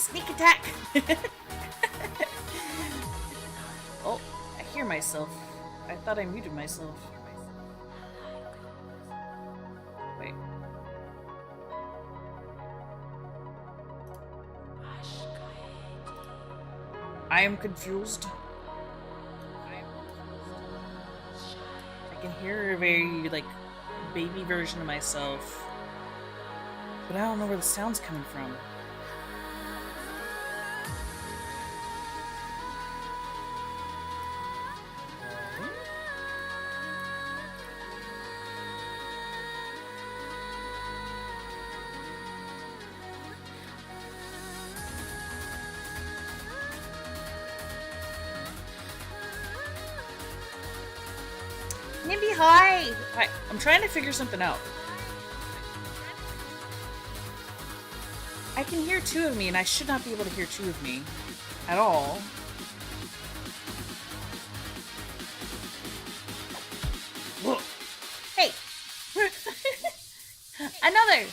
Sneak attack! Oh, I hear myself. I thought I muted myself. Wait. I am confused. I can hear a very, like, baby version of myself. But I don't know where the sound's coming from. Nimby, hi! Hi. I'm trying to figure something out. I can hear two of me, and I should not be able to hear two of me. At all. Whoa. Hey! Another!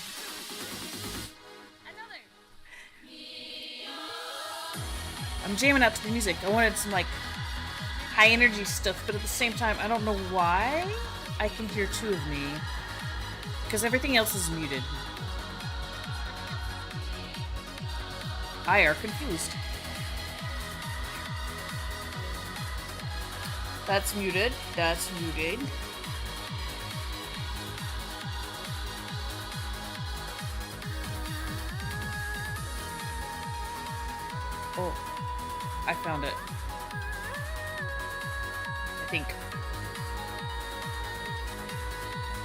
I'm jamming out to the music. I wanted some, like, high energy stuff, but at the same time, I don't know why I can hear two of me. Because everything else is muted. I are confused. That's muted. That's muted. Oh, I found it. I think.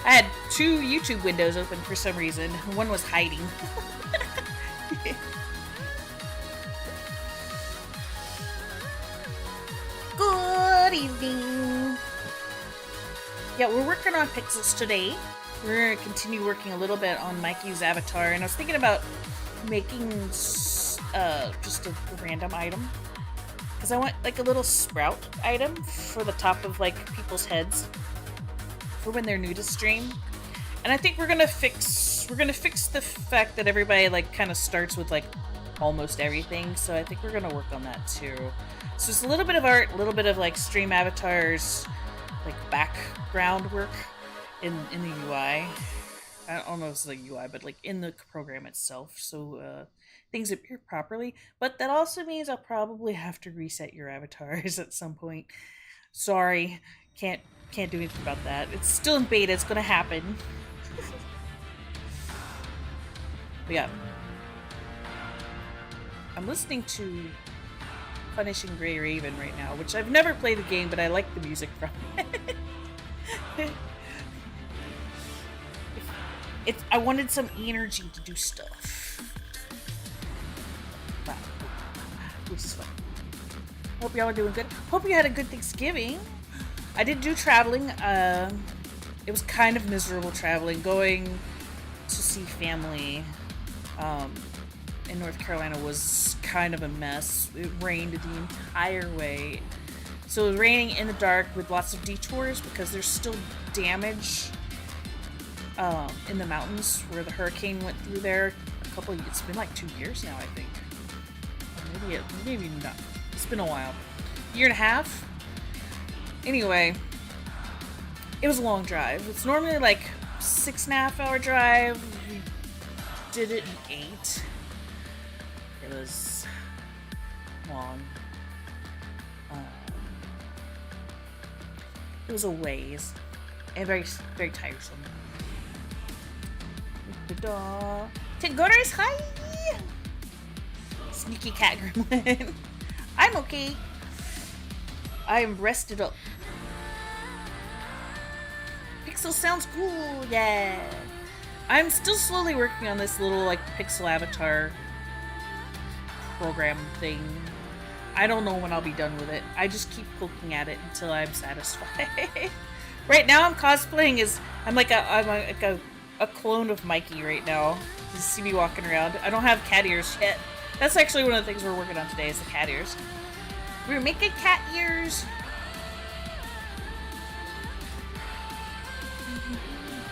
I had two YouTube windows open for some reason. One was hiding. Good evening. Yeah, we're working on pixels today. We're going to continue working a little bit on Mikey's avatar, and I was thinking about making just a random item. Because I want like a little sprout item for the top of like people's heads for when they're new to stream. And I think we're gonna fix the fact that everybody like kind of starts with like almost everything. So I think we're gonna work on that too. So it's a little bit of art, a little bit of like stream avatars, like background work in the UI. I don't know if it's the UI, but like in the program itself. So things appear properly. But that also means I'll probably have to reset your avatars at some point. Sorry, can't do anything about that. It's still in beta. It's gonna happen. But yeah, I'm listening to Punishing Grey Raven right now, which I've never played the game, but I like the music from it. I wanted some energy to do stuff. Wow. Which is fun. Hope y'all are doing good. Hope you had a good Thanksgiving. I did do traveling. It was kind of miserable traveling. Going to see family in North Carolina was kind of a mess. It rained the entire way. So it was raining in the dark with lots of detours because there's still damage in the mountains where the hurricane went through there. It's been like 2 years now, I think. Or maybe not. It's been a while. Year and a half? Anyway, it was a long drive. It's normally like 6.5 hour drive. We did it in 8. It was long. It was a ways. And very, very tiresome. Tingoris, hi! Sneaky cat gremlin. I'm okay. I am rested up. Pixel sounds cool, yeah. I'm still slowly working on this little like pixel avatar program thing. I don't know when I'll be done with it. I just keep poking at it until I'm satisfied. Right now I'm cosplaying as I'm like a clone of Mikey right now. You see me walking around. I don't have cat ears yet. That's actually one of the things we're working on today is the cat ears. We're making cat ears.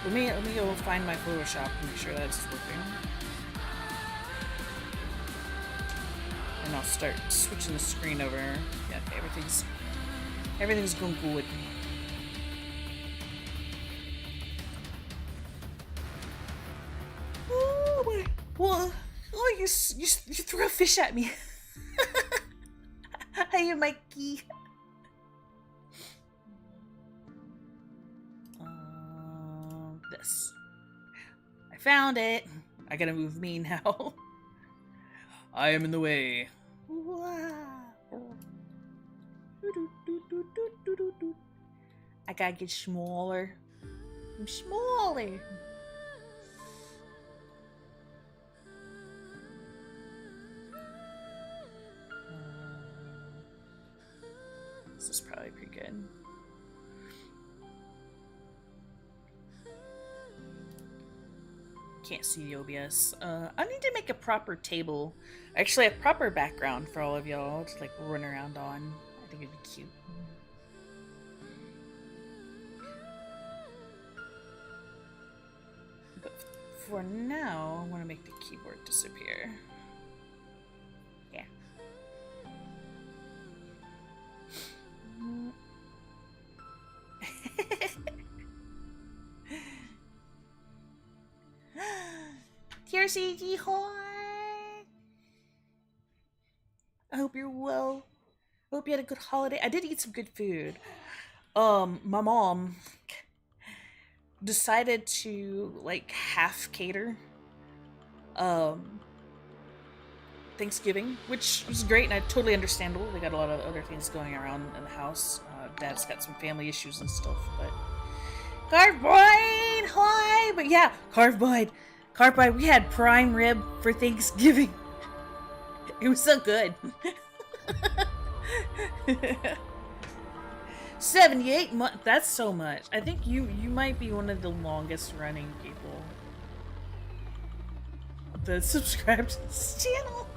Let me go find my Photoshop and make sure that's working. I'll start switching the screen over. Yeah, okay, everything's going good. Oh my! Well, oh, you threw a fish at me. Hey, Mikey. This. I found it. I gotta move me now. I am in the way. I gotta get smaller. I'm smaller. This is probably pretty good. Can't see the OBS. I need to make a proper table. Actually, a proper background for all of y'all to like run around on. I think it'd be cute. But for now, I want to make the keyboard disappear. Yeah. Dear CG Horn, I hope you're well. I hope you had a good holiday. I did eat some good food. My mom decided to like half cater Thanksgiving, which was great and totally understandable. They got a lot of other things going around in the house. Dad's got some family issues and stuff, but Carboy, hi! But yeah, Carboy, we had prime rib for Thanksgiving. It was so good. 78 months. That's so much. I think you might be one of the longest running people that subscribe to this channel.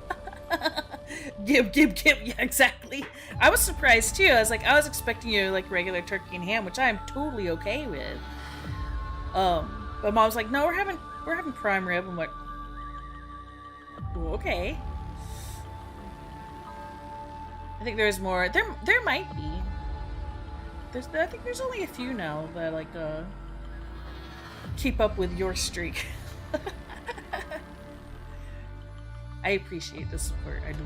Gib. Yeah, exactly. I was surprised too. I was expecting you like regular turkey and ham, which I am totally okay with. But Mom's like, no, we're having prime rib. I'm like, oh, okay. I think there's more. There might be. I think there's only a few now that like keep up with your streak. I appreciate the support. I do.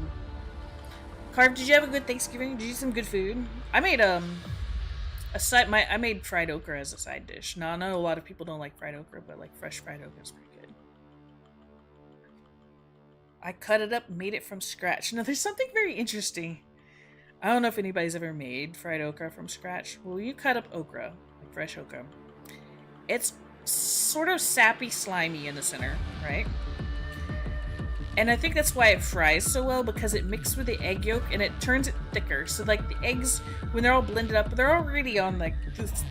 Carb, did you have a good Thanksgiving? Did you eat some good food? I made I made fried okra as a side dish. Now I know a lot of people don't like fried okra, but like fresh fried okra is pretty good. I cut it up, made it from scratch. Now there's something very interesting. I don't know if anybody's ever made fried okra from scratch. Well, you cut up okra, like fresh okra. It's sort of sappy, slimy in the center, right? And I think that's why it fries so well, because it mixed with the egg yolk and it turns it thicker. So like the eggs, when they're all blended up, they're already on like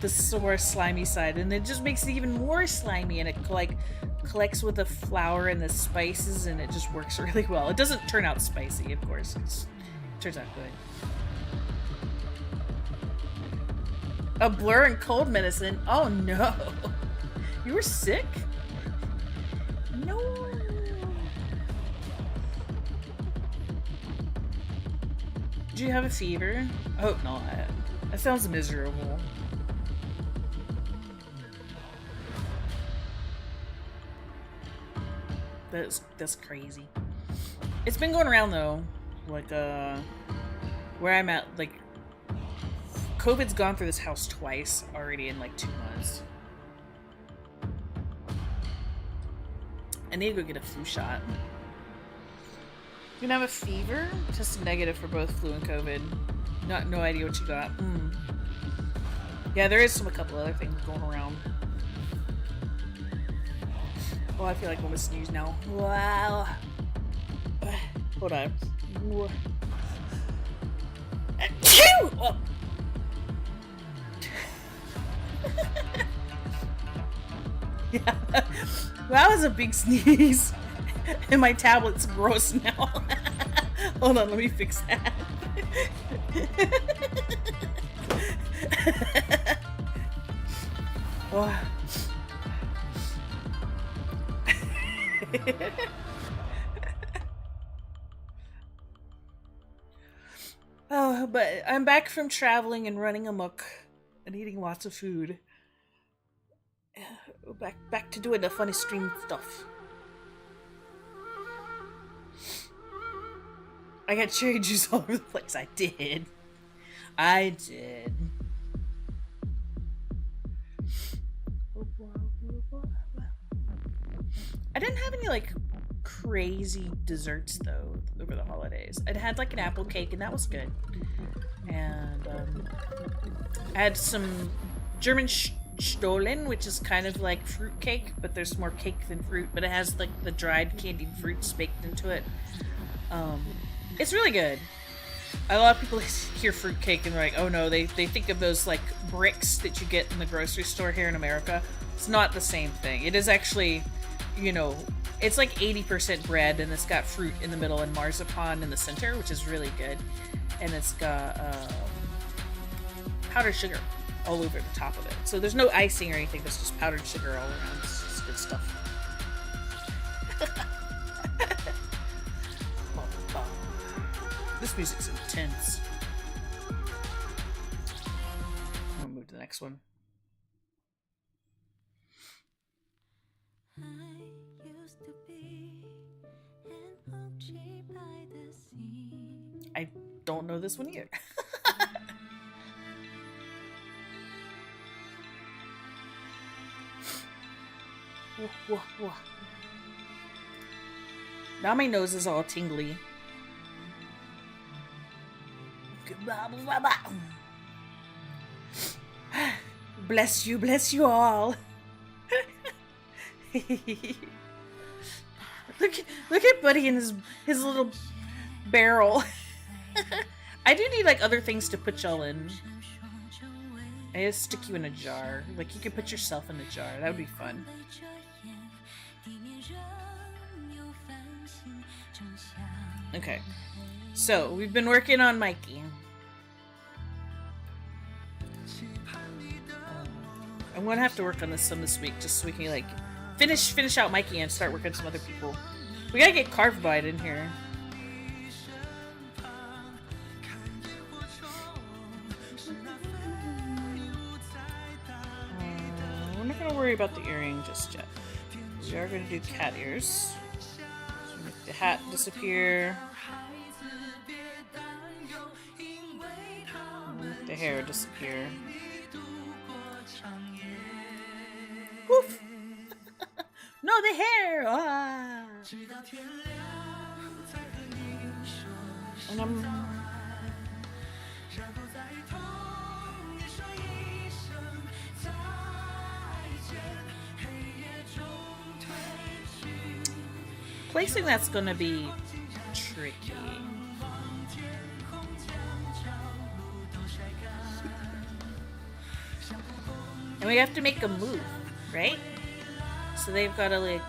the sort of slimy side, and it just makes it even more slimy, and it like collects with the flour and the spices, and it just works really well. It doesn't turn out spicy, of course. It turns out good. A blur and cold medicine? Oh no. You were sick? No. Do you have a fever? I hope not. That sounds miserable. That's crazy. It's been going around though. Like where I'm at, like COVID's gone through this house twice already in like 2 months. I need to go get a flu shot. You gonna have a fever? Tested negative for both flu and COVID. No idea what you got. Yeah, there is a couple other things going around. Oh, I feel like I'm gonna sneeze now. Wow. Hold on. Oh. Yeah, that was a big sneeze. And my tablet's gross now. Hold on, let me fix that. Oh. Oh, but I'm back from traveling and running amok and eating lots of food. Back to doing the funny stream stuff. I got cherry juice all over the place. I did. I did. I didn't have any like crazy desserts though over the holidays. I'd had like an apple cake and that was good. And I had some German Stollen, which is kind of like fruit cake, but there's more cake than fruit. But it has like the dried candied fruits baked into it. It's really good. A lot of people hear fruitcake and they're like, oh no, they think of those like bricks that you get in the grocery store here in America. It's not the same thing. It is actually, you know, it's like 80% bread and it's got fruit in the middle and marzipan in the center, which is really good. And it's got powdered sugar all over the top of it. So there's no icing or anything, there's just powdered sugar all around. It's good stuff. This music's intense. I'm gonna move to the next one. I don't know this one either. Whoa, whoa, whoa. Now my nose is all tingly. Bless you all. Look at Buddy in his little barrel. I do need like other things to put y'all in. I just stick you in a jar. Like you could put yourself in a jar. That would be fun. Okay. So we've been working on Mikey. I'm gonna have to work on this some this week, just so we can like finish out Mikey and start working on some other people. We gotta get Carvebite in here. We're not gonna worry about the earring just yet. We are gonna do cat ears. So make the hat disappear. Make the hair disappear. Woof! No, the hair! Ah! And placing that's gonna be tricky. And we have to make a move, right? So they've got to like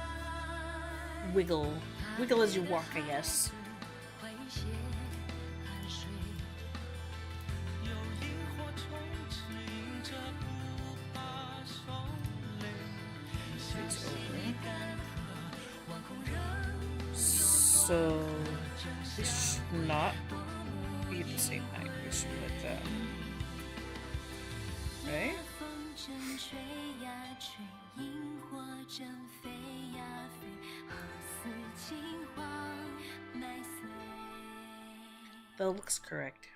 wiggle as you walk, I guess. So this should not be the same height. We should be like that, right? That looks correct.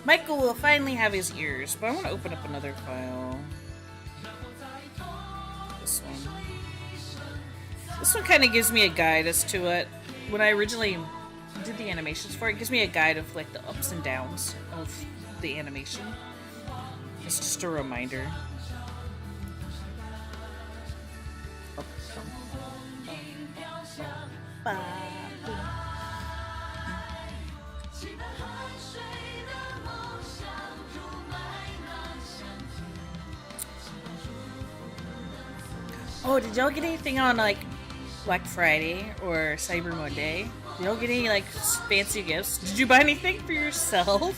Michael will finally have his ears, but I want to open up another file. This one. This one kind of gives me a guide as to it. When I originally did the animations for it, it gives me a guide of like the ups and downs of the animation. It's just a reminder. Oh, did y'all get anything on like Black Friday or Cyber Monday? Did y'all get any like fancy gifts? Did you buy anything for yourself?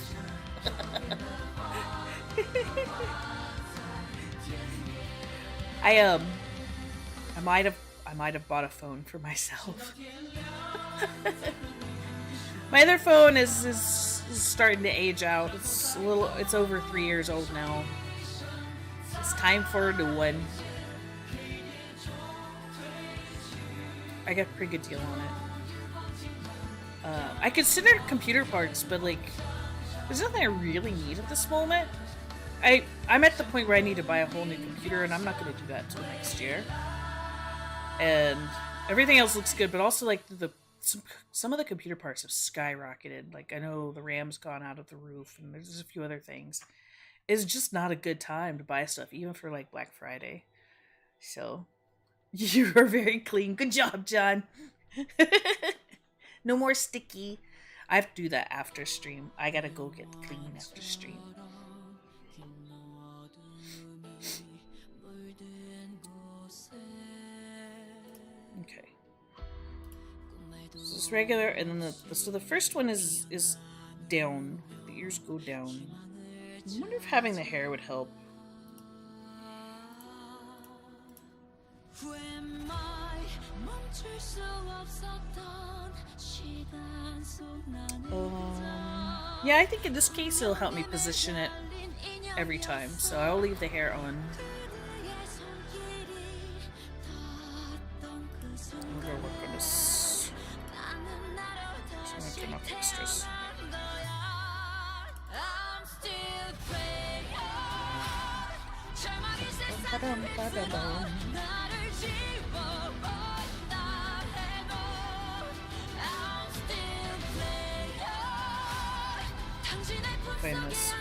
I I might have bought a phone for myself. My other phone is starting to age out. It's over 3 years old now. It's time for a new one. I got a pretty good deal on it. I considered computer parts, but like, there's nothing I really need at this moment. I'm at the point where I need to buy a whole new computer, and I'm not going to do that until next year. And everything else looks good, but also like some of the computer parts have skyrocketed. Like, I know the RAM's gone out of the roof, and there's just a few other things. It's just not a good time to buy stuff, even for like Black Friday. So, you are very clean. Good job, John. No more sticky. I have to do that after stream. I gotta go get clean after stream. Okay. So it's regular, and then the first one is down. The ears go down. I wonder if having the hair would help. Yeah, I think in this case it'll help me position it every time, so I'll leave the hair on. I'm gonna work on this. So I'm gonna turn off the extras. Find this.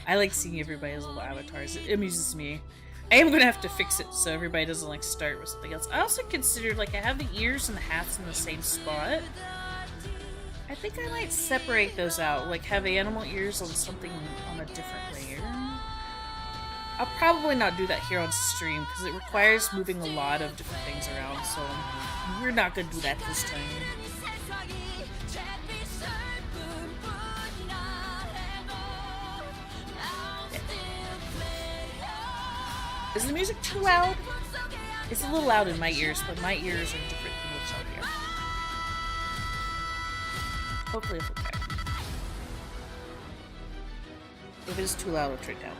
I like seeing everybody's little avatars. It amuses me. I am gonna have to fix it so everybody doesn't like start with something else. I also considered, like, I have the ears and the hats in the same spot. I think I might separate those out, like have animal ears on something on a different layer. I'll probably not do that here on stream because it requires moving a lot of different things around, so we're not gonna do that this time. Is the music too loud? It's a little loud in my ears, but my ears are different than what's out here. Hopefully it's okay. If it is too loud, I'll turn it down.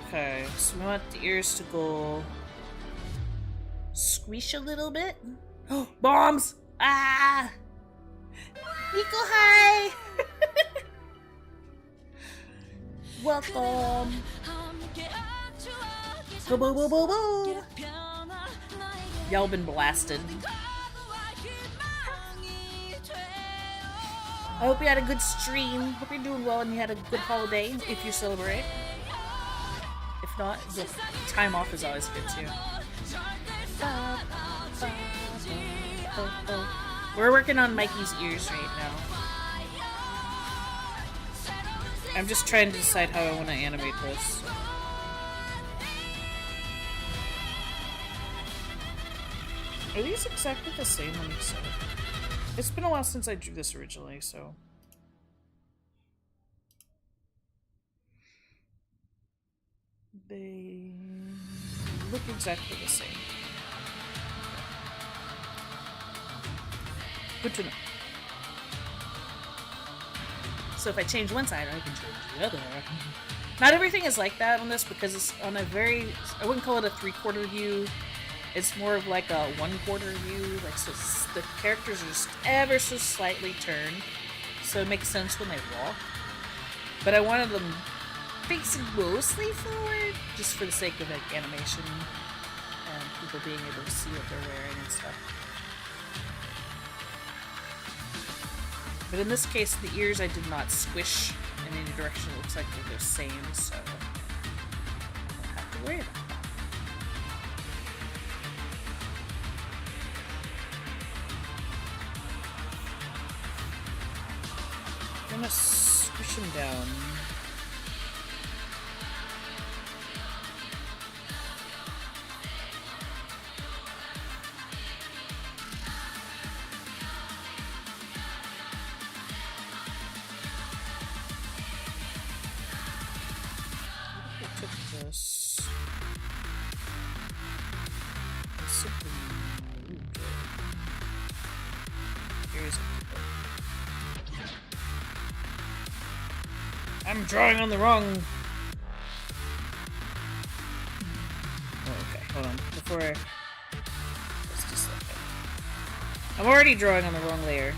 Okay, so we want the ears to go squish a little bit. Oh, bombs! Ah! Nico, hi! Welcome! Boo boo boo boo boo! Y'all been blasted. I hope you had a good stream. Hope you're doing well and you had a good holiday if you celebrate. If not, the time off is always good too. We're working on Mikey's ears right now. I'm just trying to decide how I want to animate this. Are these exactly the same on each side? It's been a while since I drew this originally, so... They look exactly the same. Good to know. So if I change one side, I can change the other. Not everything is like that on this because it's on a very... I wouldn't call it a 3/4 view. It's more of like a 1/4 view. Like, so the characters are just ever so slightly turned, so it makes sense when they walk. But I wanted them facing mostly forward, just for the sake of like animation and people being able to see what they're wearing and stuff. But in this case, the ears I did not squish in any direction. It looks like they're the same, so I don't have to worry about that. I'm gonna squish them down. this. Simply moved it. Here's a people. I'm drawing on the wrong. Oh, okay, hold on. Before I... Let's just look at it. I'm already drawing on the wrong layer.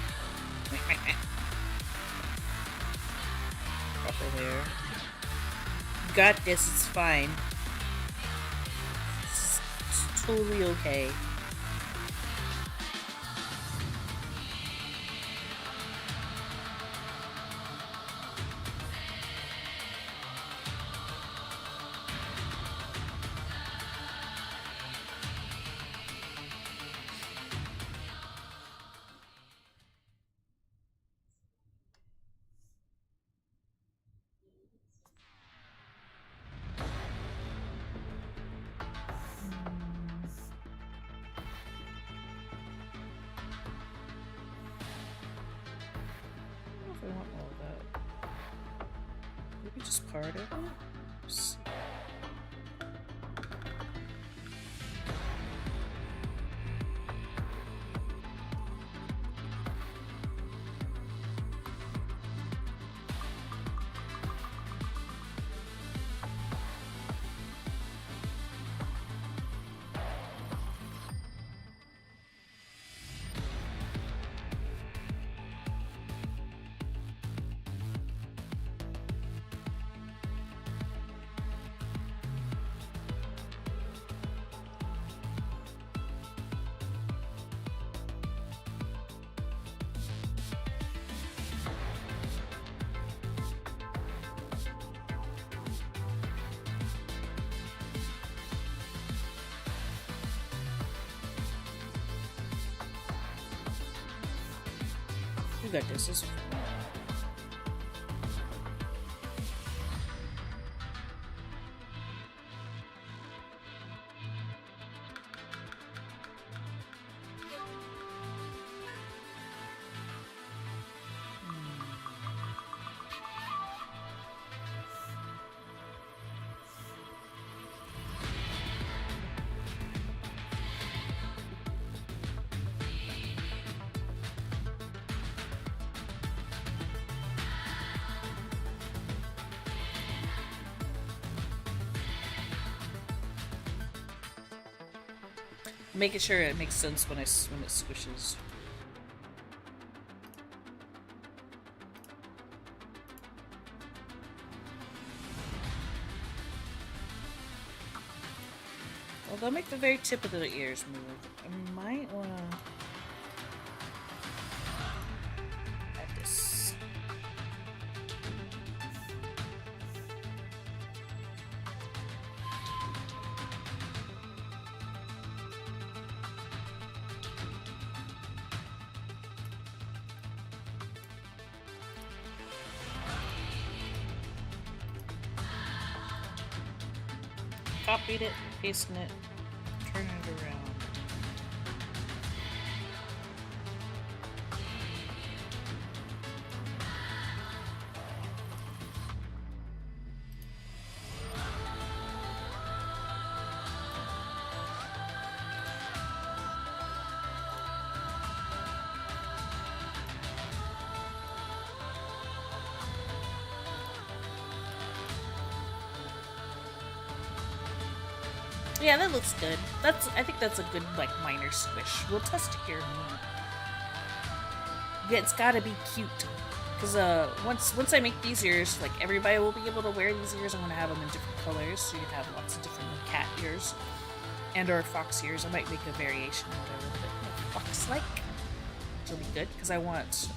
Proper layer. Got this, it's fine. It's totally okay. I want all of that. Maybe just part of it? Oops. You got this. This making sure it makes sense when it squishes. Well, they'll make the very tip of the ears move. I might wanna add this. Copied it, pasting it, turning it around. Yeah, that looks good. I think that's a good, like, minor squish. We'll test it here in a moment. Yeah, it's gotta be cute. Because, once I make these ears, like, everybody will be able to wear these ears. I'm gonna have them in different colors, so you can have lots of different cat ears. And or fox ears. I might make a variation of it a little bit more fox-like. Which will be good, because I want,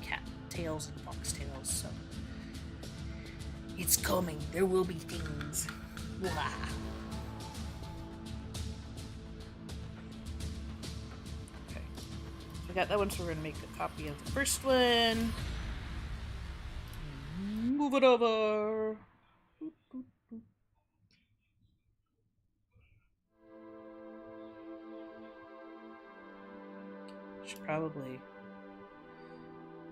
cat tails and fox tails, so. It's coming. There will be things. Blah. We got that one, so we're gonna make a copy of the first one. Move it over. Should probably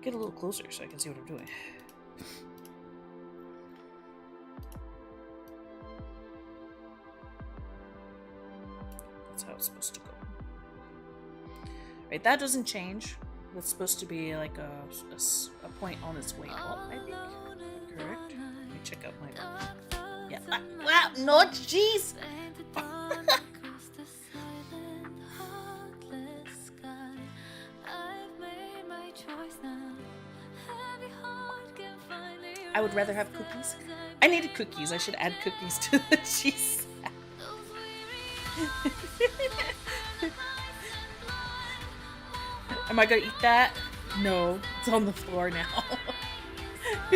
get a little closer so I can see what I'm doing. supposed to go. Right, that doesn't change. That's supposed to be like a point on its way up, I think. Correct? Let me check out my... Yeah. Wow, no, jeez! I would rather have cookies. I needed cookies. I should add cookies to the cheese. Am I gonna eat that? No, it's on the floor now. I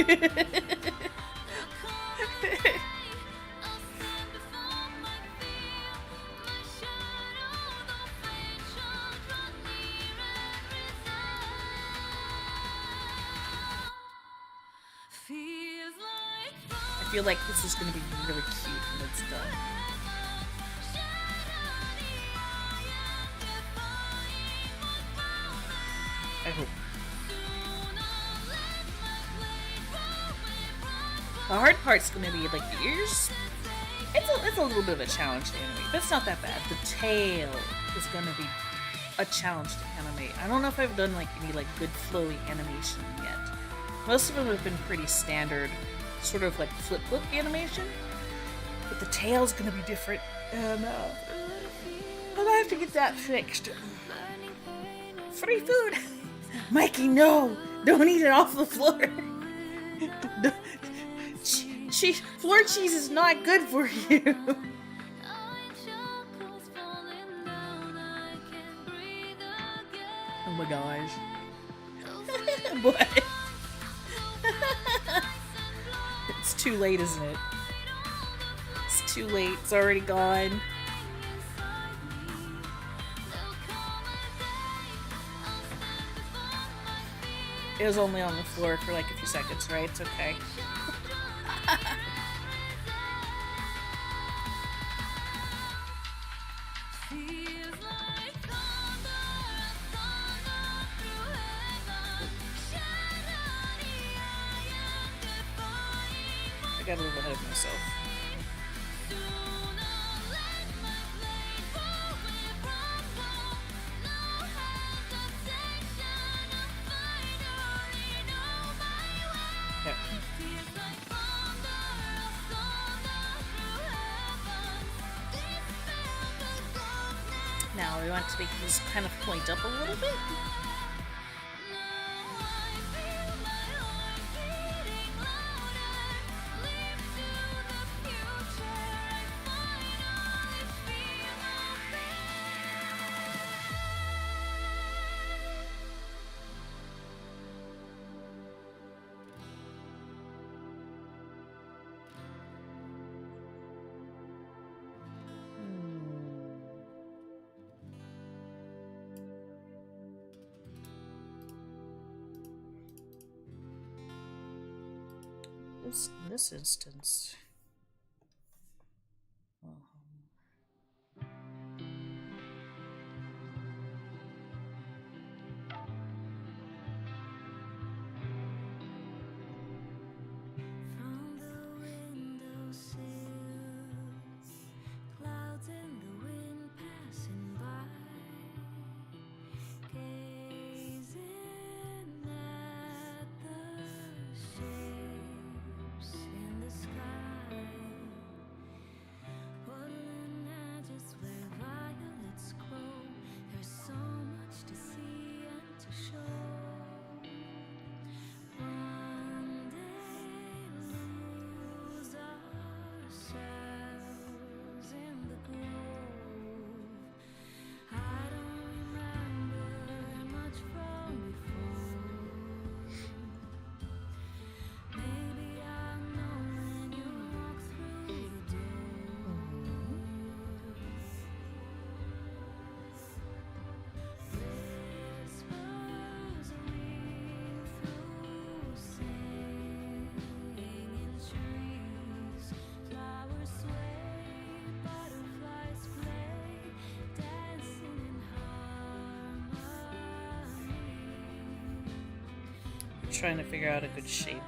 feel like this is gonna be really cute when it's done. I hope. The hard part's gonna be like the ears. It's a little bit of a challenge to animate, but it's not that bad. The tail is gonna be a challenge to animate. I don't know if I've done like any like good flowy animation yet. Most of them have been pretty standard, sort of like flip book animation. But the tail's gonna be different, and I have to get that fixed. Free food! Mikey, no! Don't eat it off the floor! Floor cheese is not good for you! Oh my gosh. What? It's too late, isn't it? It's too late. It's already gone. It was only on the floor for like a few seconds, right? It's okay. I got a little ahead of myself. Okay. Now we want to make these kind of point up a little bit. In this instance, trying to figure out a good shape.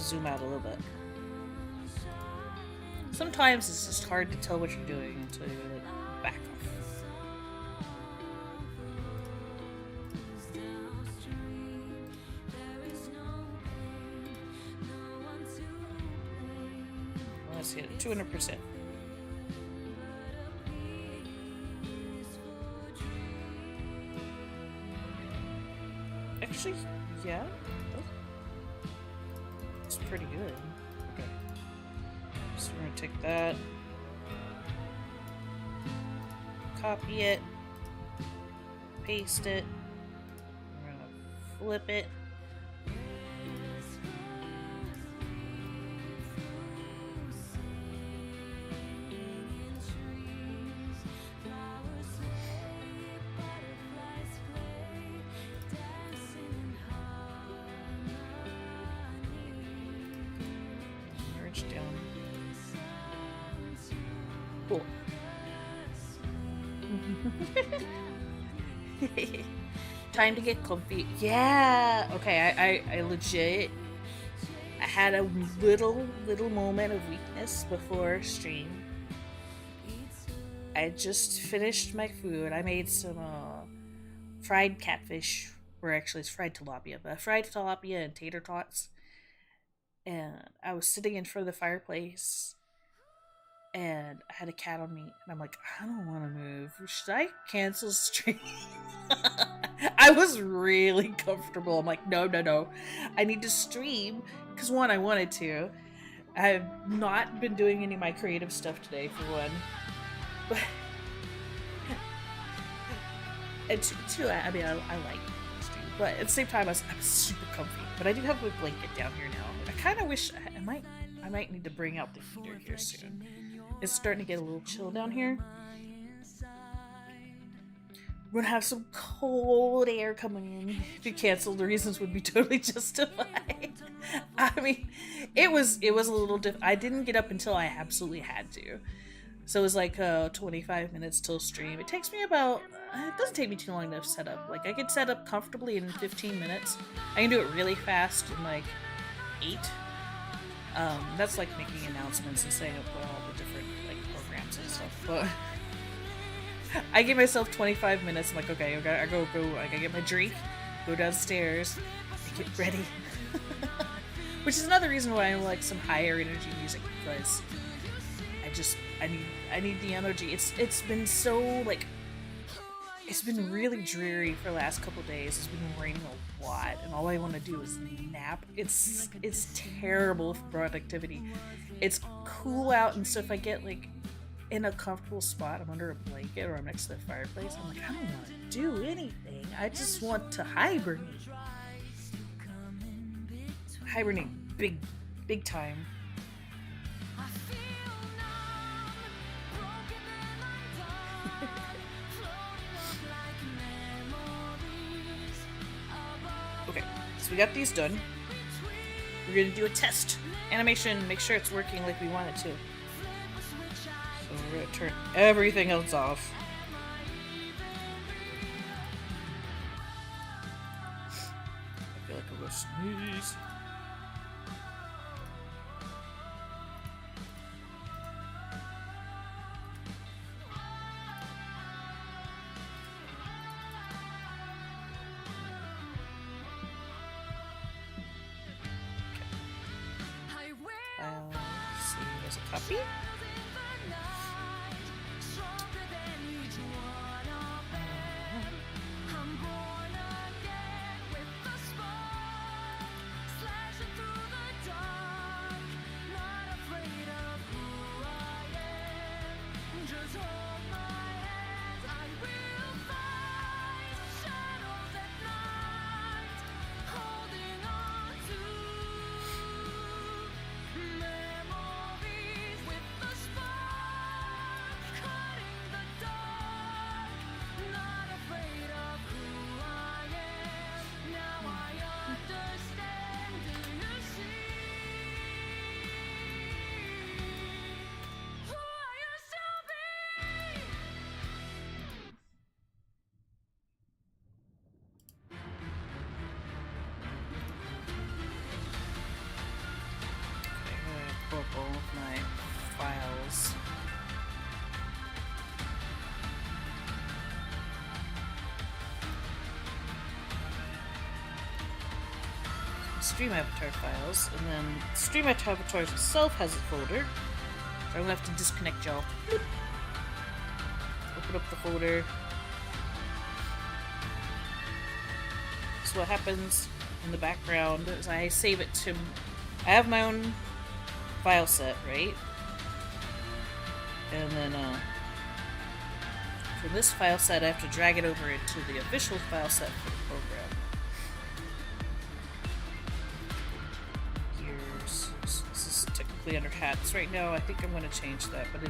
zoom out a little bit. Sometimes it's just hard to tell what you're doing until you like back off. Let's hit it 200%. Actually, yeah, it's pretty good. Okay, so we're gonna take that, copy it, paste it, we're gonna flip it. Down. Cool. Time to get comfy. Yeah. Okay, I legit I had a little moment of weakness before stream. I just finished my food. I made some fried catfish, or actually it's fried tilapia, but fried tilapia and tater tots. And I was sitting in front of the fireplace and I had a cat on me and I'm like, I don't want to move. Should I cancel stream? I was really comfortable. I'm like, no. I need to stream because one, I wanted to. I've not been doing any of my creative stuff today for one. But and two, I mean, I like stream, but at the same time, I'm super comfy. But I do have a blanket down here now. I kind of wish I might need to bring out the heater here soon. It's starting to get a little chill down here. We're gonna have some cold air coming in. If you cancel, the reasons would be totally justified. I mean, it was a little I didn't get up until I absolutely had to. So it was like 25 minutes till stream. It takes me about, it doesn't take me too long to set up. Like I could set up comfortably in 15 minutes. I can do it really fast in like 8. That's like making announcements and setting up all the different like programs and stuff. But I give myself 25 minutes. I'm like, okay, I go. I gotta get my drink, go downstairs, get ready. Which is another reason why I like some higher energy music, because I need the energy. It's been so like, it's been really dreary for the last couple days. It's been raining a lot, and all I want to do is nap. It's terrible for productivity. It's cool out, and so if I get like in a comfortable spot, I'm under a blanket or I'm next to the fireplace, I'm like, I don't want to do anything. I just want to hibernate. Hibernate big time. Okay, so we got these done. We're gonna do a test animation, make sure it's working like we want it to. So we're gonna turn everything else off. I feel like I'm gonna sneeze. Copy. is. Stream avatar files, and then stream avatar itself has a folder. So I'm gonna have to disconnect y'all. Open up the folder. So what happens in the background is I save it to. I have my own file set, right? And then from this file set, I have to drag it over into the official file set for the program. This is technically under hats right now. I think I'm going to change that, but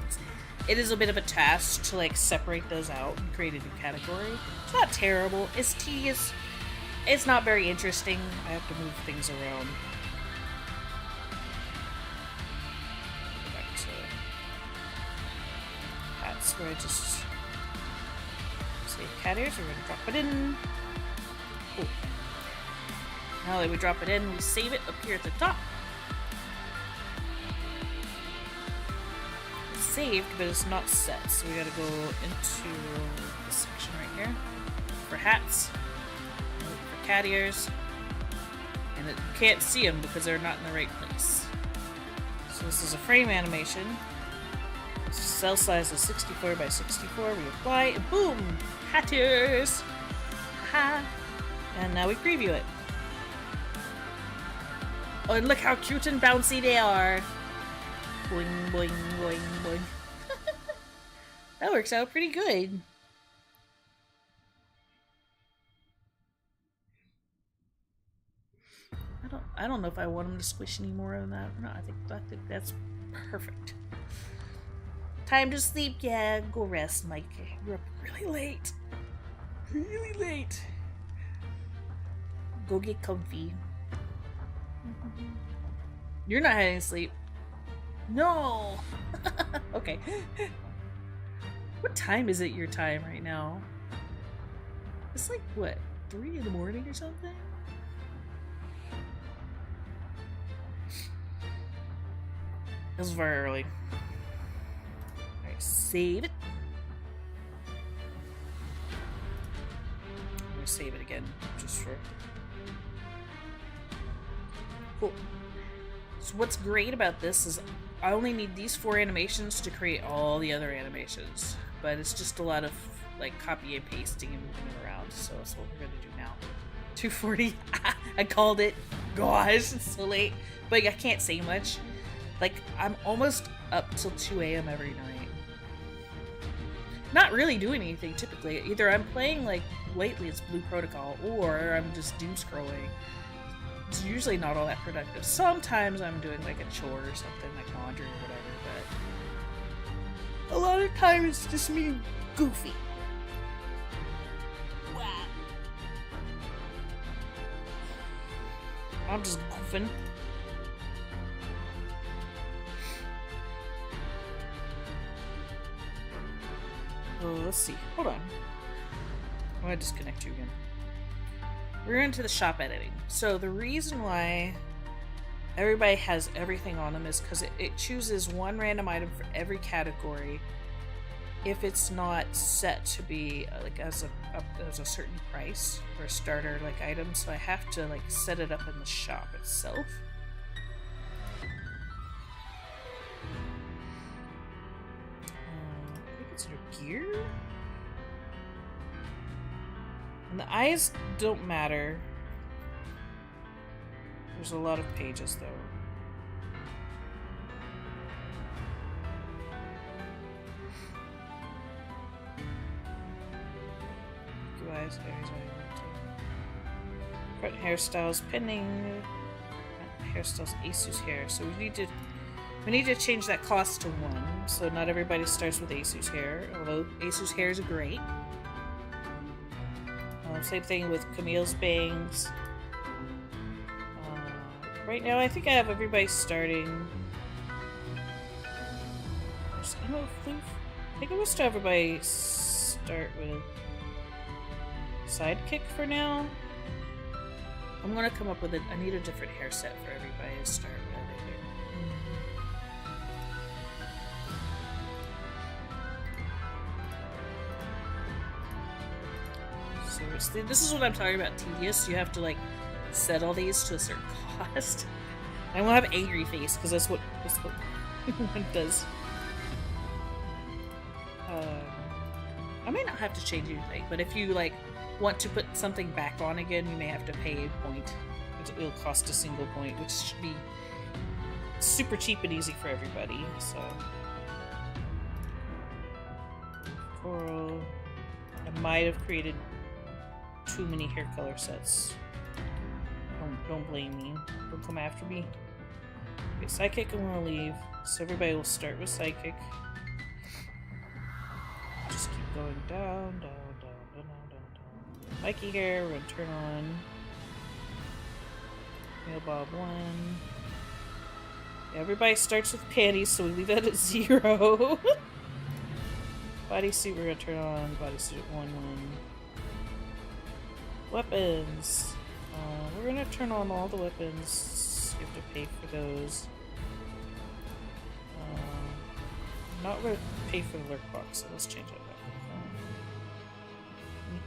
it is a bit of a task to like separate those out and create a new category. It's not terrible. It's tedious. It's not very interesting. I have to move things around. Go back to hats where I just say cat ears. We're going to drop it in. Cool. Now that we drop it in, we save it up here at the top. It's saved, but it's not set, so we gotta go into this section right here for hats, for cat ears, and you can't see them because they're not in the right place. So this is a frame animation. Cell size is 64 by 64. We apply, and boom! Hat ears! Haha! And now we preview it. Oh, and look how cute and bouncy they are. Boing, boing, boing, boing. That works out pretty good. I don't know if I want them to squish any more than that. No, I think that's perfect. Time to sleep. Yeah, go rest, Mike. You're up really late. Really late. Go get comfy. You're not heading to sleep. No! Okay. What time is it your time right now? It's like, what, 3 in the morning or something? This is very early. Alright, save it. I'm gonna save it again, just for... Cool. So what's great about this is I only need these 4 animations to create all the other animations. But it's just a lot of like copy and pasting and moving it around. So that's what we're gonna do now. 2:40. I called it. Gosh, it's so late. But I can't say much. Like, I'm almost up till 2 a.m. every night. Not really doing anything typically. Either I'm playing, like, lately it's Blue Protocol, or I'm just doom scrolling. It's usually not all that productive. Sometimes I'm doing like a chore or something, like laundry or whatever, but a lot of times it's just me goofy. Wow. I'm just goofing. Oh, let's see. Hold on. I'm gonna disconnect you again. We're into the shop editing. So the reason why everybody has everything on them is because it chooses one random item for every category if it's not set to be like as a certain price for a starter like item. So I have to like set it up in the shop itself. I think it's under gear. And the eyes don't matter. There's a lot of pages though. Eyes, front hairstyles pending. Front hairstyles Asus hair. So we need to change that cost to 1. So not everybody starts with Asus hair, although Asus hair is great. Same thing with Camille's bangs. Right now, I think I have everybody starting. I think I'm gonna start everybody start with Sidekick for now. I'm gonna come up with I need a different hair set for everybody to start with. tedious. This is what I'm talking about, tedious. You have to, like, set all these to a certain cost. I won't have angry face, because that's what it does. I may not have to change anything, but if you, like, want to put something back on again, you may have to pay a point. It'll cost a single point, which should be super cheap and easy for everybody, so... Coral... I might have created too many hair color sets. Don't blame me. Don't come after me. Okay, Psychic I'm gonna leave, so everybody will start with Psychic. Just keep going down. Mikey hair, we're gonna turn on. Nail Bob 1. Yeah, everybody starts with panties, so we leave that at 0. Bodysuit, we're gonna turn on. Bodysuit at 1-1. Weapons. We're gonna turn on all the weapons. You have to pay for those. Not gonna pay for the lurk box, so let's change that back.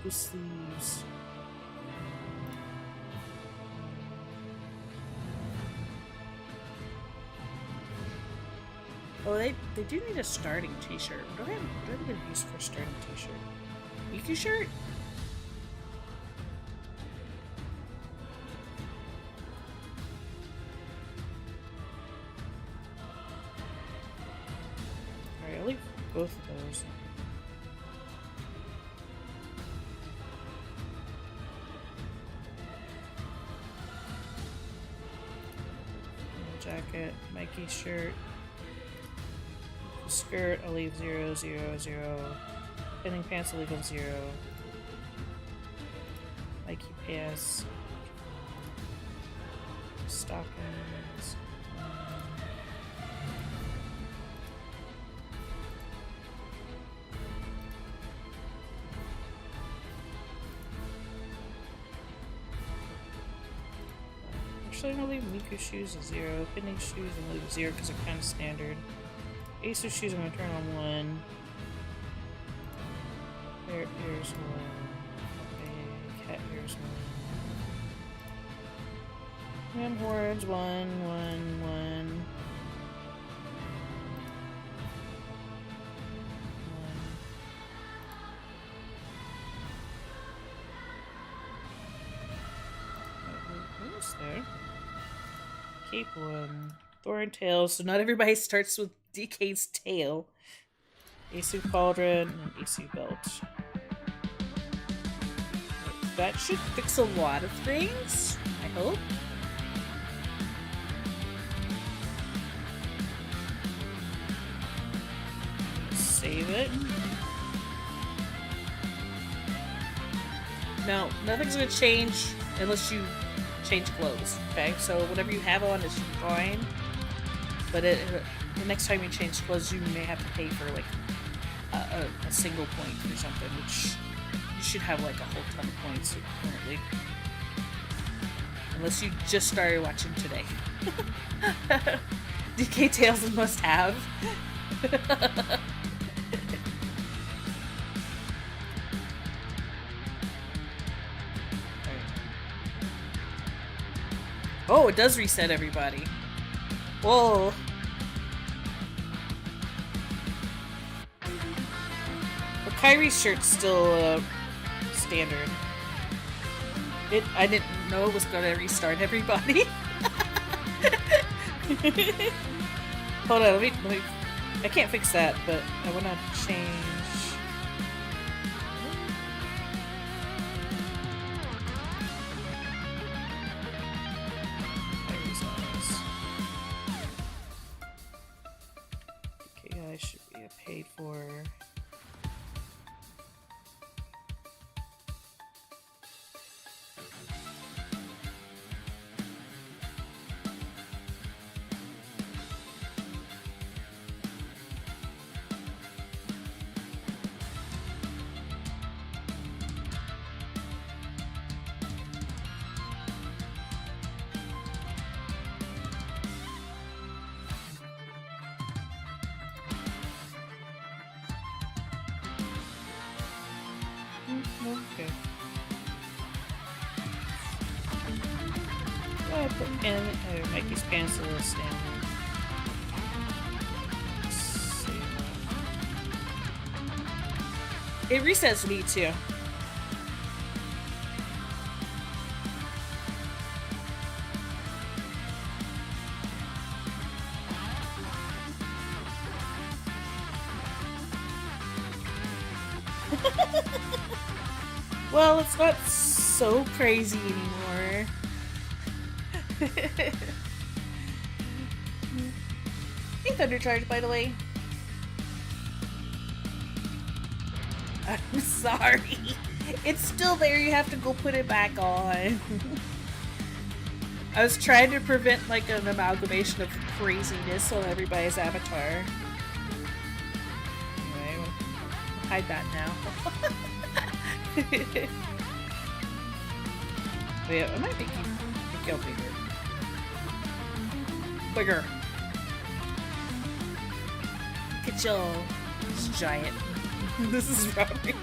Miku sleeves. Oh, they do need a starting t-shirt. What do I gonna use for a starting t-shirt? Miku shirt? Alright, I'll leave both of those. Jacket, Mikey shirt. Skirt, I'll leave 0, 0, 0. Pinning pants, I'll leave on 0. Mikey pants. Stockings. Actually, I'm gonna leave Miku shoes at 0. Pinning shoes, I'm gonna leave 0 because they're kind of standard. Ace of shoes, I'm gonna turn on 1. Here's 1. Okay, cat here's 1. And horns, 1, 1, 1. Who's there? Cape 1. Thorn tail, so not everybody starts with DK's tail. Asu cauldron and Asu belt. That should fix a lot of things, I hope. Save it. No, nothing's gonna change unless you change clothes, okay? So whatever you have on is fine. But the next time you change clothes, you may have to pay for, like, a single point or something, which you should have, like, a whole ton of points currently. Unless you just started watching today. DK Tails is a must-have. Oh, it does reset everybody. Whoa. Well, Kyrie's shirt's still standard. I didn't know it was gonna restart everybody. Hold on, let me. I can't fix that, but I wanna change. I should be paid for. Okay. I put in Mikey's pants list and it resets me too. Well, it's not so crazy anymore. Hey, Thundercharge, by the way. I'm sorry. It's still there. You have to go put it back on. I was trying to prevent like an amalgamation of craziness on everybody's avatar. Anyway, hide that now. But yeah, I might make you bigger. Bigger. Look at y'all. It's giant. This is Robbie.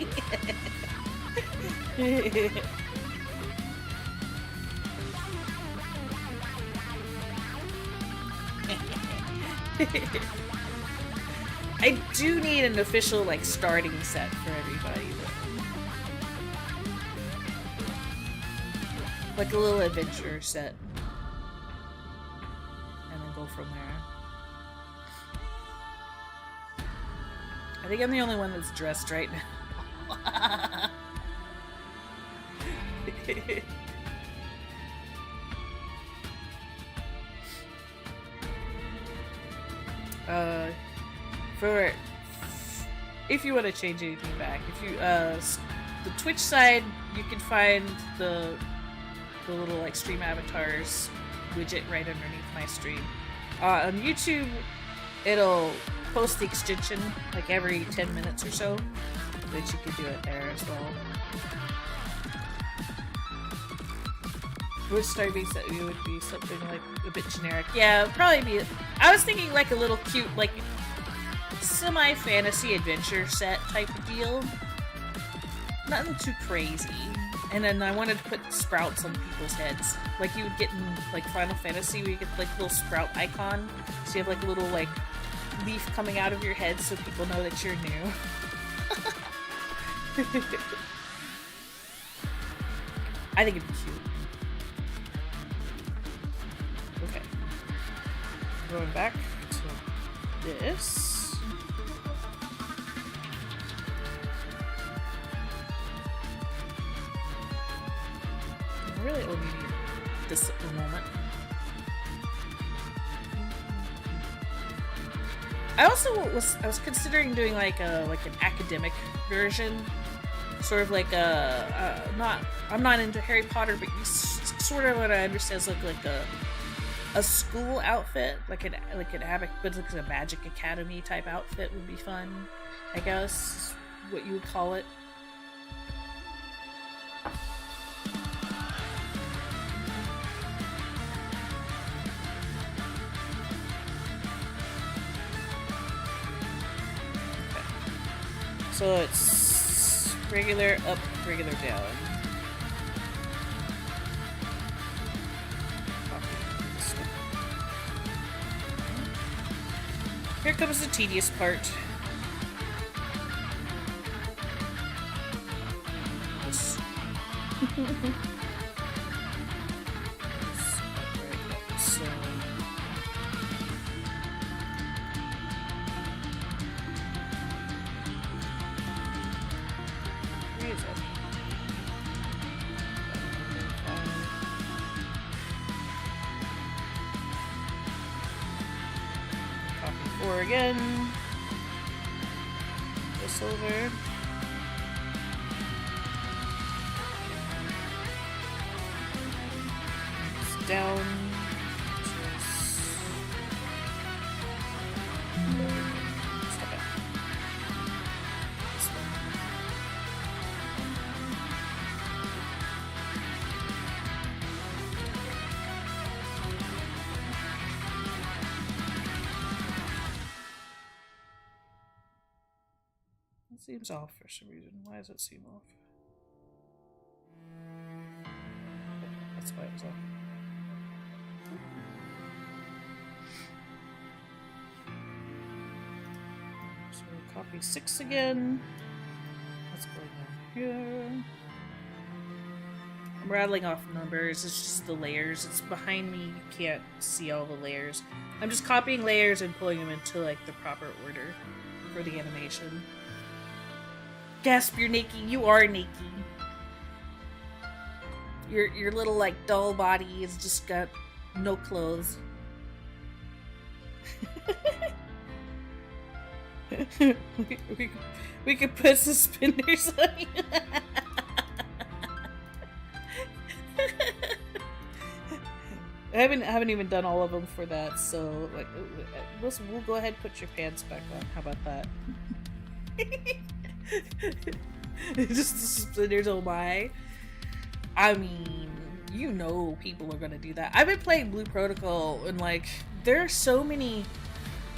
I do need an official like starting set for everybody though. Like a little adventure set. And then go from there. I think I'm the only one that's dressed right now. For if you want to change anything back, if you the Twitch side, you can find the little like stream avatars widget right underneath my stream. On YouTube, it'll post the extension like every 10 minutes or so, but you can do it there as well. Would start being it would be something like a bit generic. Yeah, it'd probably be. I was thinking like a little cute, like semi-fantasy adventure set type of deal. Nothing too crazy. And then I wanted to put sprouts on people's heads, like you would get in like Final Fantasy, where you get like a little sprout icon. So you have like a little like leaf coming out of your head, so people know that you're new. I think it'd be cute. Okay. Going back to this. I really only need this at the moment. I was considering doing like an academic version, sort of like I'm not into Harry Potter, but sort of what I understand is like a school outfit, like an but like a Magic Academy type outfit would be fun, I guess, what you would call it. So it's regular up, regular down. Here comes the tedious part. So where is it? Copy 4 again. This over. Down. Stop it. This one. It seems off for some reason. Why does it seem off? That's why it was off. Copy 6 again. What's going on here? I'm rattling off numbers. It's just the layers. It's behind me. You can't see all the layers. I'm just copying layers and pulling them into like the proper order for the animation. Gasp, you're naked. You are naked. Your little like doll body has just got no clothes. we could put suspenders on you. I haven't even done all of them for that, so like we'll go ahead and put your pants back on. How about that? Just the suspenders, oh my. I mean, you know people are gonna do that. I've been playing Blue Protocol and like there are so many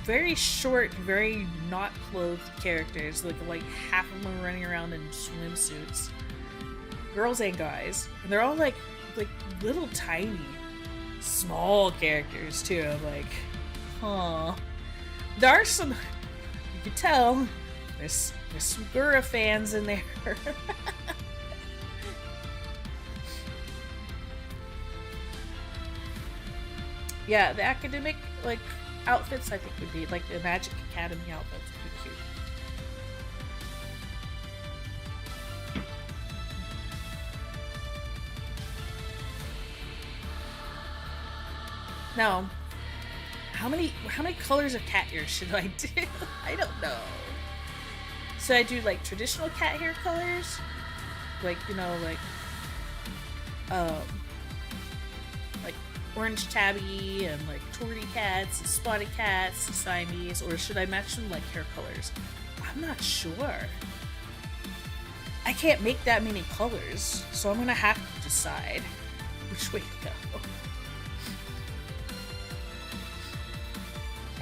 very short, very not clothed characters. Like half of them are running around in swimsuits. Girls and guys. And they're all like little tiny small characters too. I'm like, huh. There are some, you can tell there's some Gura fans in there. Yeah, the academic like outfits I think would be like the Magic Academy outfits would be cute. Now, how many colors of cat hair should I do? I don't know. Should I do like traditional cat hair colors? Like, you know, like orange tabby and like torty cats and spotted cats and Siamese, or should I match them like hair colors? I'm not sure. I can't make that many colors, so I'm gonna have to decide which way to go.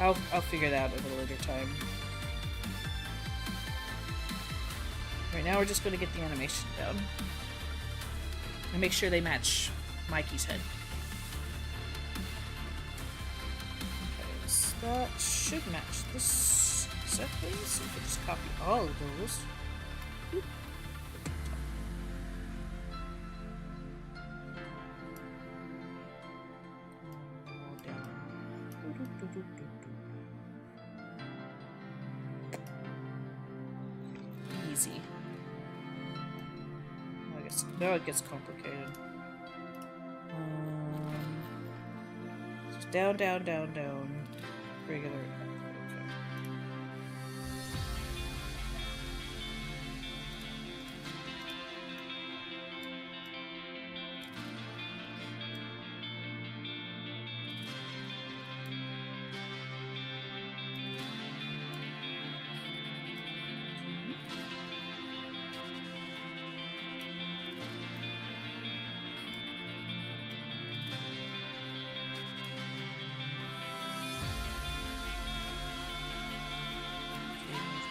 I'll figure that out at a later time. Right now we're just gonna get the animation down and make sure they match Mikey's head. That should match this exactly, so we can just copy all of those. Oop. Easy. I guess now it gets complicated. Just down, down, down, down. Regular. Okay.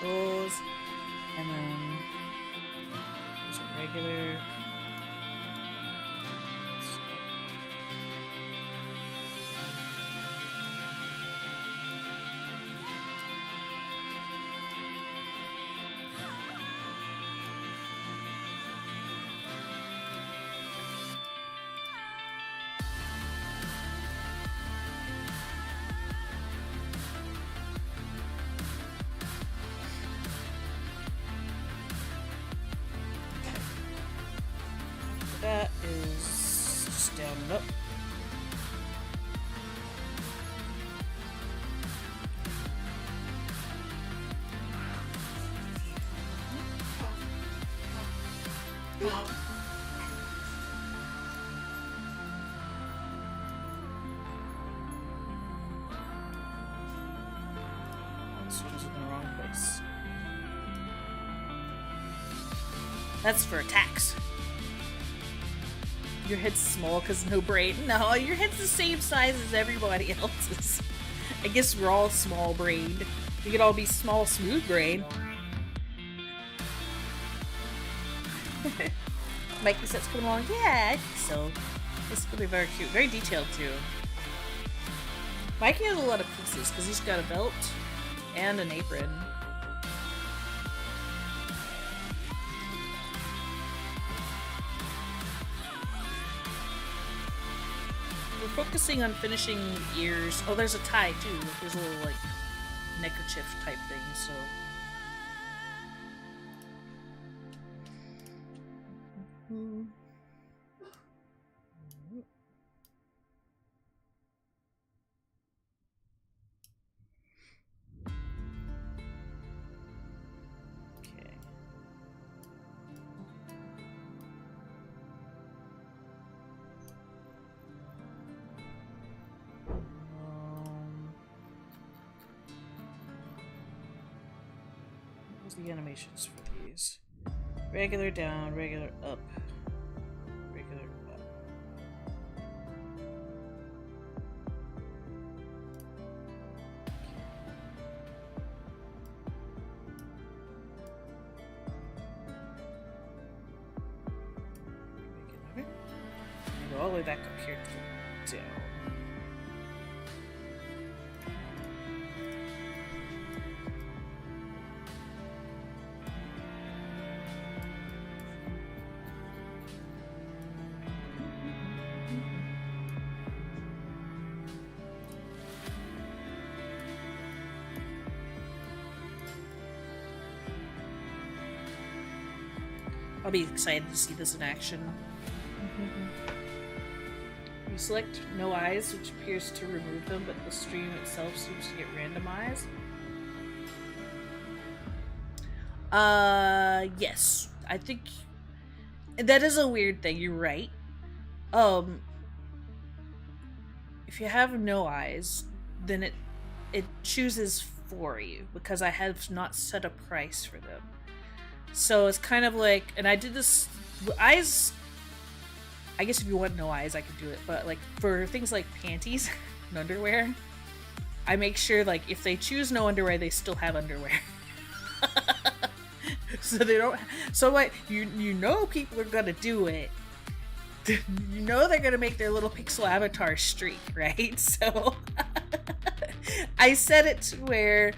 Those, and then there's a regular. That is just down and up. This one's in the wrong place. That's for attacks. Your head's small because no brain. No, your head's the same size as everybody else's. I guess we're all small brained. We could all be small, smooth brain. Mikey says come along. Yeah, I think so. It's gonna be very cute. Very detailed too. Mikey has a lot of pieces because he's got a belt and an apron. focusing on finishing ears. Oh, there's a tie too. Like, there's a little like neckerchief type thing. So. The animations for these. Regular down, regular up, regular up. Regular. And go all the way back up here to down. I'll be excited to see this in action. You select no eyes, which appears to remove them, but the stream itself seems to get randomized. Yes. I think that is a weird thing, you're right. If you have no eyes, then it chooses for you, because I have not set a price for them. So it's kind of like, and I did this, eyes, I guess if you want no eyes, I could do it, but like for things like panties and underwear, I make sure like if they choose no underwear, they still have underwear. So they don't, so like, you know people are gonna do it. You know they're gonna make their little pixel avatar streak, right? So I set it to where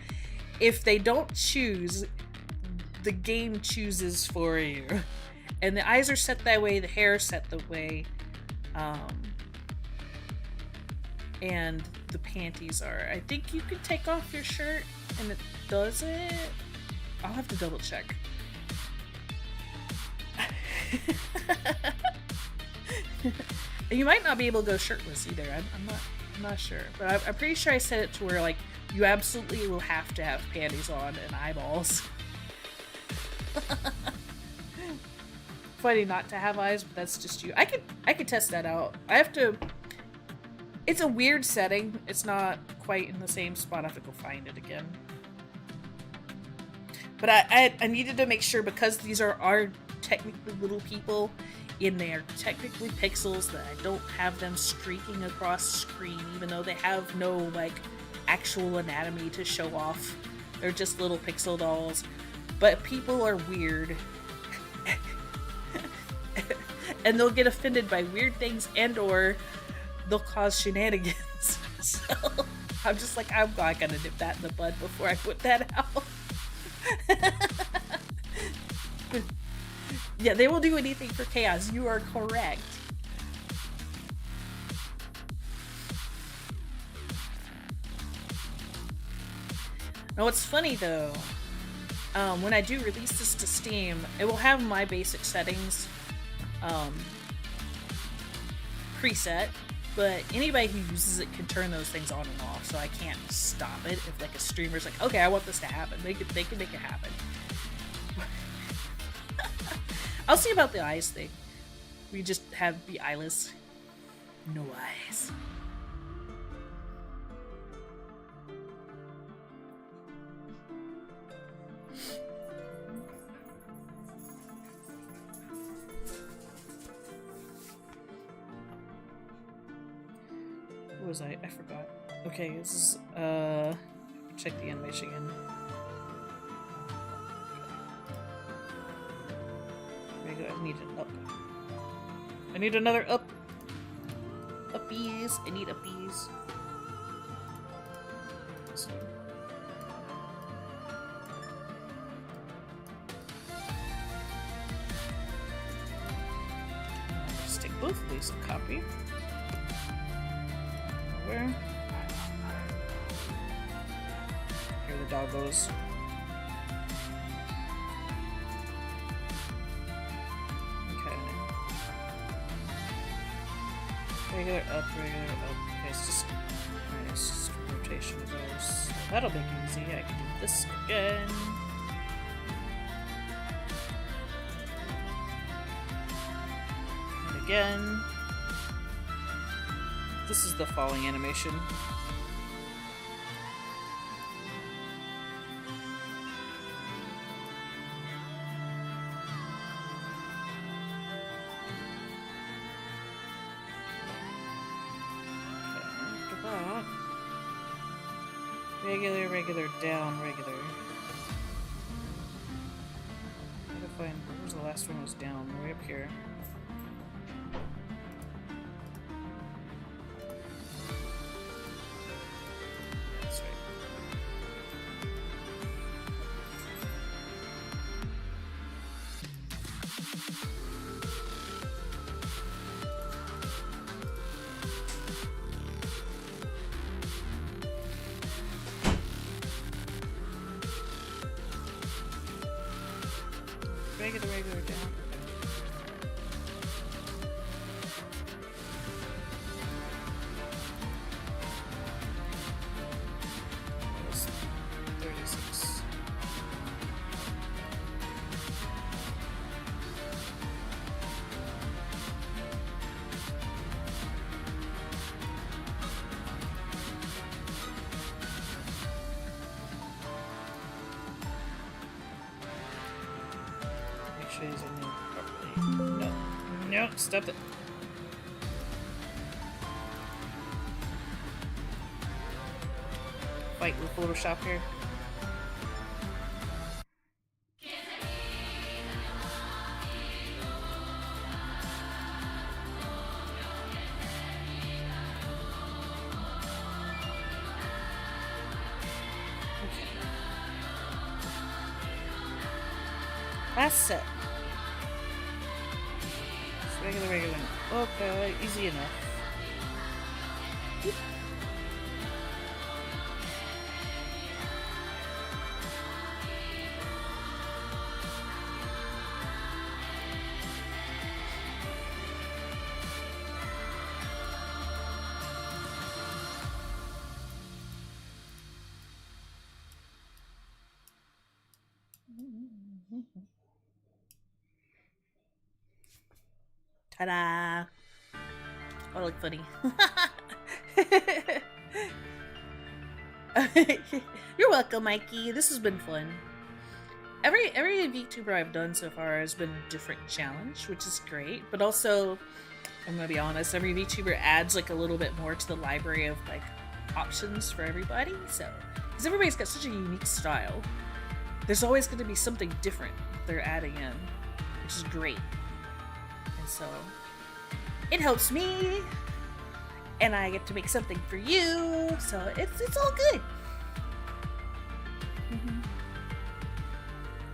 if they don't choose, the game chooses for you. And the eyes are set that way, the hair is set the way, and the panties are. I think you can take off your shirt and it does it. I'll have to double check. And you might not be able to go shirtless either. I'm not sure, but I'm pretty sure I set it to where like you absolutely will have to have panties on and eyeballs. Funny not to have eyes, but that's just you. I could test that out. I have to. It's a weird setting. It's not quite in the same spot. I have to go find it again. But I needed to make sure, because these are technically little people, and they are technically pixels, that I don't have them streaking across the screen, even though they have no like actual anatomy to show off. They're just little pixel dolls. But people are weird. And they'll get offended by weird things, and or they'll cause shenanigans. So I'm just like, I'm not gonna nip that in the bud before I put that out. Yeah, they will do anything for chaos. You are correct. Now what's funny though, when I do release this to Steam, it will have my basic settings preset, but anybody who uses it can turn those things on and off, so I can't stop it. If like a streamer's like, okay, I want this to happen, they can make it happen. I'll see about the eyes thing. We just have be eyeless. No eyes. What was I forgot. Okay, this is check the animation again. I need an up. I need another up. Uppies. I need uppies. So. Stick both of these in copy. over. Here the dog goes. Okay. Regular up, regular up. Okay, it's just nice rotation of those. So that'll make it easy. I can do this again. And again. This is the falling animation. Regular, regular, down, regular. I gotta find, where was the last one was down? Way up here. That's right. Regular, regular, down. That was 36. Make sure he's in there properly. No. No, stop it. Fight with Photoshop here. Last set. Just regular, regular. Okay, easy enough. Oop. Ta-da! Oh, I look funny. You're welcome, Mikey. This has been fun. Every VTuber I've done so far has been a different challenge, which is great. But also, I'm gonna be honest, every VTuber adds like a little bit more to the library of like options for everybody. So, because everybody's got such a unique style, there's always going to be something different they're adding in, which is great. And so, it helps me, and I get to make something for you. So it's all good.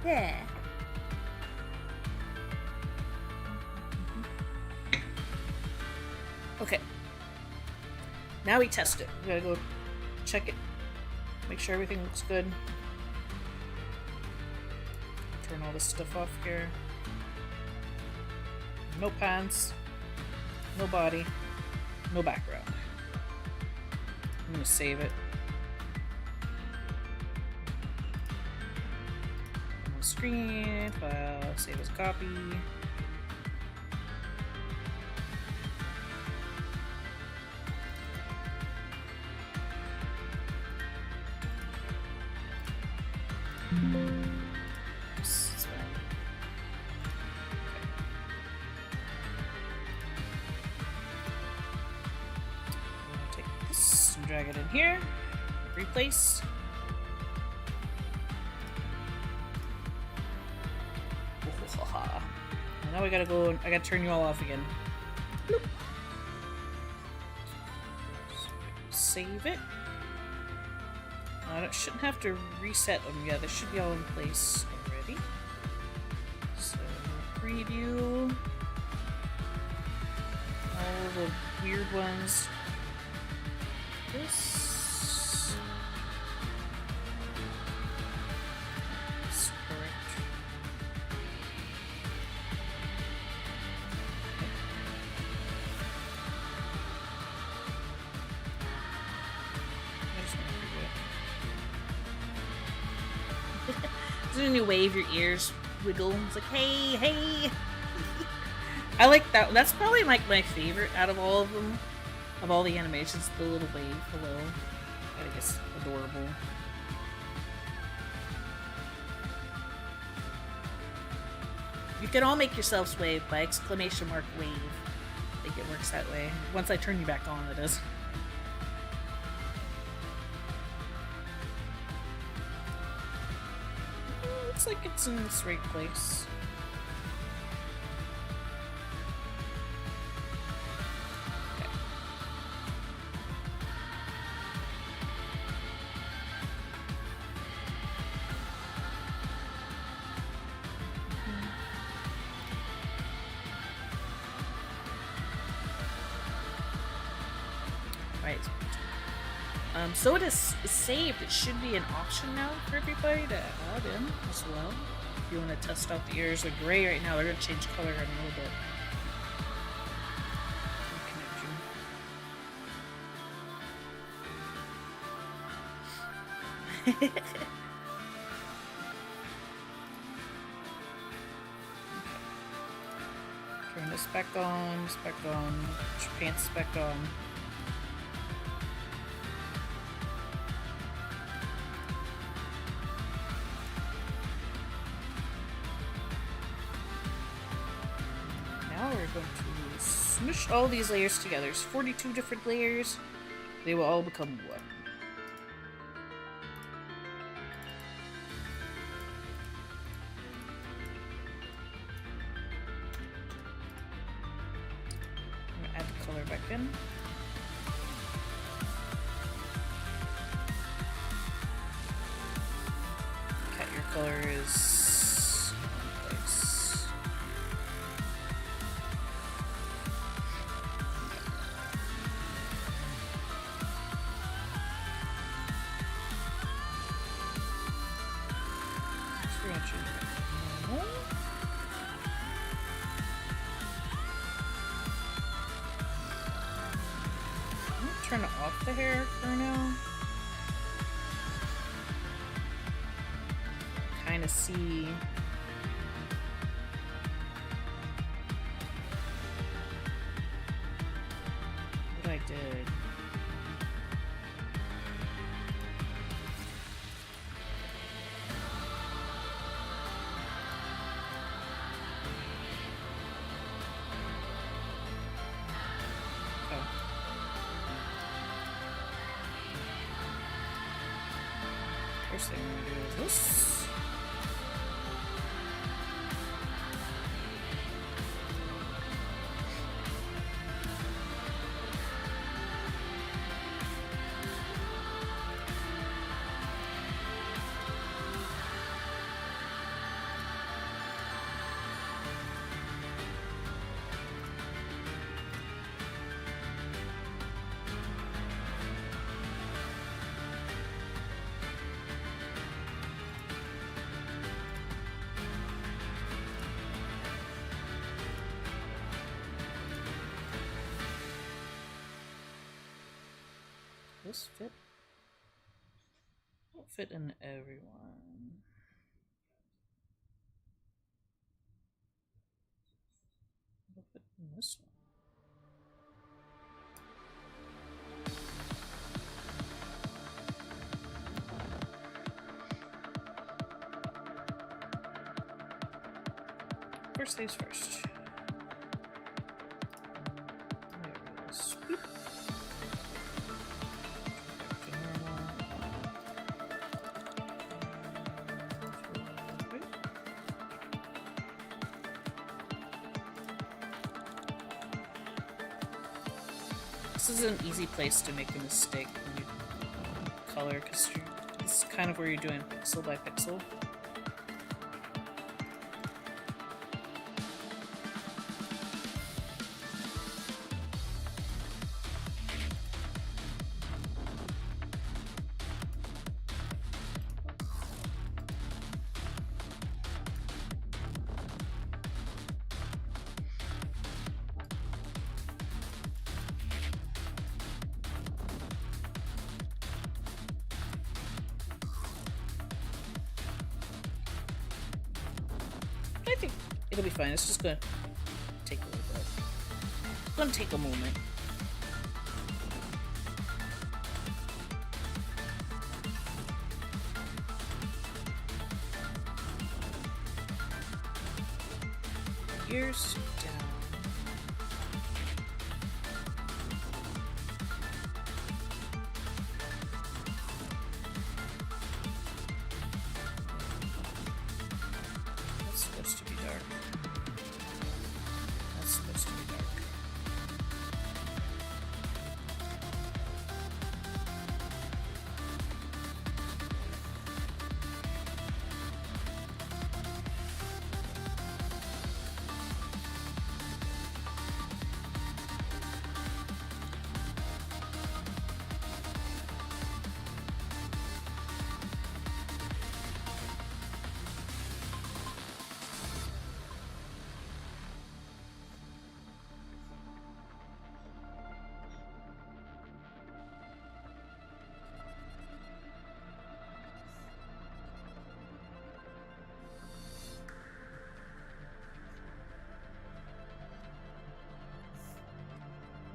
Yeah. Okay. Now we test it. We gotta go check it. Make sure everything looks good. Turn all this stuff off here. No pants. No body. No background. I'm gonna save it. On screen, file, save as copy. Take this and drag it in here. Replace. And now we gotta go and I gotta turn you all off again. Bloop. Save it. I shouldn't have to reset them. Yeah, they should be all in place already. So, preview. All the weird ones. this. That's correct. I just want to do it. When you wave, your ears wiggle. It's like, hey, hey. I like that. That's probably like my favorite out of all of them. Of all the animations, the little wave. Hello. I think it's adorable. You can all make yourselves wave by exclamation mark wave. I think it works that way. Once I turn you back on, it is. Looks like it's in its right place. So it is saved. It should be an option now for everybody to add in as well. If you want to test out the ears, they're gray right now. They're going to change color in a little bit. Okay. Turn this back on, put your pants back on. We're going to smush all these layers together. There's 42 different layers. They will all become one. I'm going to add the color back in. Okay, your color is turn off the hair for now. Kind of see what I did. First thing I'm going to do is this. This fit? Won't fit in everyone. It'll fit in this one. First things first. There it is. Boop. This is an easy place to make a mistake when you color, because it's kind of where you're doing pixel by pixel. I think it'll be fine. It's just gonna take a little bit. It's gonna take a moment. Ears down. That's supposed to be dark. That's supposed to be dark.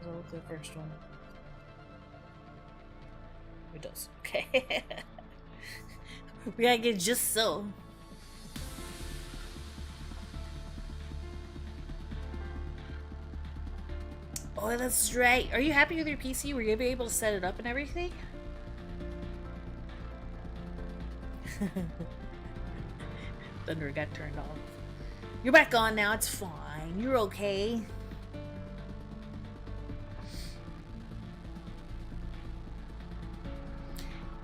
Does that look like the first one? It does. Okay. We gotta get just so. Oh, that's right. Are you happy with your PC? Were you able to set it up and everything? Thunder got turned off. You're back on now. It's fine. You're okay.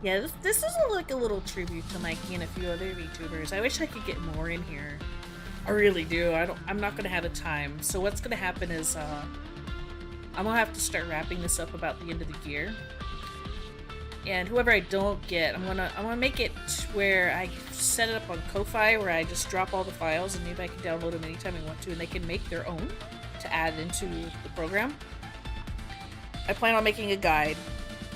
Yeah, this is like a little tribute to Mikey and a few other VTubers. I wish I could get more in here. I really do. I'm not gonna have the time. So what's gonna happen is I'm gonna have to start wrapping this up about the end of the year. And whoever I don't get, I'm gonna make it where I set it up on Ko-Fi, where I just drop all the files and maybe I can download them anytime I want to, and they can make their own to add into the program. I plan on making a guide.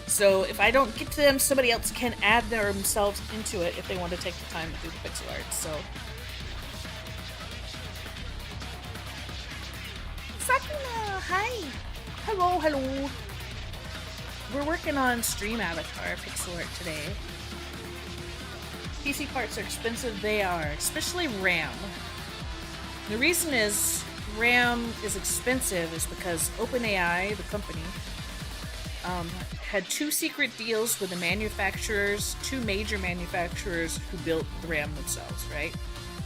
So if I don't get to them, somebody else can add themselves into it if they want to take the time to do the pixel art. So, Sakuna, hi, hello, hello. We're working on Stream Avatar pixel art today. PC parts are expensive. They are, especially RAM. The reason is RAM is expensive is because OpenAI, the company, had two secret deals with the manufacturers, two major manufacturers who built the RAM themselves, right?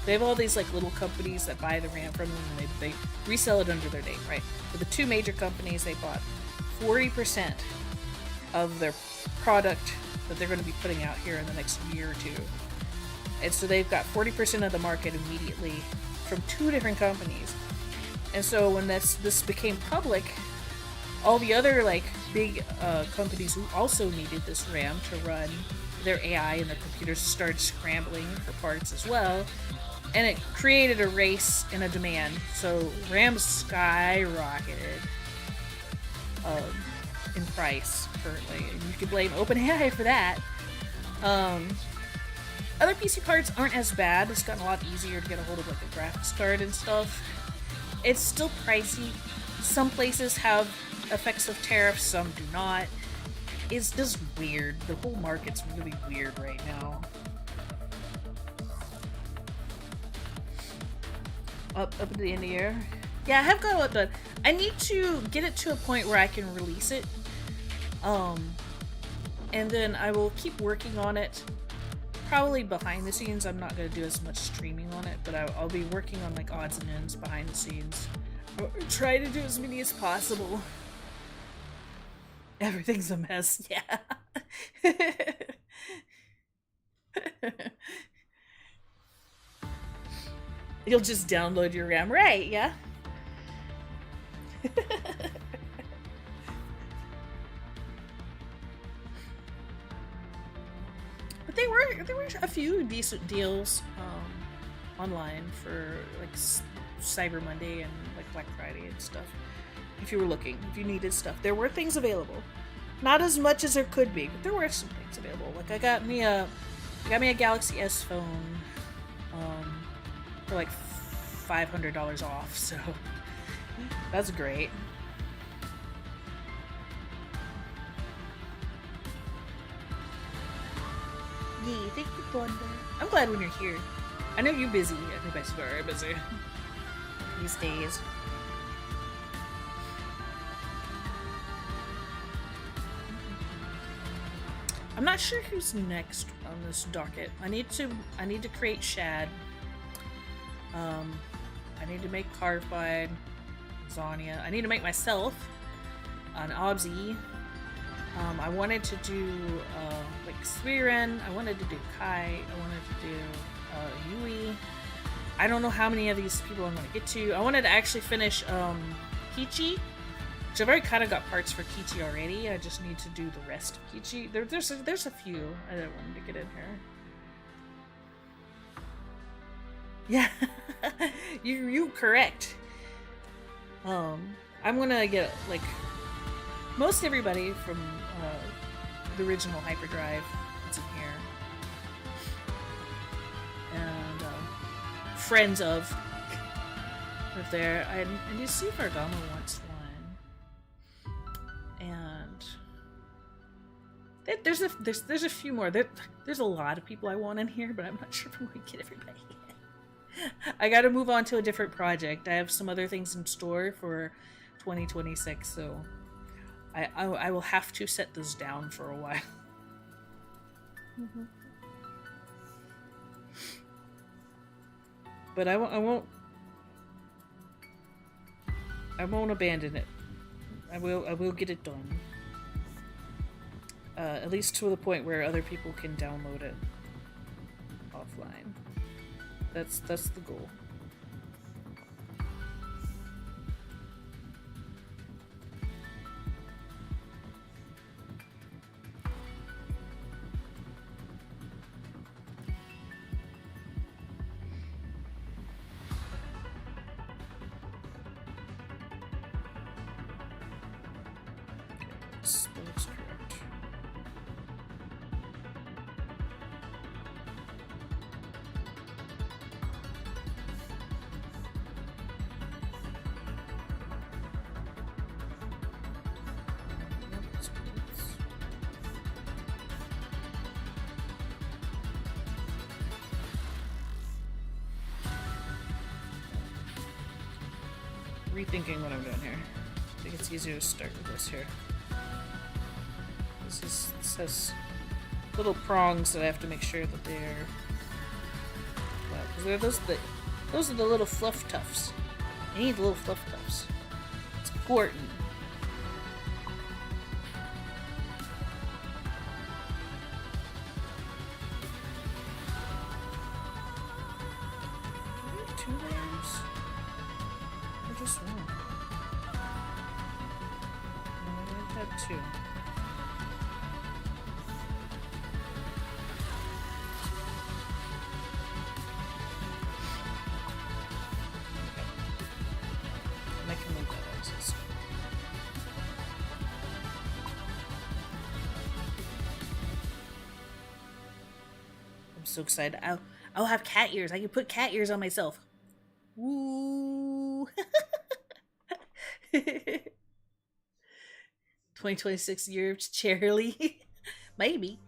They have all these like little companies that buy the RAM from them and they resell it under their name, right? But the two major companies, they bought 40% of their product that they're going to be putting out here in the next year or two. And so they've got 40% of the market immediately from two different companies. And so when this became public, all the other like big companies who also needed this RAM to run their AI and their computers started scrambling for parts as well, and it created a race and a demand. So RAM skyrocketed in price currently, and you could blame OpenAI for that. Other PC parts aren't as bad. It's gotten a lot easier to get a hold of like a graphics card and stuff. It's still pricey. Some places have effects of tariffs, some do not. It's just weird. The whole market's really weird right now. Up at the end of the year. Yeah, I have got a lot done. I need to get it to a point where I can release it. And then I will keep working on it. Probably behind the scenes. I'm not going to do as much streaming on it, but I'll be working on like odds and ends behind the scenes. I'll try to do as many as possible. Everything's a mess, yeah. You'll just download your RAM, right? Yeah. But there were a few decent deals online for like Cyber Monday and like Black Friday and stuff. If you were looking, if you needed stuff, there were things available. Not as much as there could be, but there were some things available. Like I got me a Galaxy S phone for like $500 off, so that's great. Yay, thank you, Thunder. I'm glad when you're here. I know you're busy. Everybody's very busy these days. I'm not sure who's next on this docket. I need to create Shad. I need to make Carfide, Zania. I need to make myself an Obzi. I wanted to do like Sviren. I wanted to do Kai. I wanted to do Yui. I don't know how many of these people I'm going to get to. I wanted to actually finish Kichi, which I've already kind of got parts for Kichi already. I just need to do the rest of Kichi. There's a few I wanted to get in here. Yeah, you correct. I'm gonna get like most everybody from the original Hyperdrive that's in here, and friends of right there. I need to see if Argama wants one, and there's a few more. There's a lot of people I want in here, but I'm not sure if I'm going to get everybody. I gotta move on to a different project. I have some other things in store for 2026, so I will have to set this down for a while. But I won't abandon it. I will get it done. At least to the point where other people can download it offline. That's the goal. That looks correct. Rethinking what I'm doing here. I think it's easier to start with this here. This has little prongs that I have to make sure that they're well, because those are the little fluff tufts. I need little fluff tufts. It's important. Two layers? Or just one? No, I had two. So excited. I'll have cat ears. I can put cat ears on myself. Woo! 2026 year of Cherrily. Maybe.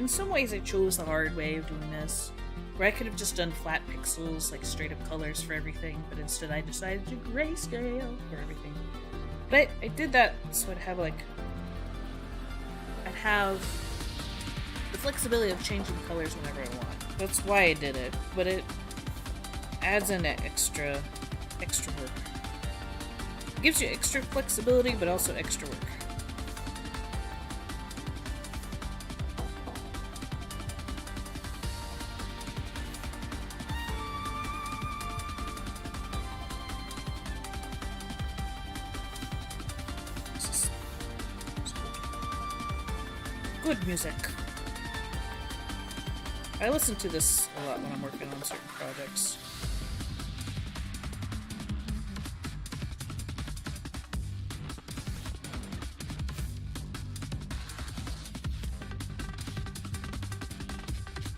in some ways I chose the hard way of doing this, where I could have just done flat pixels, like straight up colors for everything, but instead I decided to grayscale for everything. But I did that so I'd have the flexibility of changing colors whenever I want. That's why I did it, but it adds in extra work. It gives you extra flexibility, but also extra work. Good music. I listen to this a lot when I'm working on certain projects.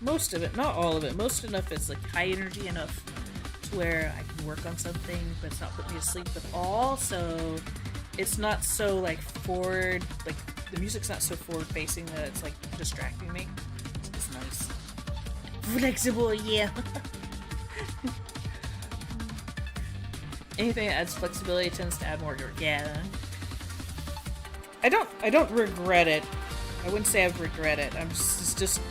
Most of it, not all of it. Most enough is like high energy enough to where I can work on something, but it's not putting me to sleep. But also, it's not so like forward, like the music's not so forward facing that it's like distracting me. It's nice. Flexible, yeah. Anything that adds flexibility tends to add more work. Yeah. I don't regret it. I wouldn't say I regret it. I'm just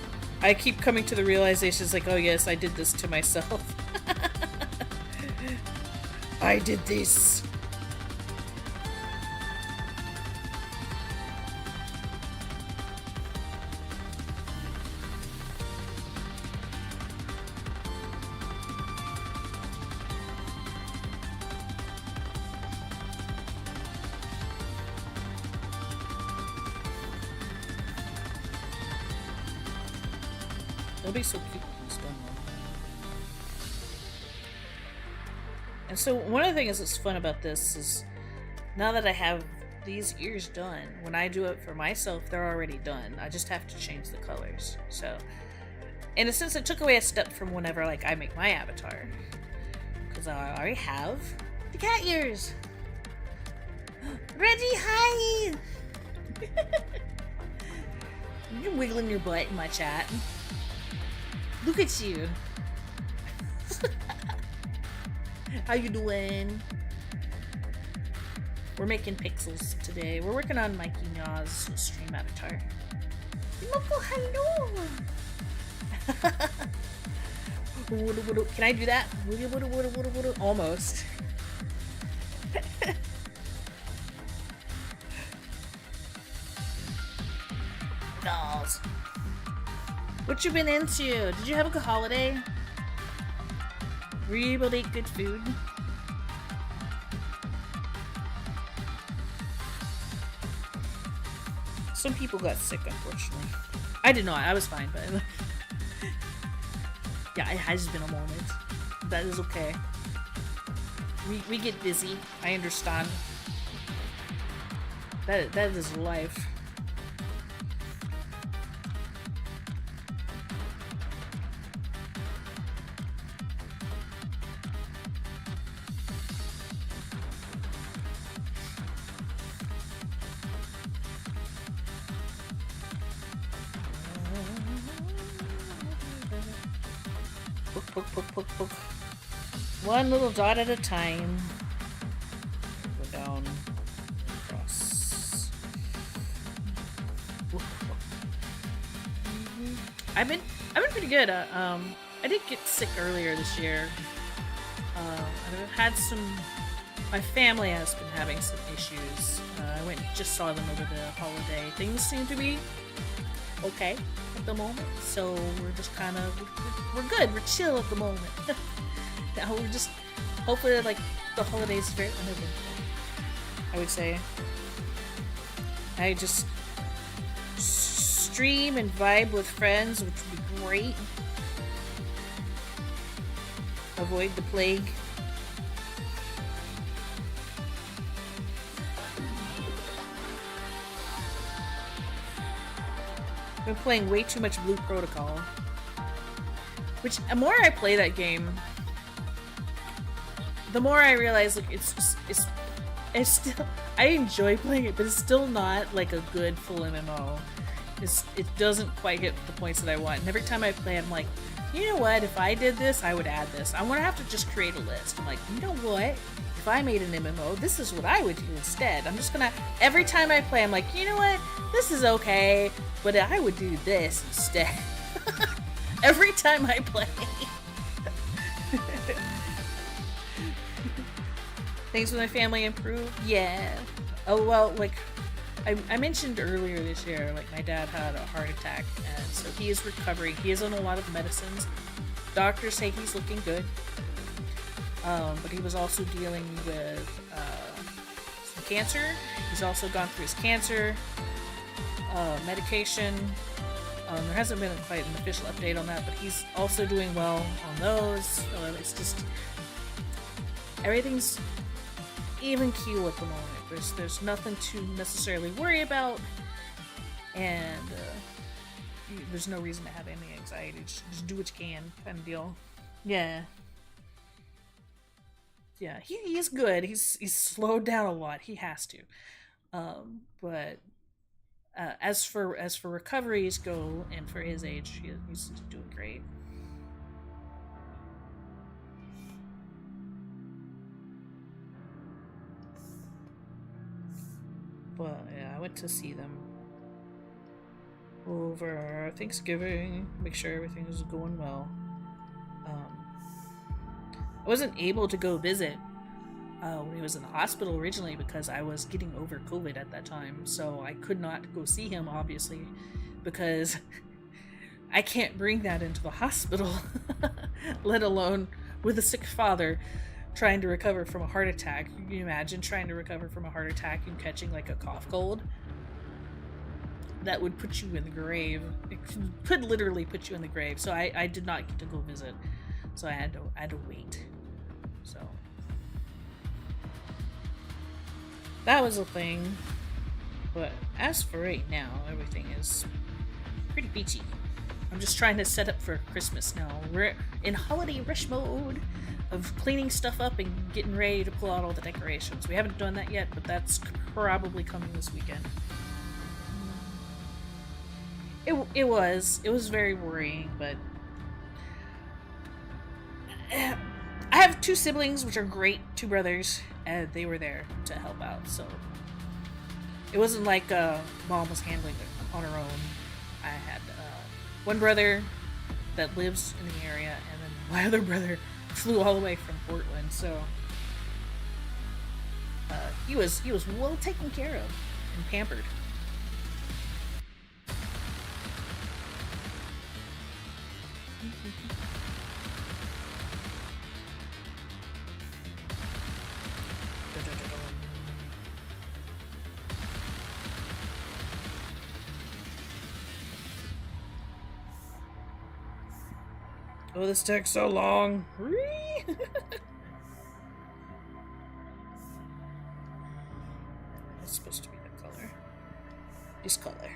I keep coming to the realizations like, oh yes, I did this to myself. I did this. It'll be so cute when it's done. And so one of the things that's fun about this is now that I have these ears done, when I do it for myself, they're already done. I just have to change the colors. So in a sense, it took away a step from whenever like I make my avatar, because I already have the cat ears. Reggie, hi! You're wiggling your butt in my chat. Look at you. How you doing? We're making pixels today. We're working on Mikey Nyaw's stream avatar. Loco, hello! Can I do that? Almost. Dolls. What you been into? Did you have a good holiday? Were you able to eat good food? Some people got sick, unfortunately. I did not. I was fine, but yeah, it has been a moment. That is okay. We get busy. I understand. That is life. Poke, poke, poke, poke. One little dot at a time. Go down, across. I've been pretty good. I did get sick earlier this year. I've had my family has been having some issues. I went and just saw them over the holiday. Things seem to be okay at the moment, so we're just kind of we're good. We're chill at the moment. Now we're just hopefully like the holidays very uneventful. I would say I just stream and vibe with friends, which would be great. Avoid the plague. I've been playing way too much Blue Protocol. Which, the more I play that game, the more I realize, like, it's still, I enjoy playing it, but it's still not, like, a good full MMO. it doesn't quite hit the points that I want. And every time I play, I'm like, you know what? If I did this, I would add this. I'm gonna have to just create a list. I'm like, you know what? If I made an MMO, this is what I would do instead. I'm just gonna, every time I play, I'm like, you know what? This is okay, but I would do this instead. Every time I play. Things with my family improve? Yeah. Oh, well, like, I mentioned earlier this year, like, my dad had a heart attack, and so he is recovering. He is on a lot of medicines. Doctors say he's looking good. But he was also dealing with some cancer. He's also gone through his cancer medication. There hasn't been quite an official update on that, but he's also doing well on those. It's just, everything's even keel at the moment. There's nothing to necessarily worry about, and there's no reason to have any anxiety. Just do what you can, kind of deal. Yeah. Yeah, he is good. He's slowed down a lot. He has to. But as for recoveries go, and for his age, he's doing great. But yeah, I went to see them over Thanksgiving, make sure everything was going well. I wasn't able to go visit when he was in the hospital originally because I was getting over COVID at that time, so I could not go see him, obviously, because I can't bring that into the hospital, let alone with a sick father trying to recover from a heart attack. Can you imagine trying to recover from a heart attack and catching like a cough cold? That would put you in the grave. It could literally put you in the grave. So I did not get to go visit. So I had to wait. So that was a thing. But as for right now, everything is pretty peachy. I'm just trying to set up for Christmas now. We're in holiday rush mode of cleaning stuff up and getting ready to pull out all the decorations. We haven't done that yet, but that's probably coming this weekend. It was very worrying, but I have two siblings, which are great, two brothers, and they were there to help out. So it wasn't like mom was handling it on her own. I had one brother that lives in the area, and then my other brother flew all the way from Portland. So he was well taken care of and pampered. Oh, this takes so long. It's supposed to be the color. This color.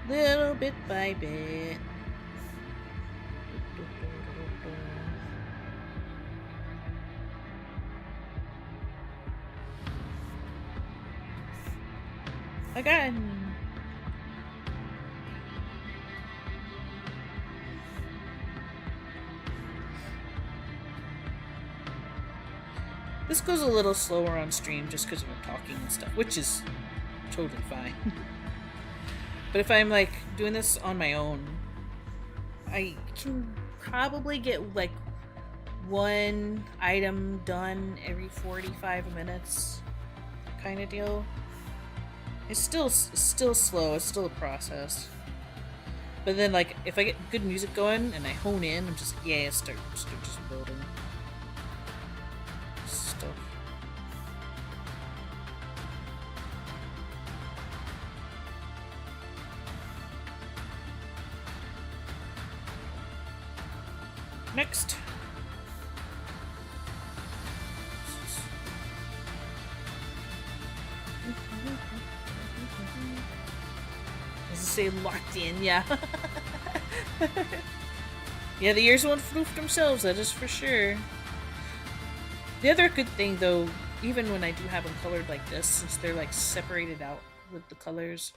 Little bit by bit. Again. This goes a little slower on stream just because we're talking and stuff, which is totally fine. But if I'm like doing this on my own, I can probably get like one item done every 45 minutes kind of deal. It's still slow, it's still a process. But then like if I get good music going and I hone in, I'm just start just building stuff. Next. As I say, locked in, yeah. Yeah, the ears won't floof themselves, that is for sure. The other good thing, though, even when I do have them colored like this, since they're like separated out with the colors,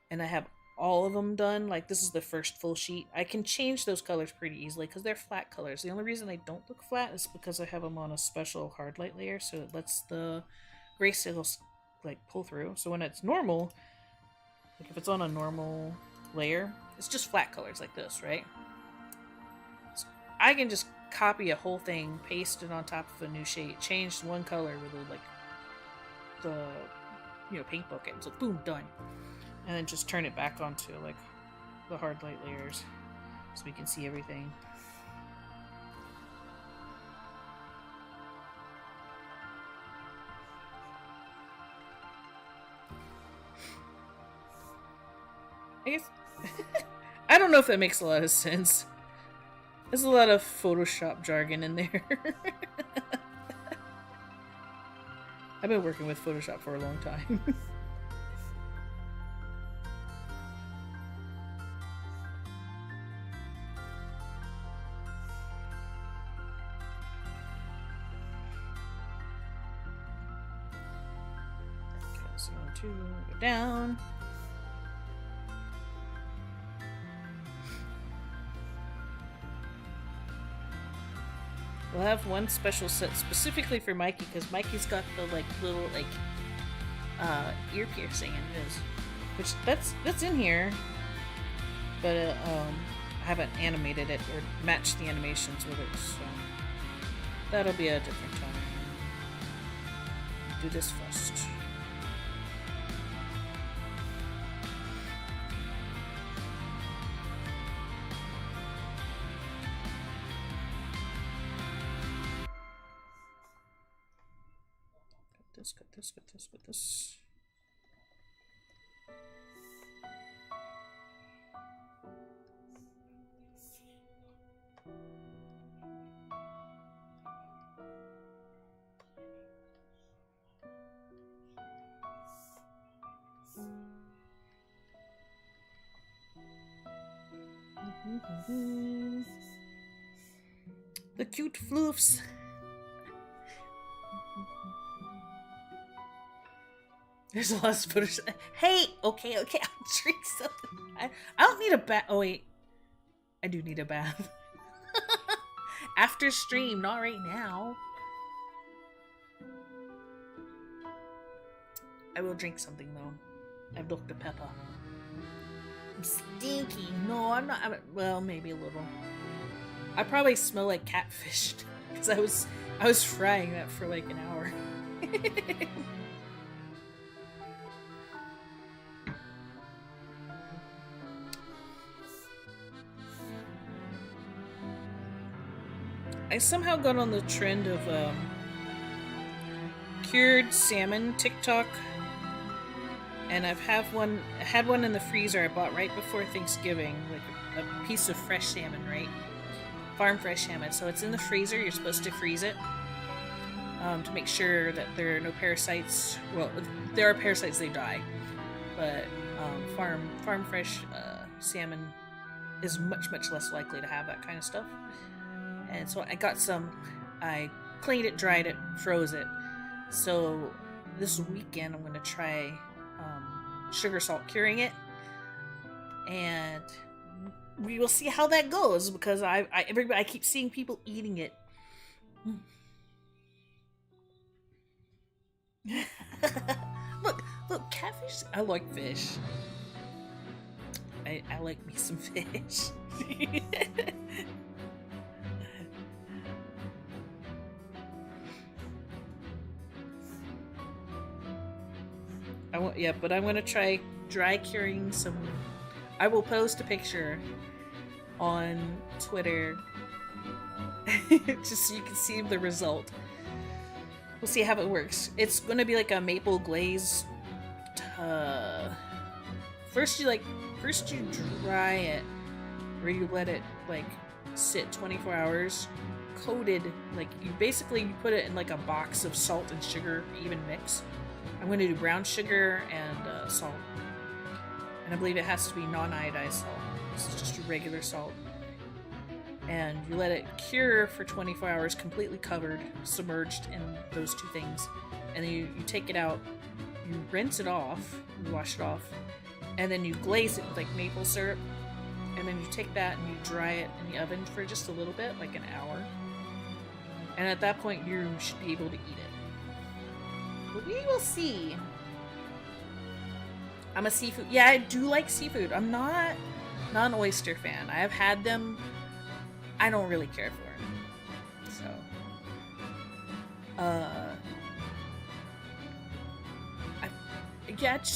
and I have all of them done, like this is the first full sheet, I can change those colors pretty easily because they're flat colors. The only reason they don't look flat is because I have them on a special hard light layer, so it lets the grayscales like pull through. So when it's normal, like if it's on a normal layer, it's just flat colors like this, right? So I can just copy a whole thing, paste it on top of a new shade, change one color with the paint bucket, so boom, done. And then just turn it back onto like the hard light layers so we can see everything. I guess I don't know if that makes a lot of sense. There's a lot of Photoshop jargon in there. I've been working with Photoshop for a long time. Okay, so 1, 2, go down. We'll have one special set specifically for Mikey because Mikey's got the like little like ear piercing in his, which that's in here, but I haven't animated it or matched the animations with it, so that'll be a different time. Do this first. Got this. The cute floofs. There's a lot of spoilers. Hey, okay, I'll drink something. I don't need a bath. Oh wait, I do need a bath. After stream, not right now. I will drink something though. I have Dr. Pepper. I'm stinky. No, I'm not. Well, maybe a little. I probably smell like catfish because I was frying that for like an hour. I somehow got on the trend of cured salmon TikTok, and I've had one in the freezer I bought right before Thanksgiving, like a piece of fresh salmon, right? Farm fresh salmon. So it's in the freezer. You're supposed to freeze it to make sure that there are no parasites. Well, if there are parasites, they die, but farm fresh salmon is much less likely to have that kind of stuff. And so I got some, I cleaned it, dried it, froze it. So this weekend I'm going to try sugar salt curing it. And we will see how that goes because I keep seeing people eating it. Look, catfish, I like fish. I like me some fish. But I'm gonna try dry curing some. I will post a picture on Twitter just so you can see the result. We'll see how it works. It's gonna be like a maple glaze. First you dry it, or you let it like sit 24 hours, coated. Like you put it in like a box of salt and sugar, even mix. I'm going to do brown sugar and salt. and I believe it has to be non-iodized salt. This is just regular salt. And you let it cure for 24 hours, completely covered, submerged in those two things. And then you take it out, you rinse it off, you wash it off, and then you glaze it with like maple syrup. And then you take that and you dry it in the oven for just a little bit, like an hour. And at that point, you should be able to eat it. But we will see. I'm a seafood. Yeah, I do like seafood. I'm not an oyster fan. I have had them. I don't really care for them. So,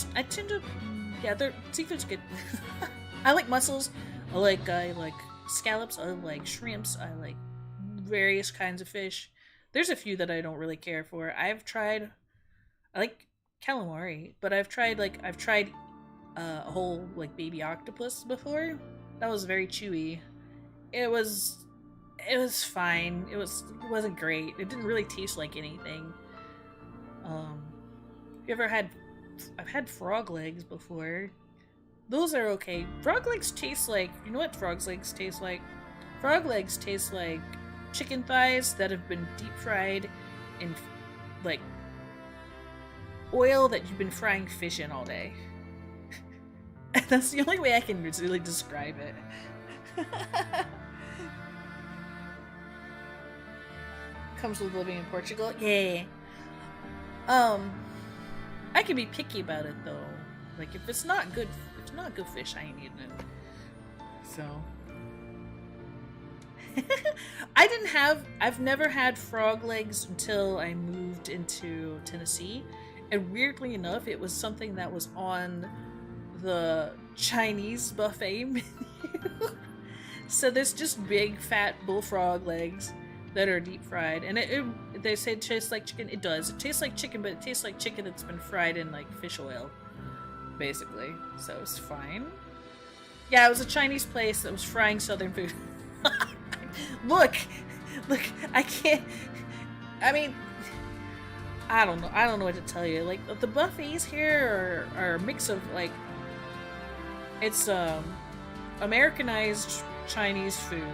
I tend to, seafood's good. I like mussels. I like scallops. I like shrimps. I like various kinds of fish. There's a few that I don't really care for. I like calamari, but I've tried a whole like baby octopus before. That was very chewy. It was fine. It wasn't great. It didn't really taste like anything. I've had frog legs before. Those are okay. Frog legs taste like, you know what frog legs taste like? Frog legs taste like chicken thighs that have been deep fried in like oil that you've been frying fish in all day. That's the only way I can really describe it. Comes with living in Portugal. Yeah. I can be picky about it though. Like if it's not good fish, I ain't eating it. So I've never had frog legs until I moved into Tennessee. And weirdly enough, it was something that was on the Chinese buffet menu. So there's just big fat bullfrog legs that are deep fried, and they say it tastes like chicken. It does. It tastes like chicken, but it tastes like chicken that's been fried in like fish oil, basically. So it's fine. Yeah, it was a Chinese place that was frying Southern food. Look, I can't. I mean, I don't know what to tell you. Like the buffets here are a mix of like, it's Americanized Chinese food.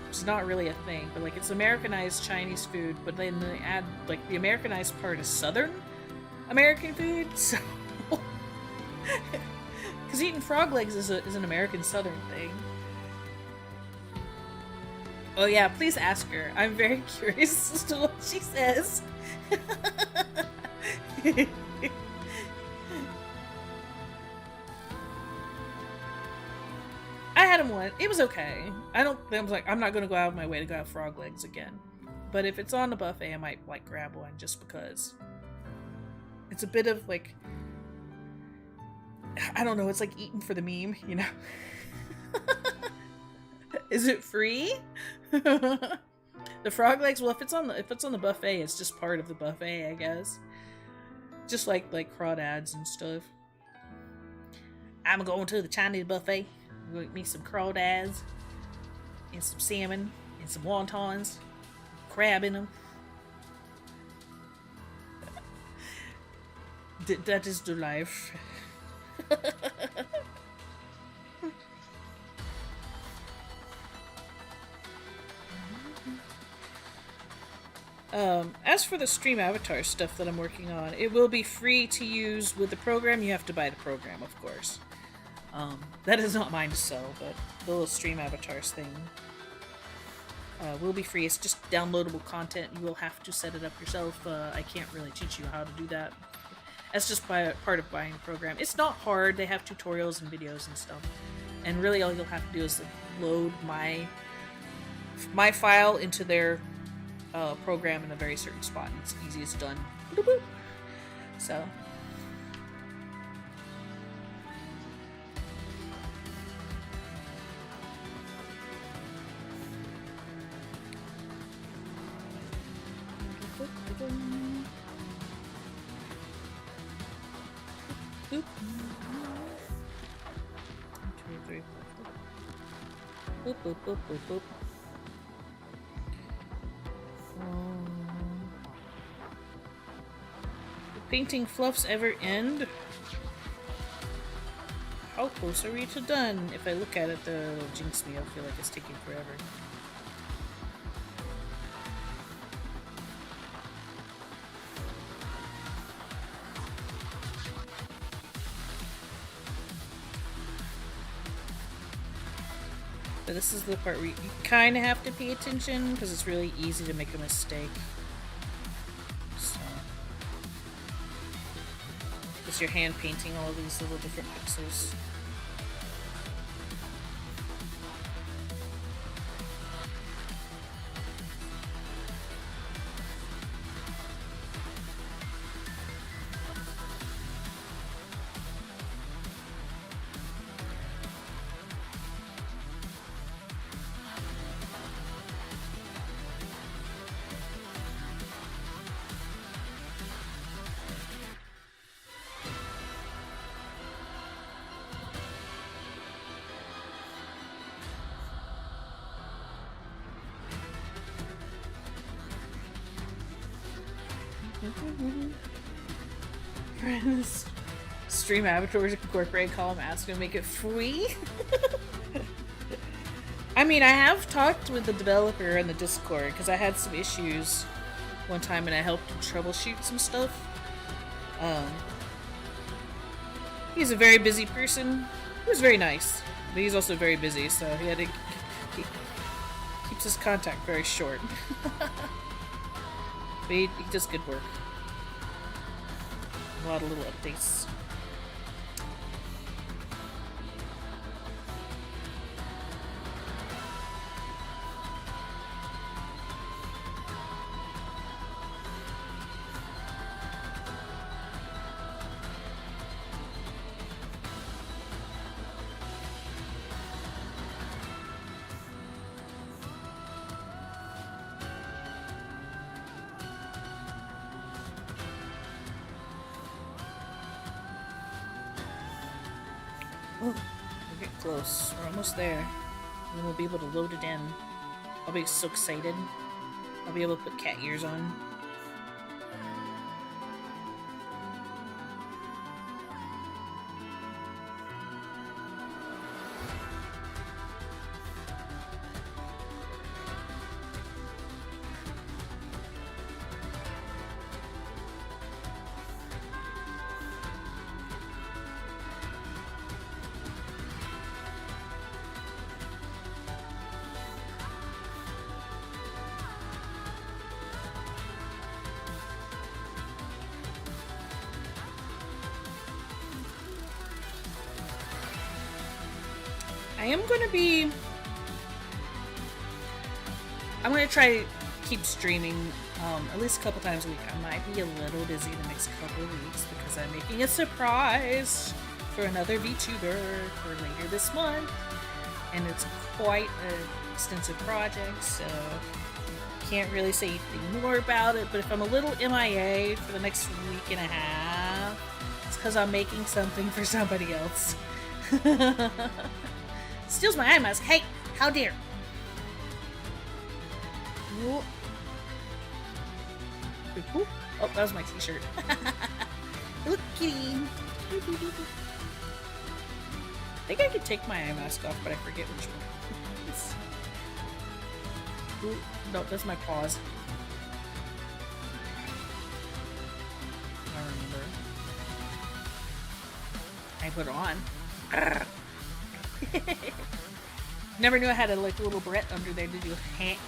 It's not really a thing, but like it's Americanized Chinese food, but then they add like the Americanized part is Southern American food. So, because eating frog legs is an American Southern thing. Oh yeah, please ask her. I'm very curious as to what she says. I had them once. It was okay. I'm not gonna go out of my way to go have frog legs again. But if it's on the buffet, I might like grab one just because. It's a bit of like, I don't know. It's like eating for the meme, you know. Is it free? The frog legs. Well, if it's on the buffet, it's just part of the buffet, I guess. Just like crawdads and stuff. I'm going to the Chinese buffet. I'm going to eat me some crawdads and some salmon and some wontons, crab in them. That is the life. As for the stream avatar stuff that I'm working on, it will be free to use with the program. You have to buy the program, of course. That is not mine to sell, but the little stream avatars thing will be free. It's just downloadable content. You will have to set it up yourself. I can't really teach you how to do that. That's just part of buying the program. It's not hard. They have tutorials and videos and stuff. And really all you'll have to do is load my file into their program in a very certain spot. It's easy as done. So. Boop. 1, 2, 3, 4. Boop, boop, boop, boop, boop. Do painting fluffs ever end? how close are we to done? If I look at it, it'll jinx me. I'll feel like it's taking forever. But this is the part where you kind of have to pay attention because it's really easy to make a mistake. So, because you're hand painting all of these little different pixels. Friends, stream avatars incorporate column ask to make it free. I mean, I have talked with the developer in the Discord because I had some issues one time and I helped him troubleshoot some stuff. He's a very busy person. He was very nice, but he's also very busy, so he keeps his contact very short. But he does good work. A lot of little updates. Oh, we're getting close. We're almost there. And then we'll be able to load it in. I'll be so excited. I'll be able to put cat ears on. I'm gonna try to keep streaming at least a couple times a week. I might be a little busy the next couple of weeks because I'm making a surprise for another VTuber for later this month. And it's quite an extensive project, so can't really say anything more about it. But if I'm a little MIA for the next week and a half, it's because I'm making something for somebody else. Steals my eye mask. Hey, how dare! Whoa. Oh, that was my t-shirt. Look, kitty. I think I could take my eye mask off, but I forget which one. Ooh, no, that's my paws. I remember. I put it on. Never knew I had a like little Brett under there to do a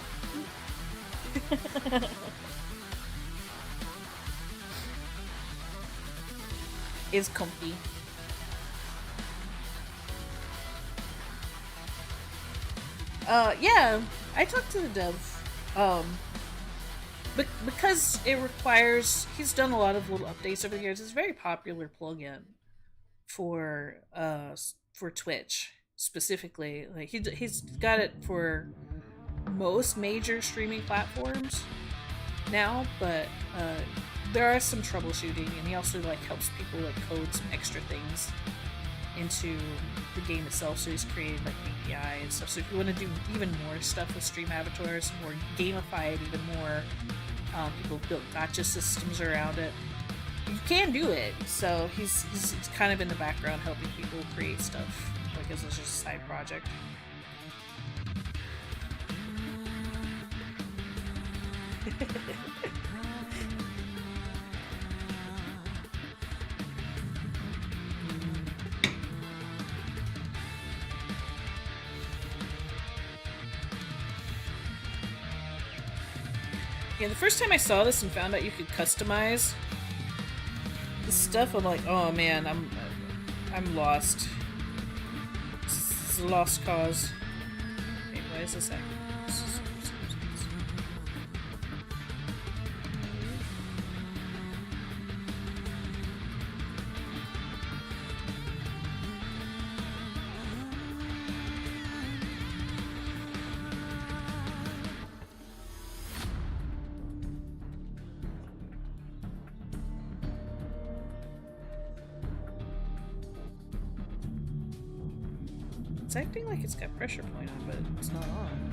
Is comfy. Yeah, I talked to the dev. Because it requires, he's done a lot of little updates over the years. It's a very popular plugin for Twitch specifically. Like he's got it for most major streaming platforms now, but there are some troubleshooting, and he also like helps people like code some extra things into the game itself. So he's created like API and stuff. So if you want to do even more stuff with Stream Avatars, more gamify it even more, people built gotcha systems around it. you can do it. So he's kind of in the background helping people create stuff, like as just a side project. Yeah, the first time I saw this and found out you could customize the stuff, I'm like, oh man, I'm lost. It's a lost cause. Wait, why is this happening? It's acting like it's got pressure point on, but it's not on.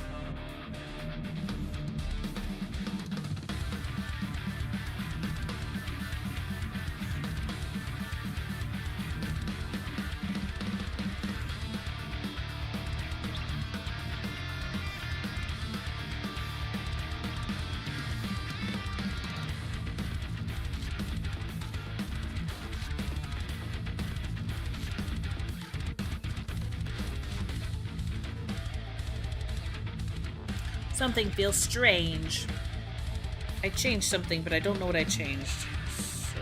Something feels strange. I changed something, but I don't know what I changed. So...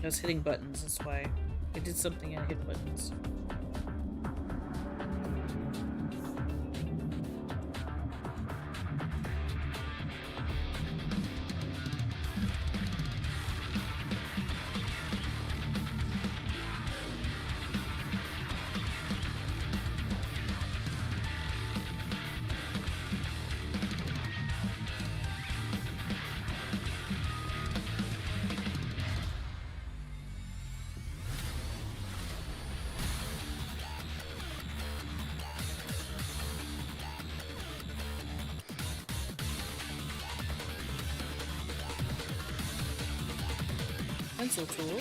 I was hitting buttons, that's why. I did something and I hit buttons. Pencil tool.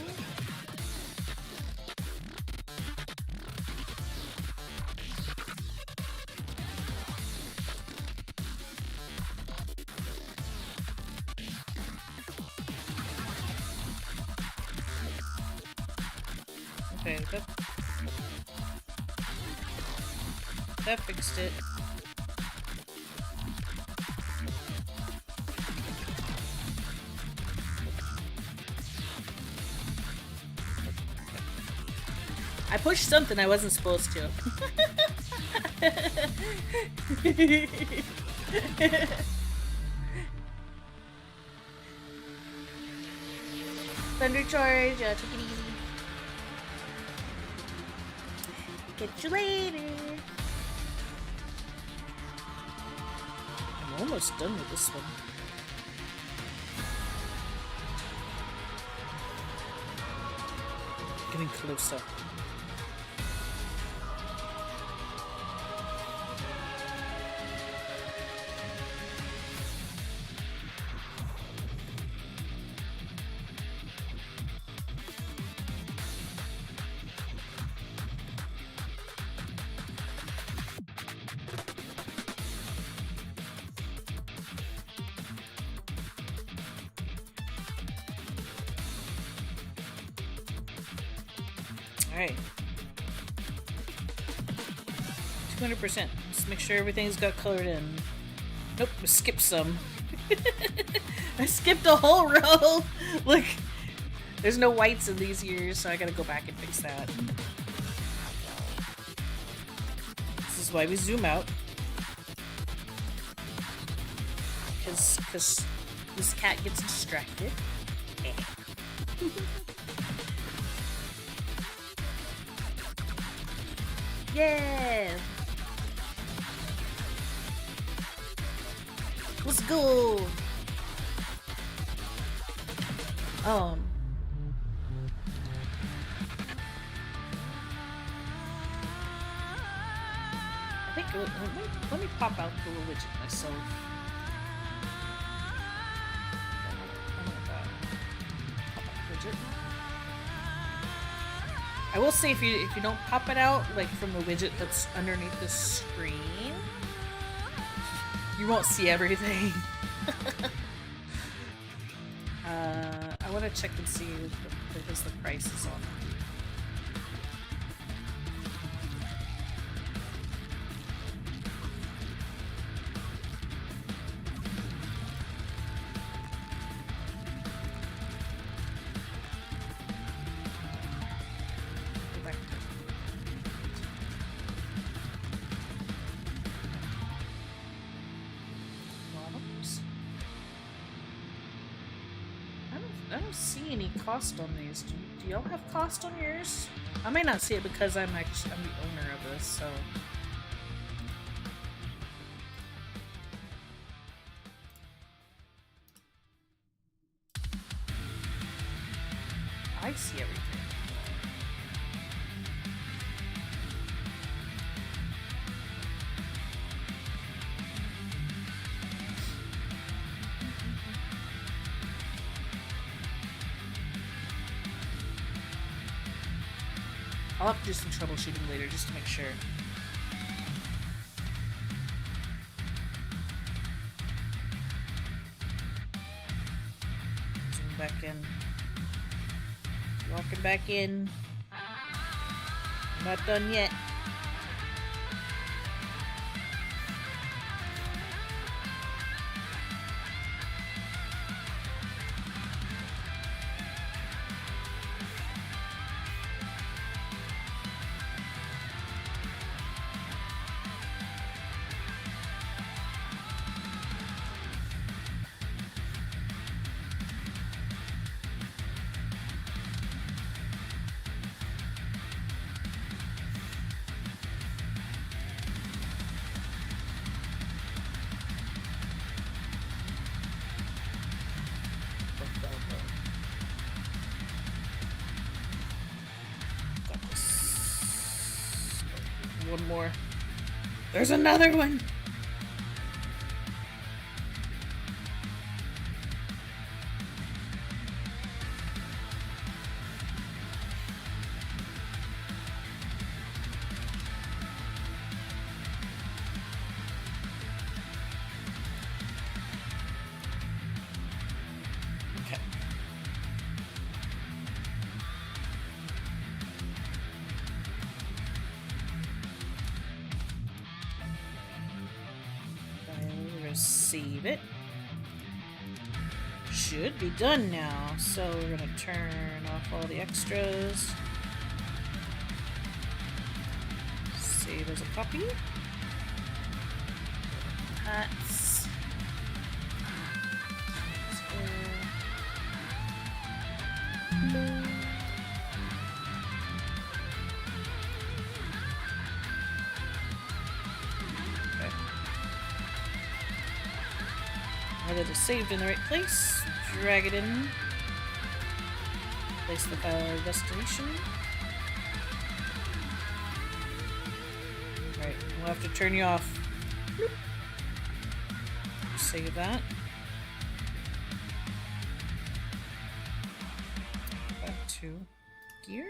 Okay, that fixed it. I pushed something I wasn't supposed to. Thunder charge, take it easy. Catch you later. I'm almost done with this one. Getting closer. Alright. 200%. Just make sure everything's got colored in. Nope, I skipped some. I skipped a whole row! Look, there's no whites in these years, so I gotta go back and fix that. This is why we zoom out. Because this cat gets distracted. Yeah! Let's go! Um, I think let me pop out the little widget myself. Widget. I will say if you don't pop it out like from the widget that's underneath the screen, you won't see everything. I want to check and see if the price is on. I don't see any cost on these. Do y'all have cost on yours? I may not see it because I'm the owner of this, so. I see everything. I'll have to do some troubleshooting later just to make sure. Zoom back in. Walking back in. I'm not done yet. One more. There's another one! Okay. Save it. Should be done now. So we're gonna turn off all the extras. Save as a copy. Hats. Now that it's saved in the right place, drag it in, place the file destination. Alright, we'll have to turn you off. Bloop. Save that. Back to gear.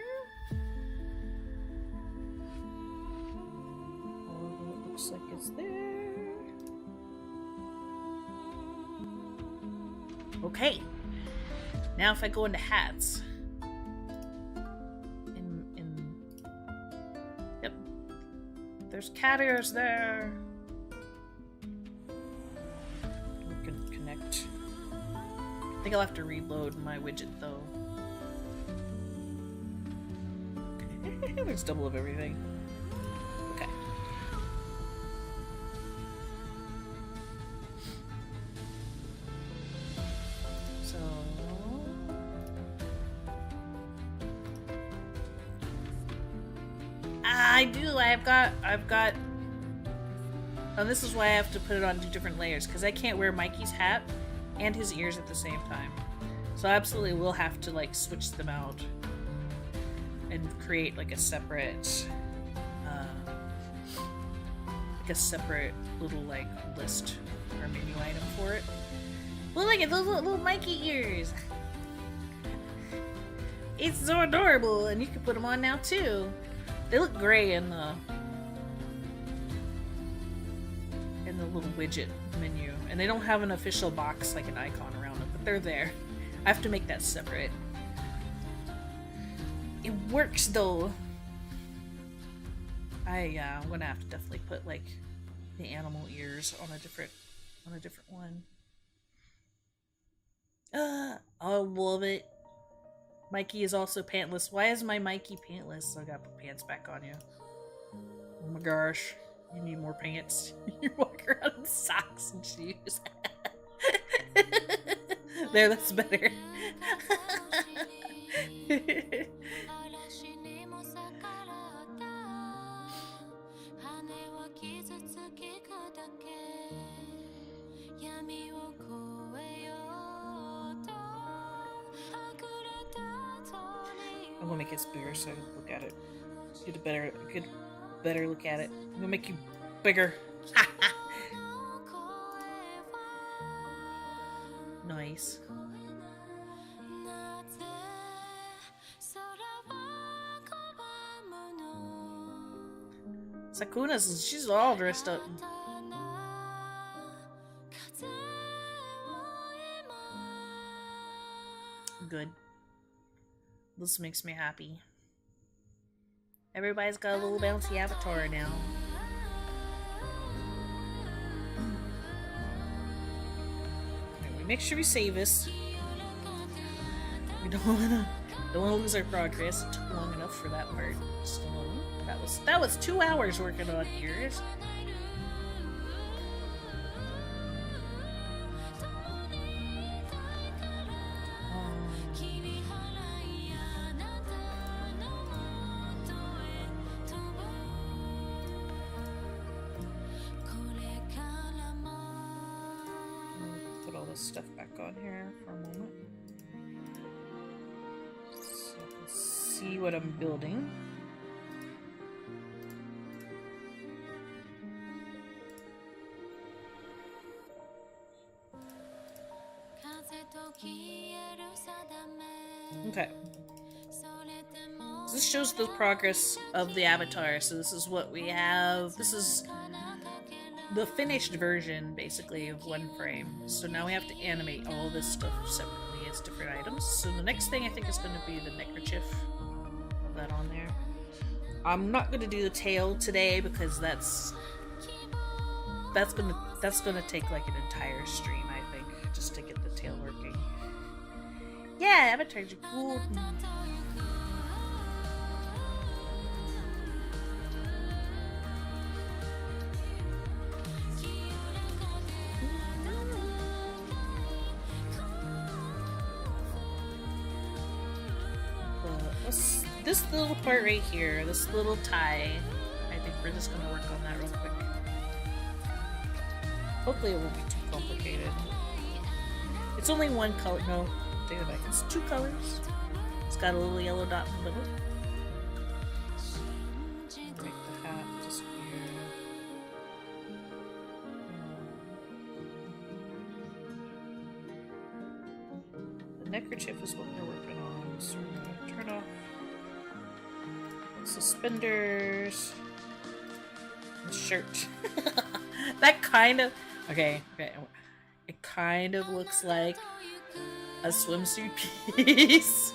Oh, it looks like it's there. Okay, now if I go into hats, yep, there's cat ears there. We can connect. I think I'll have to reload my widget though. Okay, there's double of everything. Okay. I do. I've got. Oh, this is why I have to put it on 2 different layers because I can't wear Mikey's hat and his ears at the same time. So I absolutely will have to like switch them out and create like a separate little like list or menu item for it. Well, look at those little Mikey ears. It's so adorable, and you can put them on now too. They look gray in the little widget menu, and they don't have an official box like an icon around it, but they're there. I have to make that separate. It works though. I'm gonna have to definitely put like the animal ears on a different one. I love it. Mikey is also pantless. Why is my Mikey pantless? So I gotta put pants back on you. Oh my gosh. You need more pants. You're walking around in socks and shoes. There, that's better. I'm gonna make it bigger so I can look at it. Get a better look at it. I'm gonna make you bigger. Nice. Sakuna's, she's all dressed up. Good. This makes me happy. Everybody's got a little bouncy avatar now. Anyway, make sure we save this. We don't wanna lose our progress. It took long enough for that part. Just alone. That was 2 hours working on ears. Stuff back on here for a moment so I can see what I'm building. Okay. So this shows the progress of the avatar. So this is what we have. This is the finished version, basically, of one frame. So now we have to animate all this stuff separately as different items. So the next thing I think is going to be the neckerchief. Put that on there. I'm not going to do the tail today because that's gonna take like an entire stream, I think, just to get the tail working. Yeah, avatars are cool. This little part right here, this little tie, I think we're just gonna work on that real quick. Hopefully it won't be too complicated. It's only one color. No, take it back. It's 2 colors. It's got a little yellow dot in the middle. Make the hat just here. The neckerchief is what we're working on, so we're gonna turn off suspenders, shirt. That kind of okay. It kind of looks like a swimsuit piece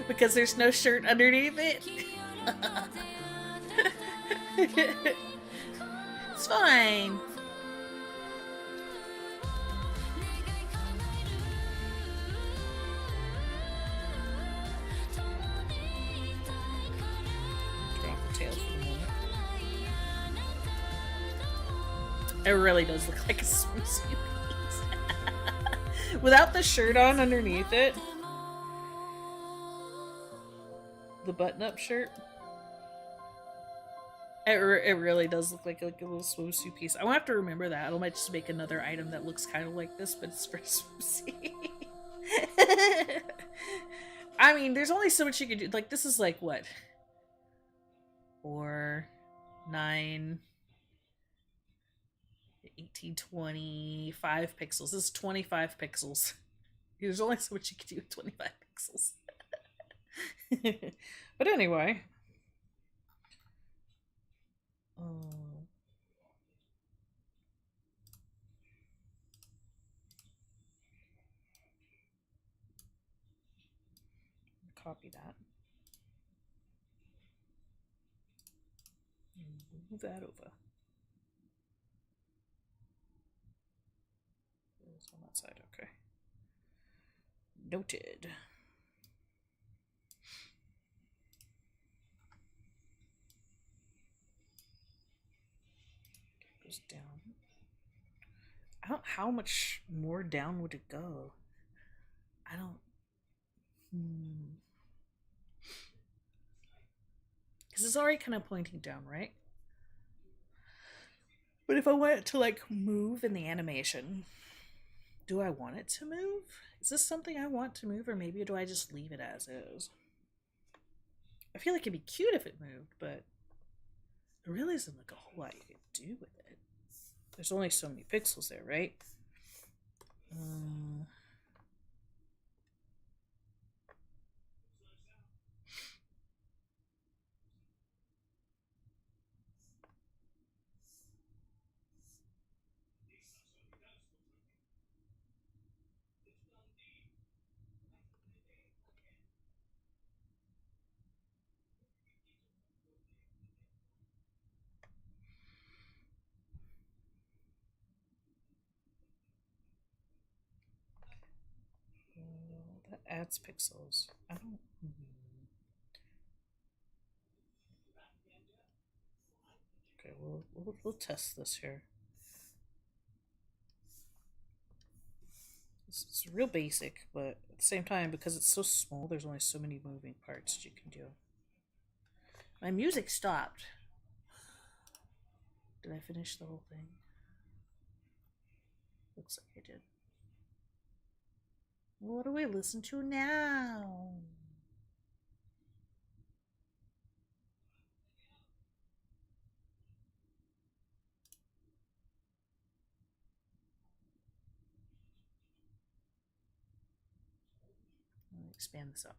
because there's no shirt underneath it. It's fine. It really does look like a swimsuit piece. Without the shirt on underneath it. The button-up shirt. It really does look like a little swimsuit piece. I will have to remember that. I might just make another item that looks kind of like this, but it's for swimsuit. I mean, there's only so much you can do. Like, this is like what? 4, 9, 18, 25 pixels. This is 25 pixels. There's only so much you can do with 25 pixels. But anyway. Copy that. Move that over. It's on that side, okay. Noted. Goes down. I don't. How much more down would it go? I don't. Because it's already kind of pointing down, right? But if I want it to like move in the animation, do I want it to move? Is this something I want to move, or maybe do I just leave it as is? I feel like it'd be cute if it moved, but there really isn't like a whole lot you could do with it. There's only so many pixels there, right? That adds pixels. I don't. Okay, we'll test this here. It's real basic, but at the same time, because it's so small, there's only so many moving parts you can do. My music stopped. Did I finish the whole thing? Looks like I did. What do we listen to now? Let me expand this up.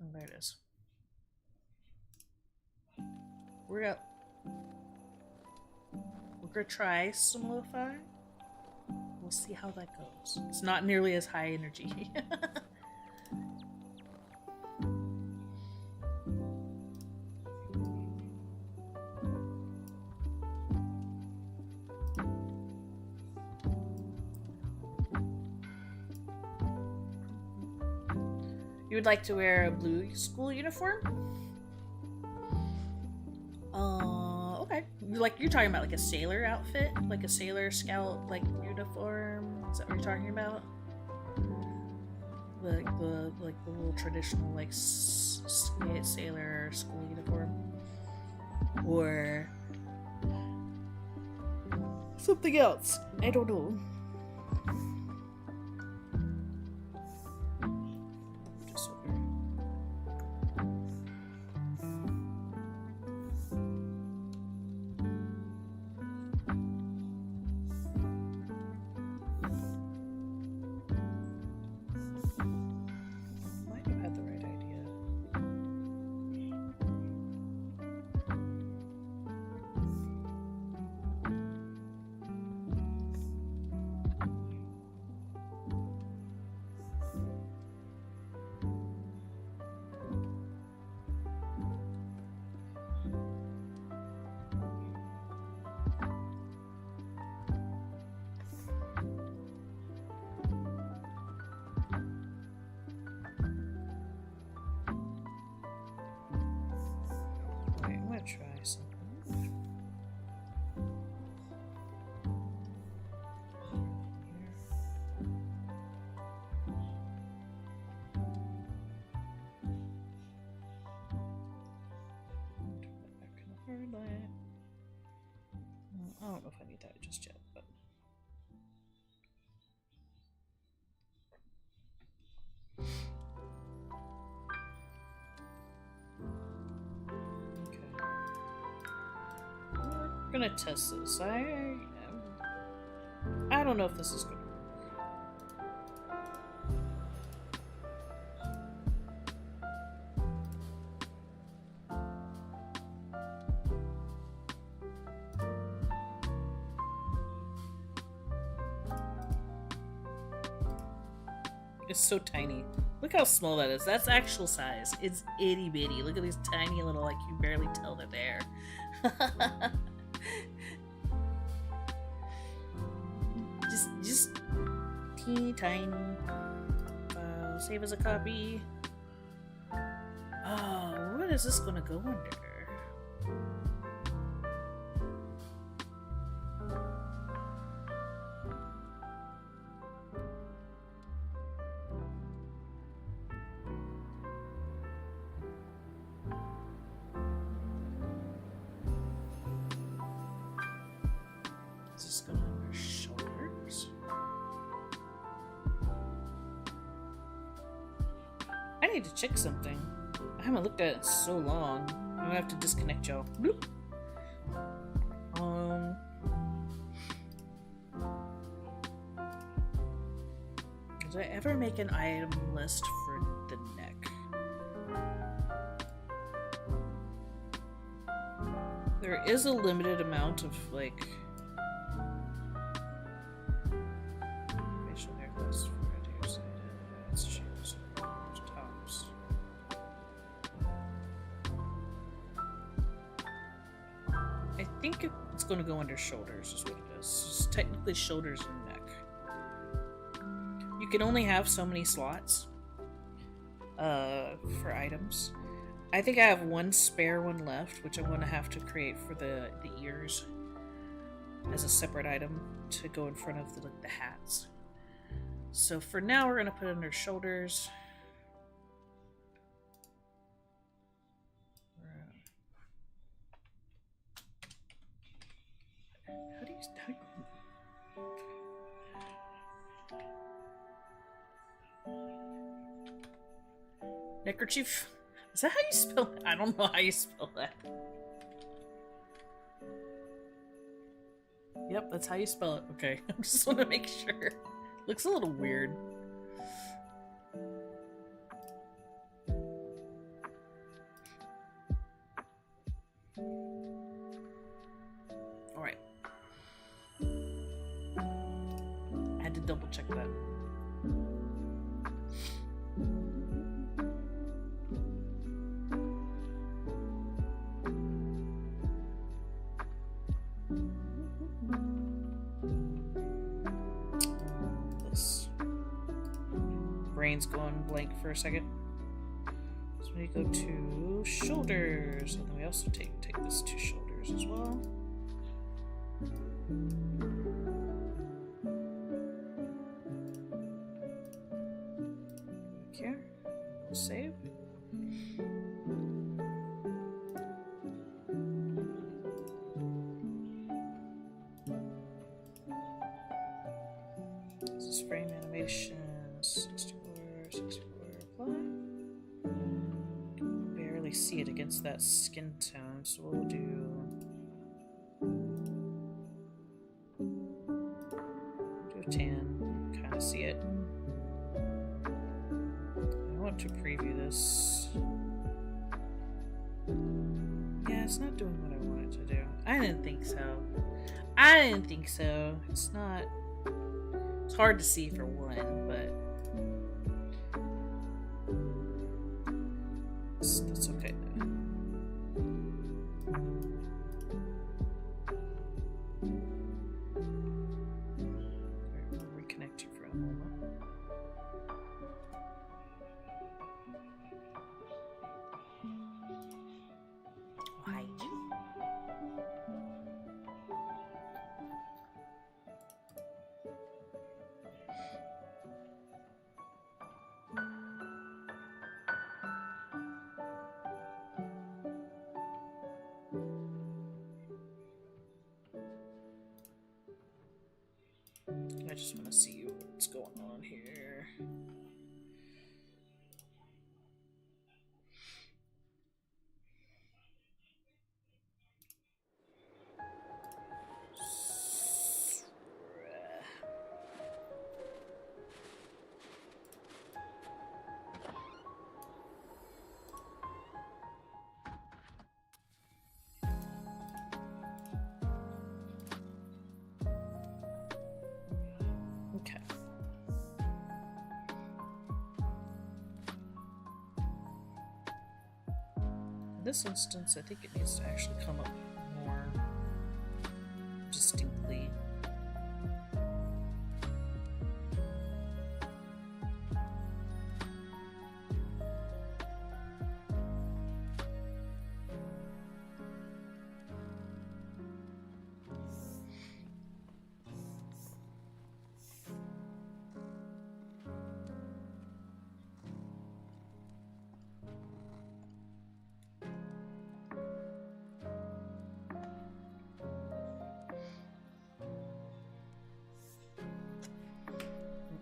Oh, there it is. We're gonna try some lo-fi. We'll see how that goes. It's not nearly as high energy. You would like to wear a blue school uniform? Okay. Like you're talking about like a sailor outfit, like a sailor scout like uniform. Is that what you're talking about? Like the little traditional like sailor school uniform, or something else. I don't know. gonna test this. I don't know if this is good. It's so tiny. Look how small that is. That's actual size. It's itty bitty. Look at these tiny little, like, you barely tell they're there. just teeny tiny. Save as a copy. Oh, what is this gonna go under? I need to check something. I haven't looked at it in so long. I'm gonna have to disconnect y'all. Bloop. Did I ever make an item list for the neck? There is a limited amount of, like, facial hair list for red hair side. Let's choose tops. I think it's going to go under shoulders, is what it is. It's technically shoulders and neck. You can only have so many slots for items. I think I have one spare one left, which I'm going to have to create for the ears as a separate item to go in front of the hats. So for now, we're going to put it under shoulders. How do you... Neckerchief? Is that how you spell it? I don't know how you spell that. Yep, that's how you spell it. Okay, I just want to make sure. Looks a little weird. Alright. I had to double check that. Brain's going blank for a second. So we go to shoulders, and then we also take this to shoulders as well. Okay, we'll save. This is frame animation. 64, apply. Can barely see it against that skin tone, so we'll do a tan. Kind of see it. I want to preview this. Yeah, it's not doing what I want it to do. I didn't think so. It's not. It's hard to see for one, but that's okay. Alright, we'll reconnect you for a moment. Hide you. I just want to see what's going on here. In this instance, I think it needs to actually come up more distinctly.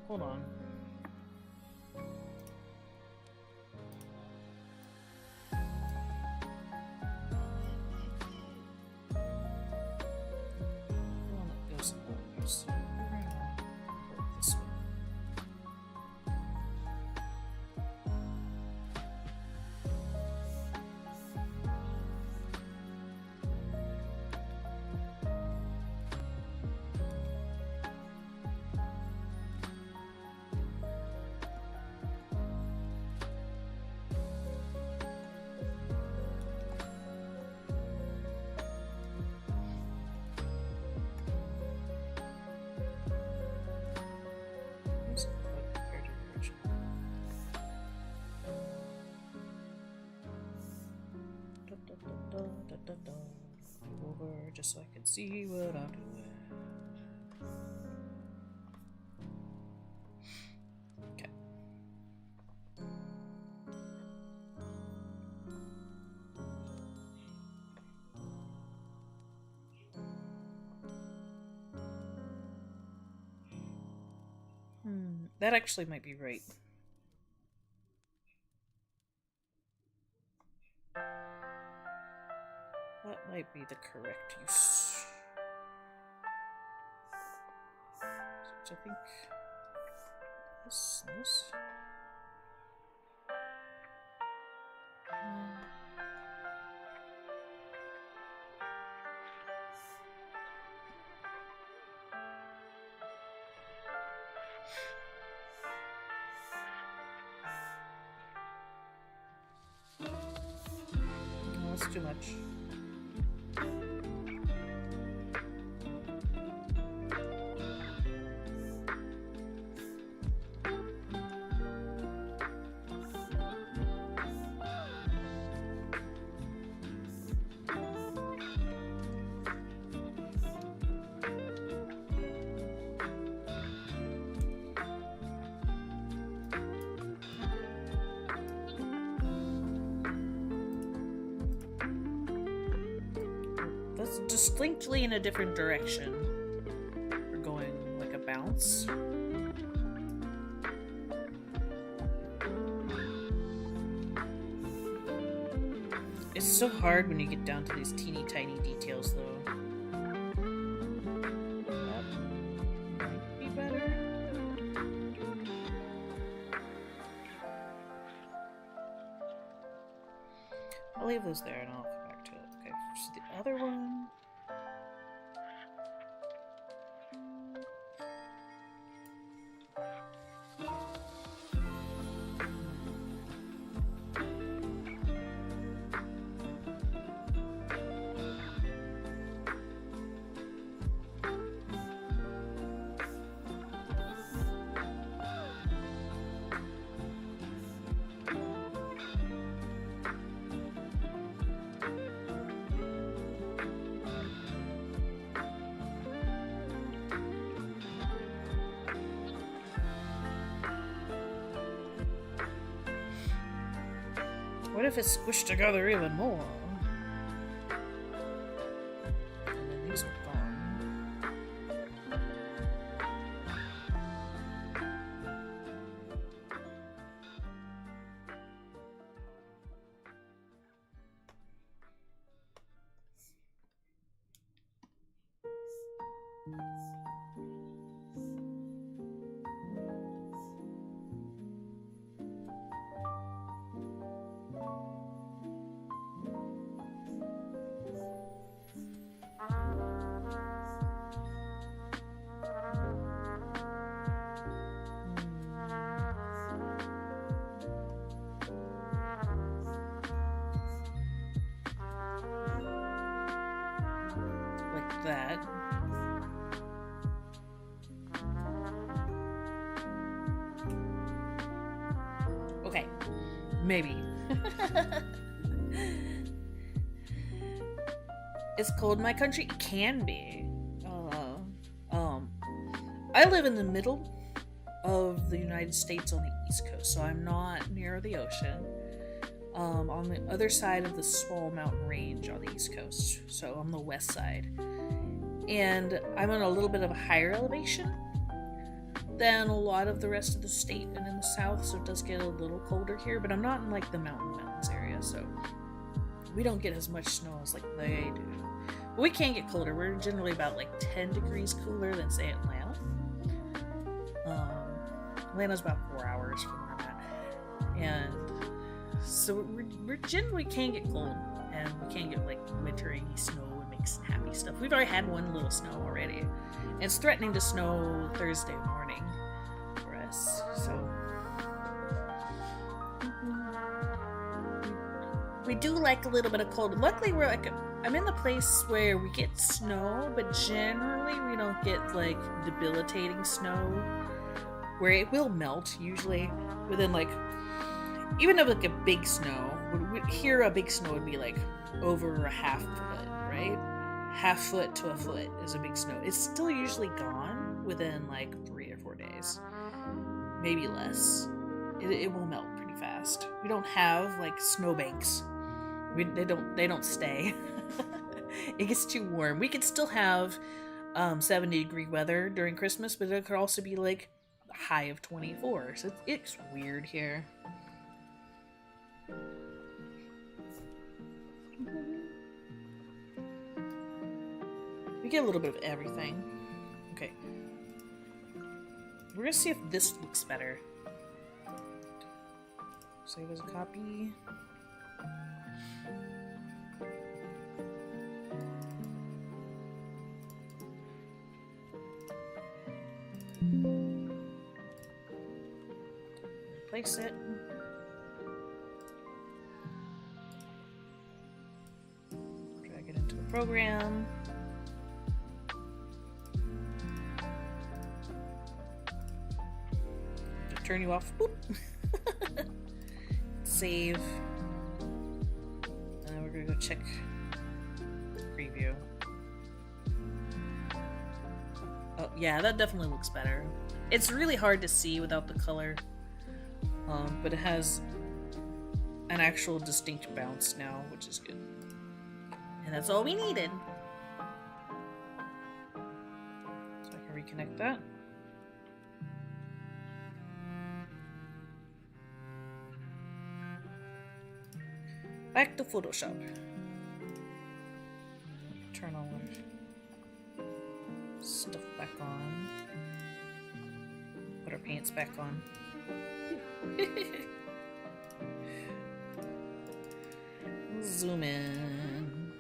Hold on. One that goes in there. So we're gonna work this way. Over just so I can see what I'm doing. Okay. That actually might be right. That might be the correct use. So I think this and this. No, that's too much. That's distinctly in a different direction. We're going like a bounce. It's so hard when you get down to these teeny tiny details, though. That might be better. I'll leave those there and I'll come back to it. Okay, so the other one. What if it's squished together even more? And then these are gone. that. Okay, maybe. It's cold in my country? It can be. I live in the middle of the United States on the East Coast, so I'm not near the ocean. On the other side of the small mountain range on the East Coast, so on the west side. And I'm on a little bit of a higher elevation than a lot of the rest of the state and in the south, so it does get a little colder here, but I'm not in like the mountains area, so we don't get as much snow as like they do. But we can get colder. We're generally about like 10 degrees cooler than say Atlanta. Atlanta's about 4 hours from where I'm at, and so we generally can get cold, and we can get like wintering snow and make some happy stuff. We've already had one little snow already, and it's threatening to snow Thursday morning for us. So we do like a little bit of cold. Luckily, I'm in the place where we get snow, but generally we don't get like debilitating snow, where it will melt usually within like, even if like a big snow, here a big snow would be like over a half foot, right? Half foot to a foot is a big snow. It's still usually gone within like 3 or 4 days, maybe less. It will melt pretty fast. We don't have like snowbanks. They don't stay. It gets too warm. We could still have 70-degree weather during Christmas, but it could also be like a high of 24. So it's weird here. We get a little bit of everything. Okay. We're gonna see if this looks better. Save as a copy. Replace it. Drag it into the program. Turn you off. Boop. Save. And then we're gonna go check preview. Oh yeah, that definitely looks better. It's really hard to see without the color, but it has an actual distinct bounce now, which is good. And that's all we needed. So I can reconnect that. Back to Photoshop. Turn all our stuff back on. Put our pants back on. Zoom in.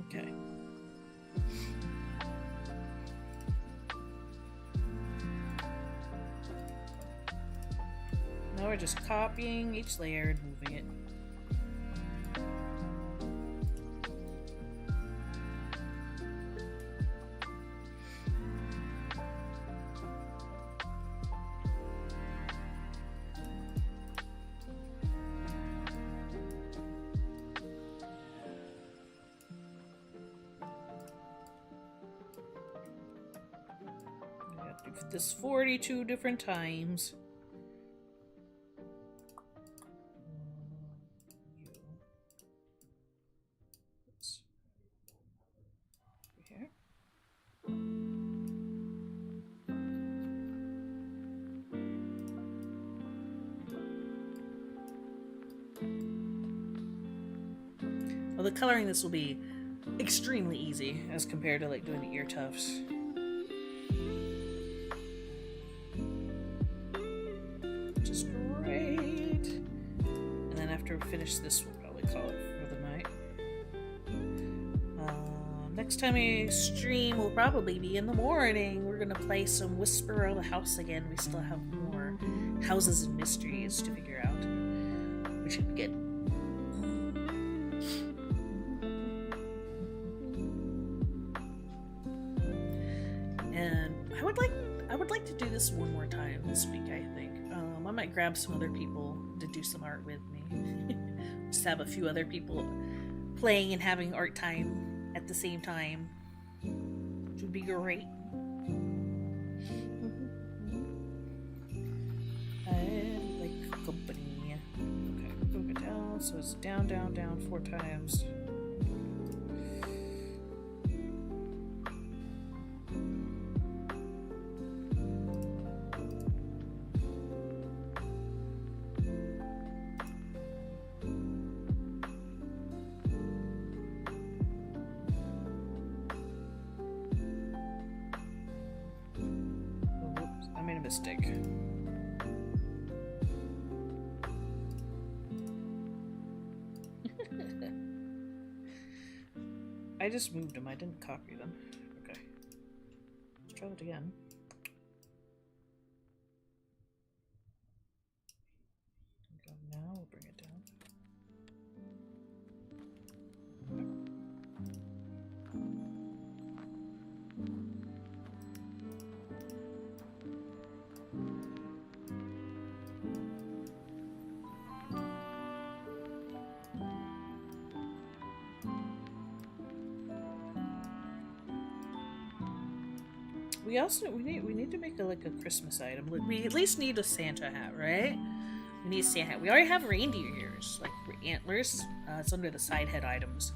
Okay. Now we're just copying each layer and moving it. I have to do this 42 different times. Well, the coloring this will be extremely easy as compared to like doing the ear tufts. Which is great. And then after we finish this, we'll probably call it for the night. Next time we stream will probably be in the morning. We're gonna play some Whisper of the House again. We still have more houses and mysteries to figure out, which should be good. would like to do this one more time this week, I think. I might grab some other people to do some art with me. Just have a few other people playing and having art time at the same time. Which would be great. I like company. Okay, go down. So it's down, down, down 4 times. Mistake. I just moved them. I didn't copy them. Okay. Let's try that again. Go now. We'll bring it down. We need to make like a Christmas item. We at least need a Santa hat, right? We need a Santa hat. We already have reindeer ears, like antlers. It's under the side head items.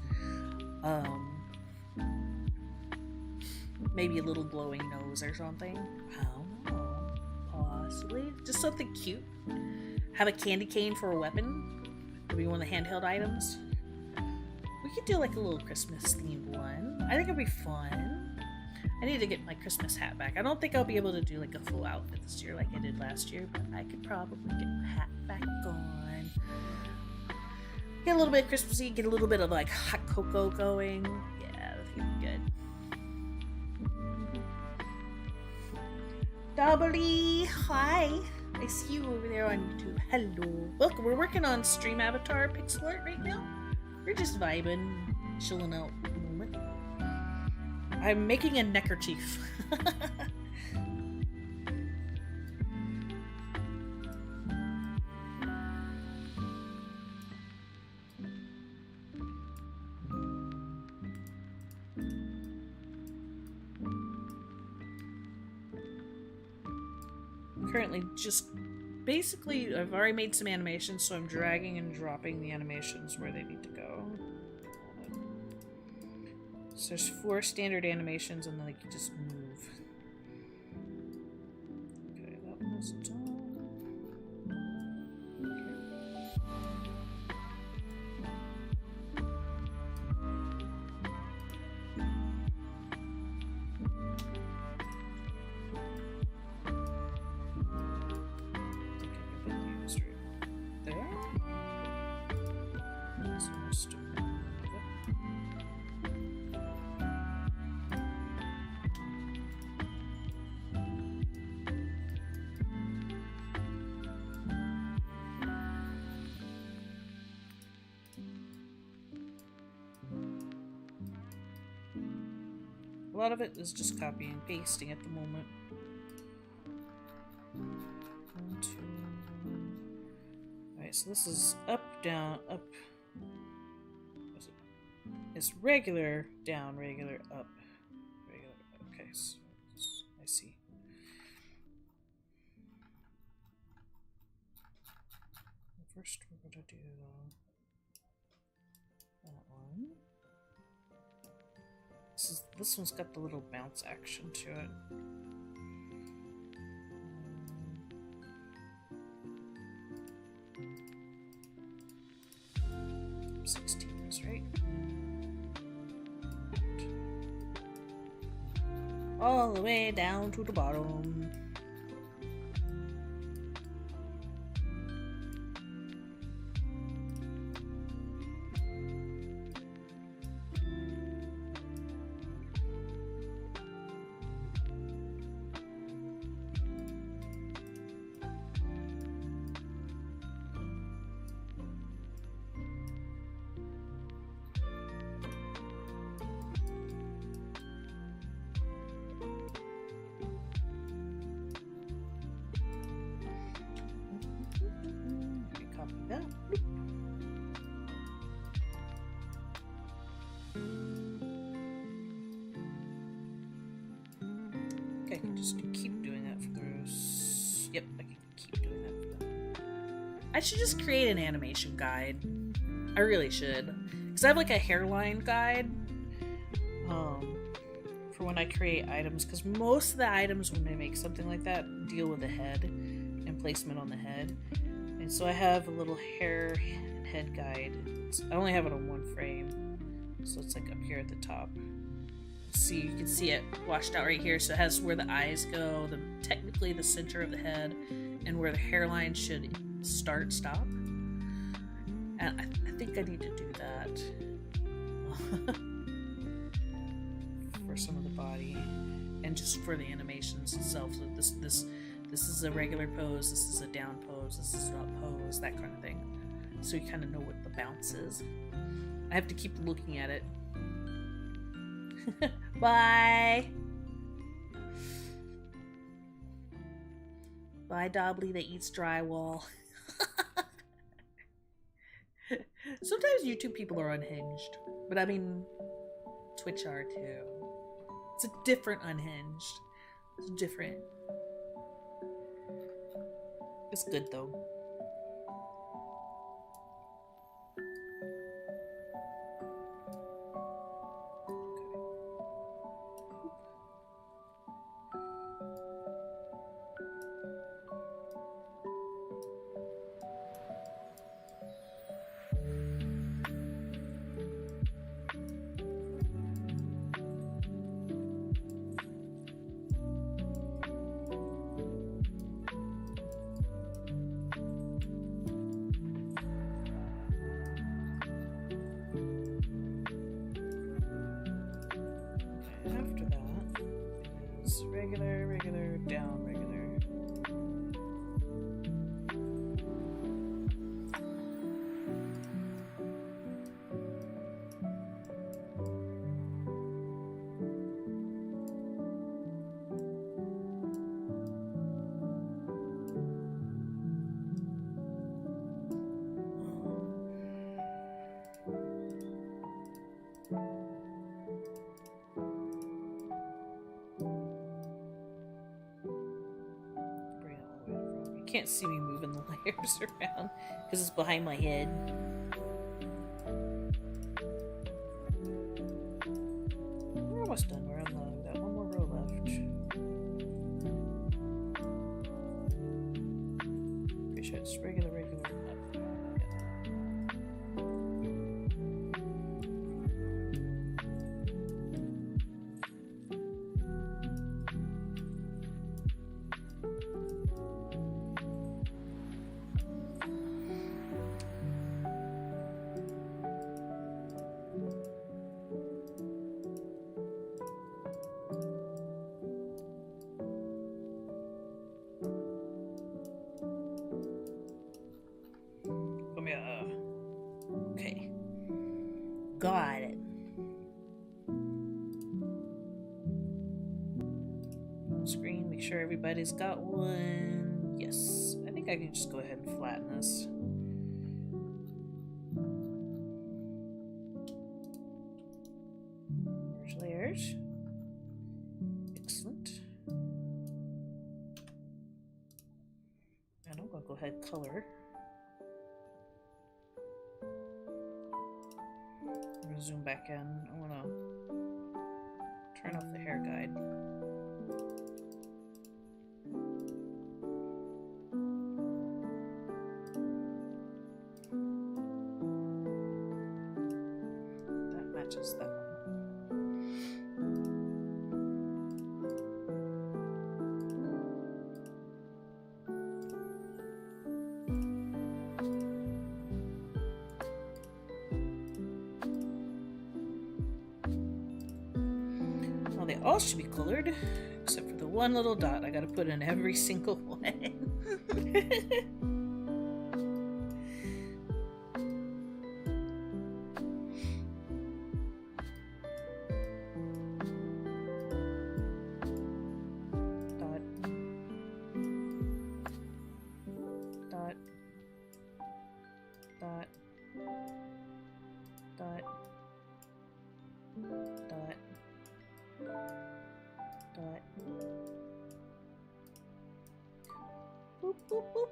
Maybe a little glowing nose or something. I don't know. Possibly just something cute. Have a candy cane for a weapon. Maybe one of the handheld items. We could do like a little Christmas themed one. I think it'd be fun. I need to get my Christmas hat back. I don't think I'll be able to do like a full outfit this year like I did last year, but I could probably get my hat back on. Get a little bit Christmassy, get a little bit of like hot cocoa going. Yeah, that's gonna be good. Doubly, hi. I see you over there on YouTube. Hello. Look, we're working on Stream Avatar pixel art right now. We're just vibing, chilling out. I'm making a neckerchief. Currently just basically I've already made some animations, so I'm dragging and dropping the animations where they need to go. So there's 4 standard animations and then they can just move. Okay, that one's done. A lot of it is just copying and pasting at the moment. 1, 2. Alright, so this is up, down, up. It's regular, down, regular, up. Regular. Okay, so I see. First, we're going to do that one. This one's got the little bounce action to it. 16 is right. All the way down to the bottom. Copy that. Okay, I can just keep doing that for those. Yep, I can keep doing that for them. I should just create an animation guide. I really should. Because I have like a hairline guide for when I create items. Because most of the items when I make something like that deal with the head and placement on the head. And so I have a little head guide. I only have it on one frame. So it's like up here at the top. See, you can see it washed out right here. So it has where the eyes go, technically the center of the head, and where the hairline should stop. And I think I need to do that for some of the body, and just for the animations itself. So this is a regular pose, this is a down pose, this is an up pose, that kind of thing. So you kind of know what the bounce is. I have to keep looking at it. Bye! Bye, Dobbly that eats drywall. Sometimes YouTube people are unhinged. But I mean, Twitch are too. It's a different unhinged. It's different. It's good though. Regular, down, regular. You can't see me moving the layers around because it's behind my head. We're almost done. We're on we got one more row left. Pretty sure it's regular. Okay. Got it. Screen, make sure everybody's got one. Yes. I think I can just go ahead and flatten this. Merge layers. Excellent. And I'm gonna go ahead and color. I'm gonna zoom back in. I wanna turn off the hair guide. That matches that one. They all should be colored, except for the one little dot I gotta put in every single one. Dot. Dot. Boop, boop, boop.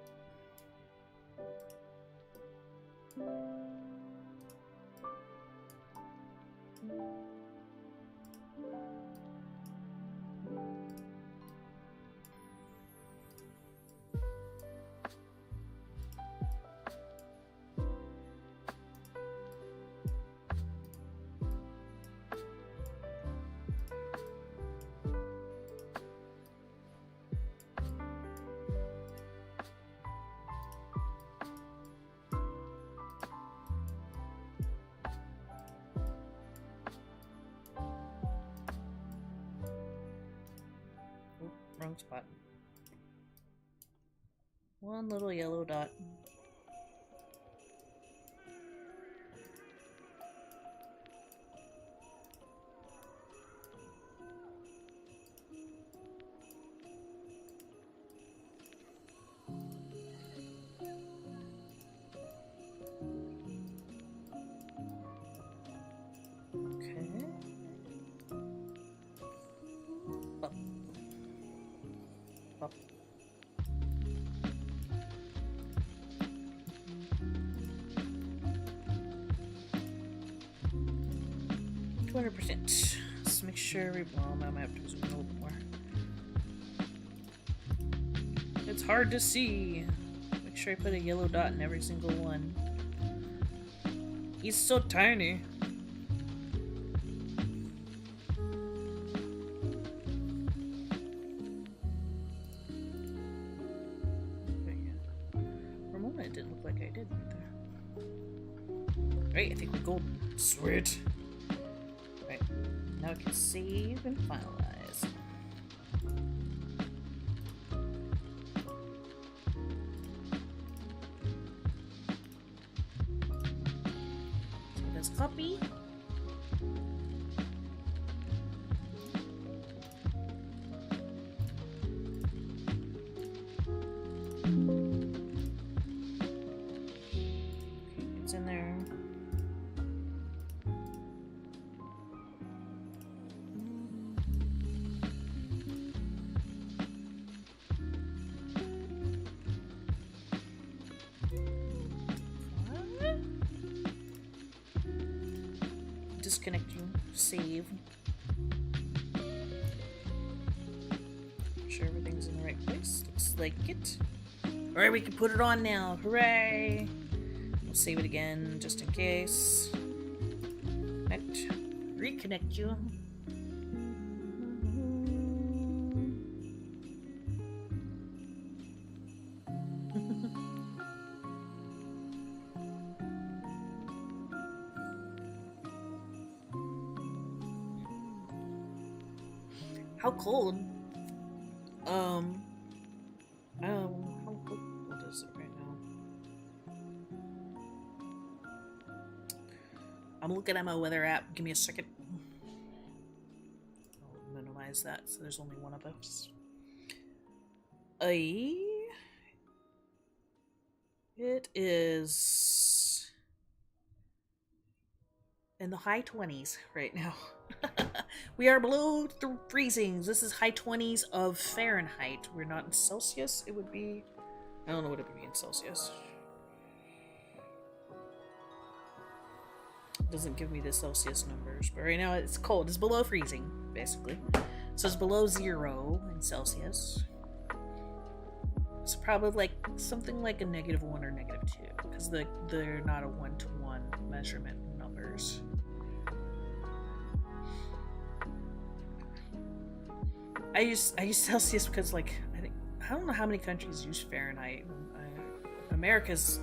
Wrong spot. One little yellow dot. Okay. Up. Up. 200%. Let's make sure we. Well, I might have to zoom in a little bit more. It's hard to see. Make sure I put a yellow dot in every single one. He's so tiny. For a moment, it didn't look like I did right there. Right, I think we're golden. Sweet. Right, now I can save and finalize. So let's copy. It's in there. Disconnecting. Save. Make sure everything's in the right place. Looks like it. Alright, we can put it on now. Hooray! We'll save it again just in case. Connect. Reconnect you. How cold? How cold is it right now? I'm looking at my weather app. Give me a second. I'll minimize that so there's only one of us. It is in the high 20s right now. We are below the freezings. This is high 20s of Fahrenheit. We're not in Celsius. It would be... I don't know what it would be in Celsius. It doesn't give me the Celsius numbers, but right now it's cold. It's below freezing, basically. So it's below 0 in Celsius. It's probably like something like a -1 or -2, because they're not a 1-to-1 measurement numbers. I use Celsius because, like, I don't know how many countries use Fahrenheit. America's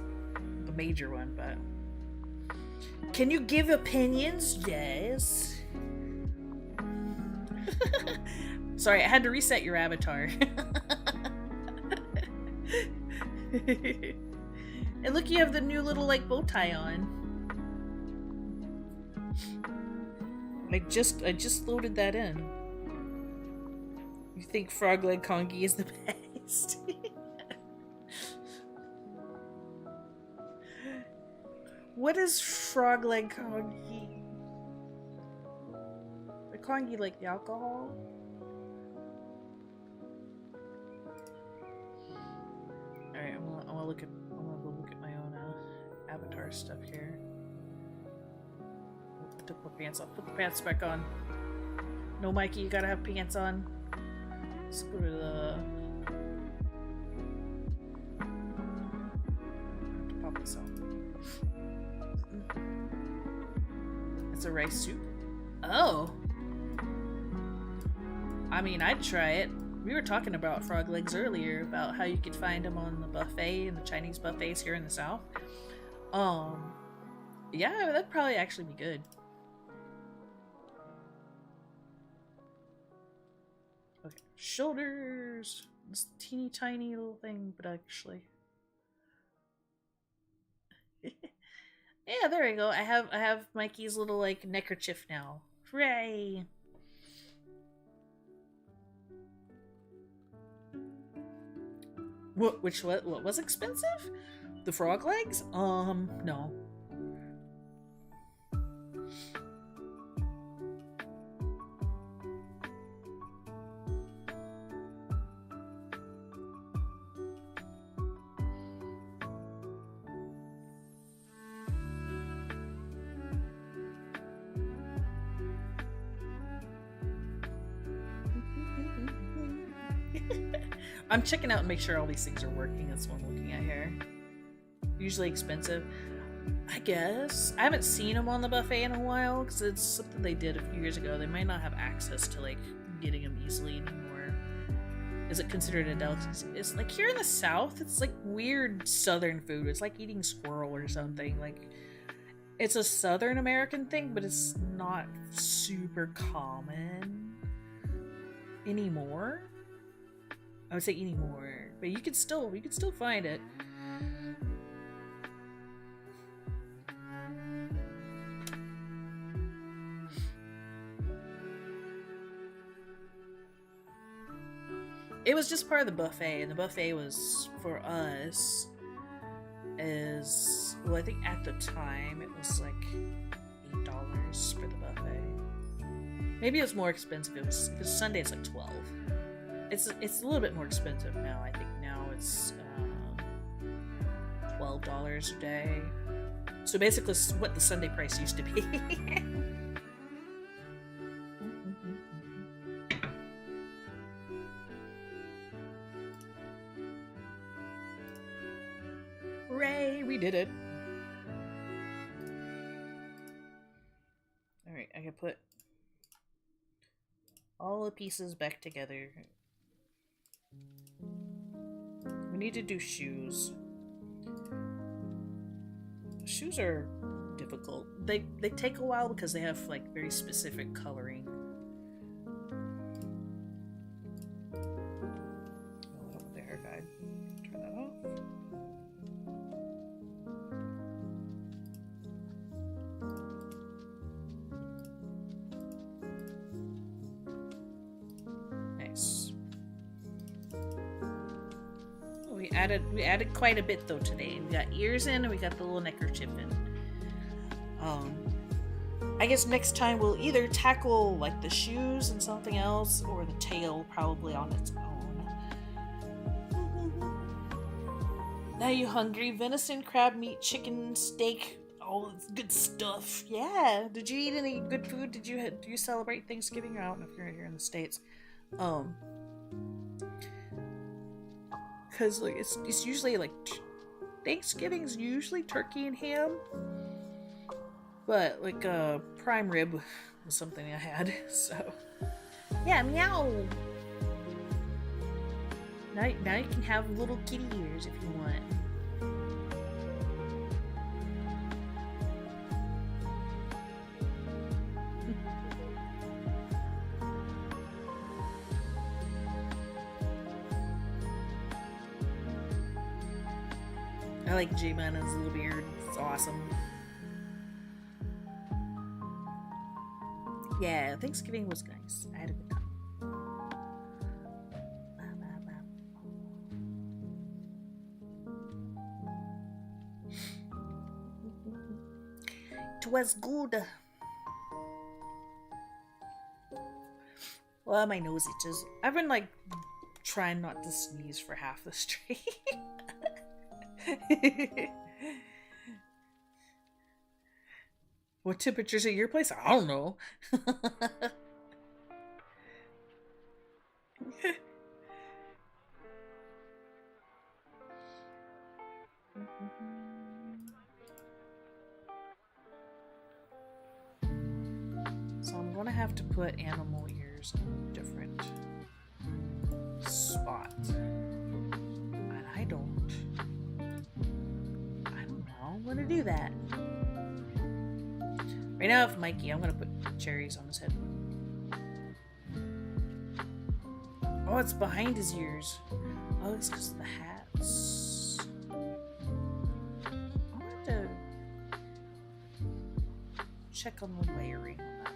the major one, but can you give opinions? Yes. Sorry, I had to reset your avatar. And look, you have the new little, like, bow tie on. I just loaded that in. You think Frog Leg Kongi is the best? What is Frog Leg Kongi? The Kongi like the alcohol? look at. I want to go look at my own avatar stuff here. I took my pants off. Put the pants back on. No, Mikey, you gotta have pants on. Let's go to the. Pop this out. It's a rice soup. Oh. I mean, I'd try it. We were talking about frog legs earlier, about how you could find them on the buffet, in the Chinese buffets here in the South. Yeah, that'd probably actually be good. Okay, shoulders. This teeny tiny little thing, but actually. Yeah, there we go. I have Mikey's little like neckerchief now. Hooray! What was expensive? The frog legs? No. I'm checking out and make sure all these things are working. That's what I'm looking at here. Usually expensive. I guess. I haven't seen them on the buffet in a while because it's something they did a few years ago. They might not have access to like getting them easily anymore. Is it considered a delicacy? It's like here in the South, it's like weird Southern food. It's like eating squirrel or something. Like it's a Southern American thing, but it's not super common anymore. I would say anymore, but you could still find it. It was just part of the buffet, and the buffet was for us is well, I think at the time it was like $8 for the buffet. Maybe it was more expensive. It was because Sunday it's like $12. It's a little bit more expensive now. I think now it's $12 a day. So basically, it's what the Sunday price used to be. Hooray! We did it. All right, I can put all the pieces back together. We need to do shoes. Shoes are difficult. They take a while because they have like very specific coloring. Oh, I don't want the hair guide. Turn that off. Nice. We added quite a bit though today. We got ears in and we got the little neckerchief in. I guess next time we'll either tackle like the shoes and something else, or the tail probably on its own. Now you hungry? Venison, crab meat, chicken, steak, all this good stuff. Yeah. Did you eat any good food? Do you celebrate Thanksgiving? I don't know if you're here in the States. Because like it's usually like Thanksgiving's usually turkey and ham, but like prime rib was something I had. So yeah, meow. Now you can have little kitty ears if you want. I like J-Mana's little beard. It's awesome. Yeah, Thanksgiving was nice. I had a good time. It was good. Well, my nose itches. I've been like trying not to sneeze for half the stream. What temperature's at your place? I don't know. So I'm gonna have to put animal ears in a different spot. And I don't know I'm gonna do that. Right now, if Mikey, I'm gonna put cherries on his head. Oh, it's behind his ears. Oh, it's because of the hats. I'll have to check on the layering on that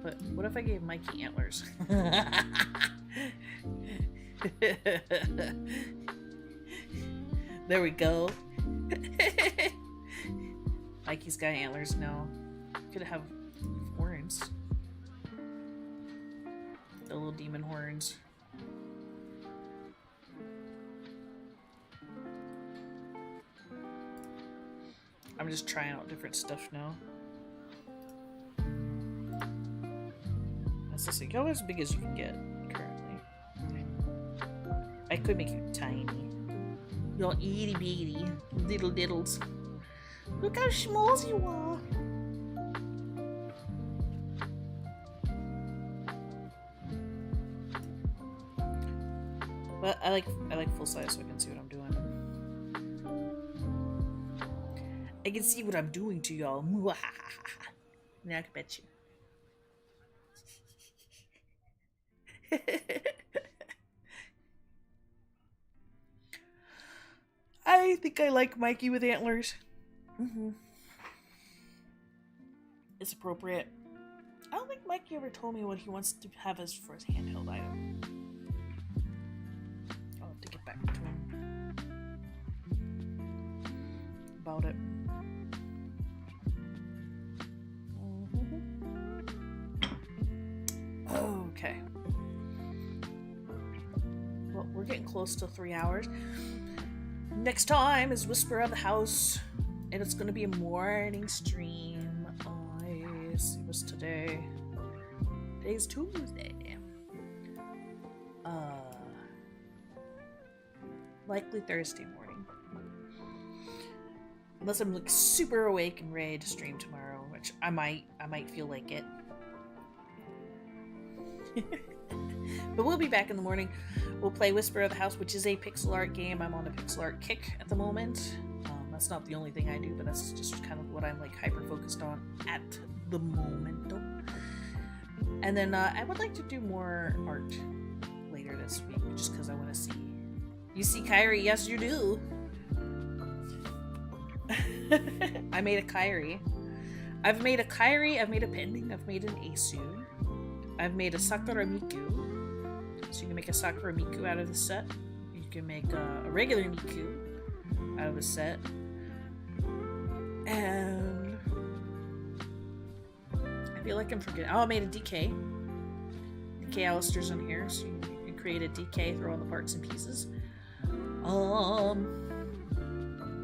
one. What if I gave Mikey antlers? There we go. Mikey's got antlers now. Could have horns. The little demon horns. I'm just trying out different stuff now. That's just like, go as big as you can get currently. I could make you tiny. You're itty bitty, little diddles. Look how small you are. But I like full size so I can see what I'm doing. I can see what I'm doing to y'all. Now I can bet you. I think I like Mikey with antlers. It's appropriate. I don't think Mikey ever told me what he wants to have as for his handheld item. I'll have to get back to him about it. Okay. Well, we're getting close to 3 hours. Next time is Whisper of the House, and it's gonna be a morning stream. See what's today. Today's Tuesday. Likely Thursday morning. Unless I'm like super awake and ready to stream tomorrow, which I might feel like it. But we'll be back in the morning. We'll play Whisper of the House, which is a pixel art game. I'm on a pixel art kick at the moment. That's not the only thing I do, but that's just kind of what I'm like hyper focused on at the moment. And then I would like to do more art later this week, just because I want to see. You see Kyrie? Yes, you do. I made a Kyrie. I've made a Kyrie. I've made a Pending. I've made an Asu. I've made a Sakura Miku. So you can make a Sakura Miku out of the set. You can make a regular Miku out of the set. And I feel like I'm forgetting. Oh, I made a DK. DK Alistair's on here, so you can create a DK, throw on the parts and pieces.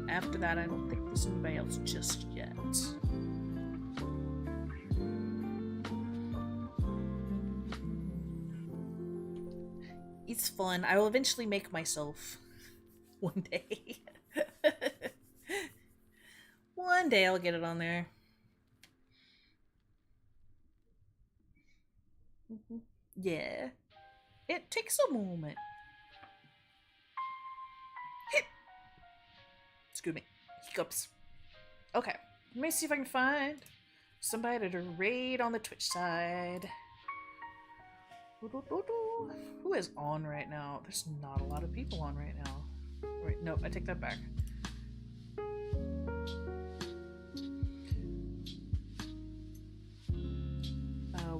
After that, I don't think there's anybody else just yet. It's fun. I will eventually make myself one day. One day I'll get it on there. Yeah. It takes a moment. Excuse me. Hiccups. Okay. Let me see if I can find somebody to raid on the Twitch side. Who is on right now? There's not a lot of people on right now. Wait, nope, I take that back.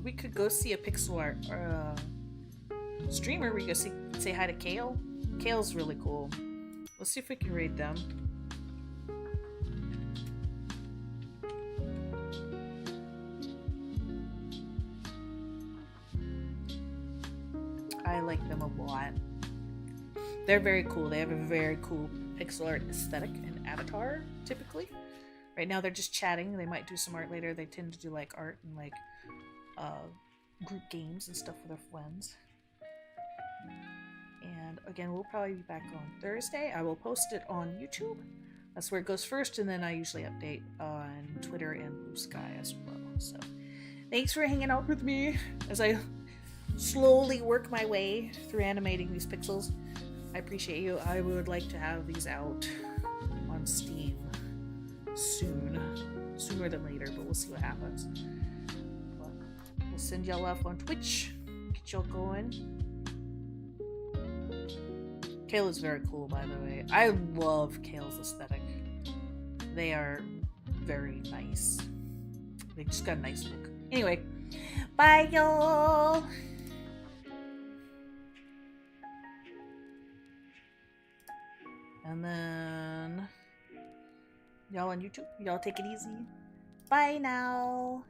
We could go see a pixel art streamer. We go say hi to Kale. Kale's really cool. Let's see if we can raid them. I like them a lot. They're very cool. They have a very cool pixel art aesthetic and avatar, typically. Right now they're just chatting. They might do some art later. They tend to do like art and like group games and stuff with their friends. And again, we'll probably be back on Thursday. I will post it on YouTube. That's where it goes first, and then I usually update on Twitter and Blue Sky as well. So thanks for hanging out with me as I slowly work my way through animating these pixels. I appreciate you. I would like to have these out on Steam sooner than later, but we'll see what happens. But we'll send y'all off on Twitch, get y'all going. Kale is very cool, by the way. I love Kale's aesthetic. They are very nice. They just got a nice look. Anyway, bye y'all! And then y'all on YouTube, y'all take it easy. Bye now!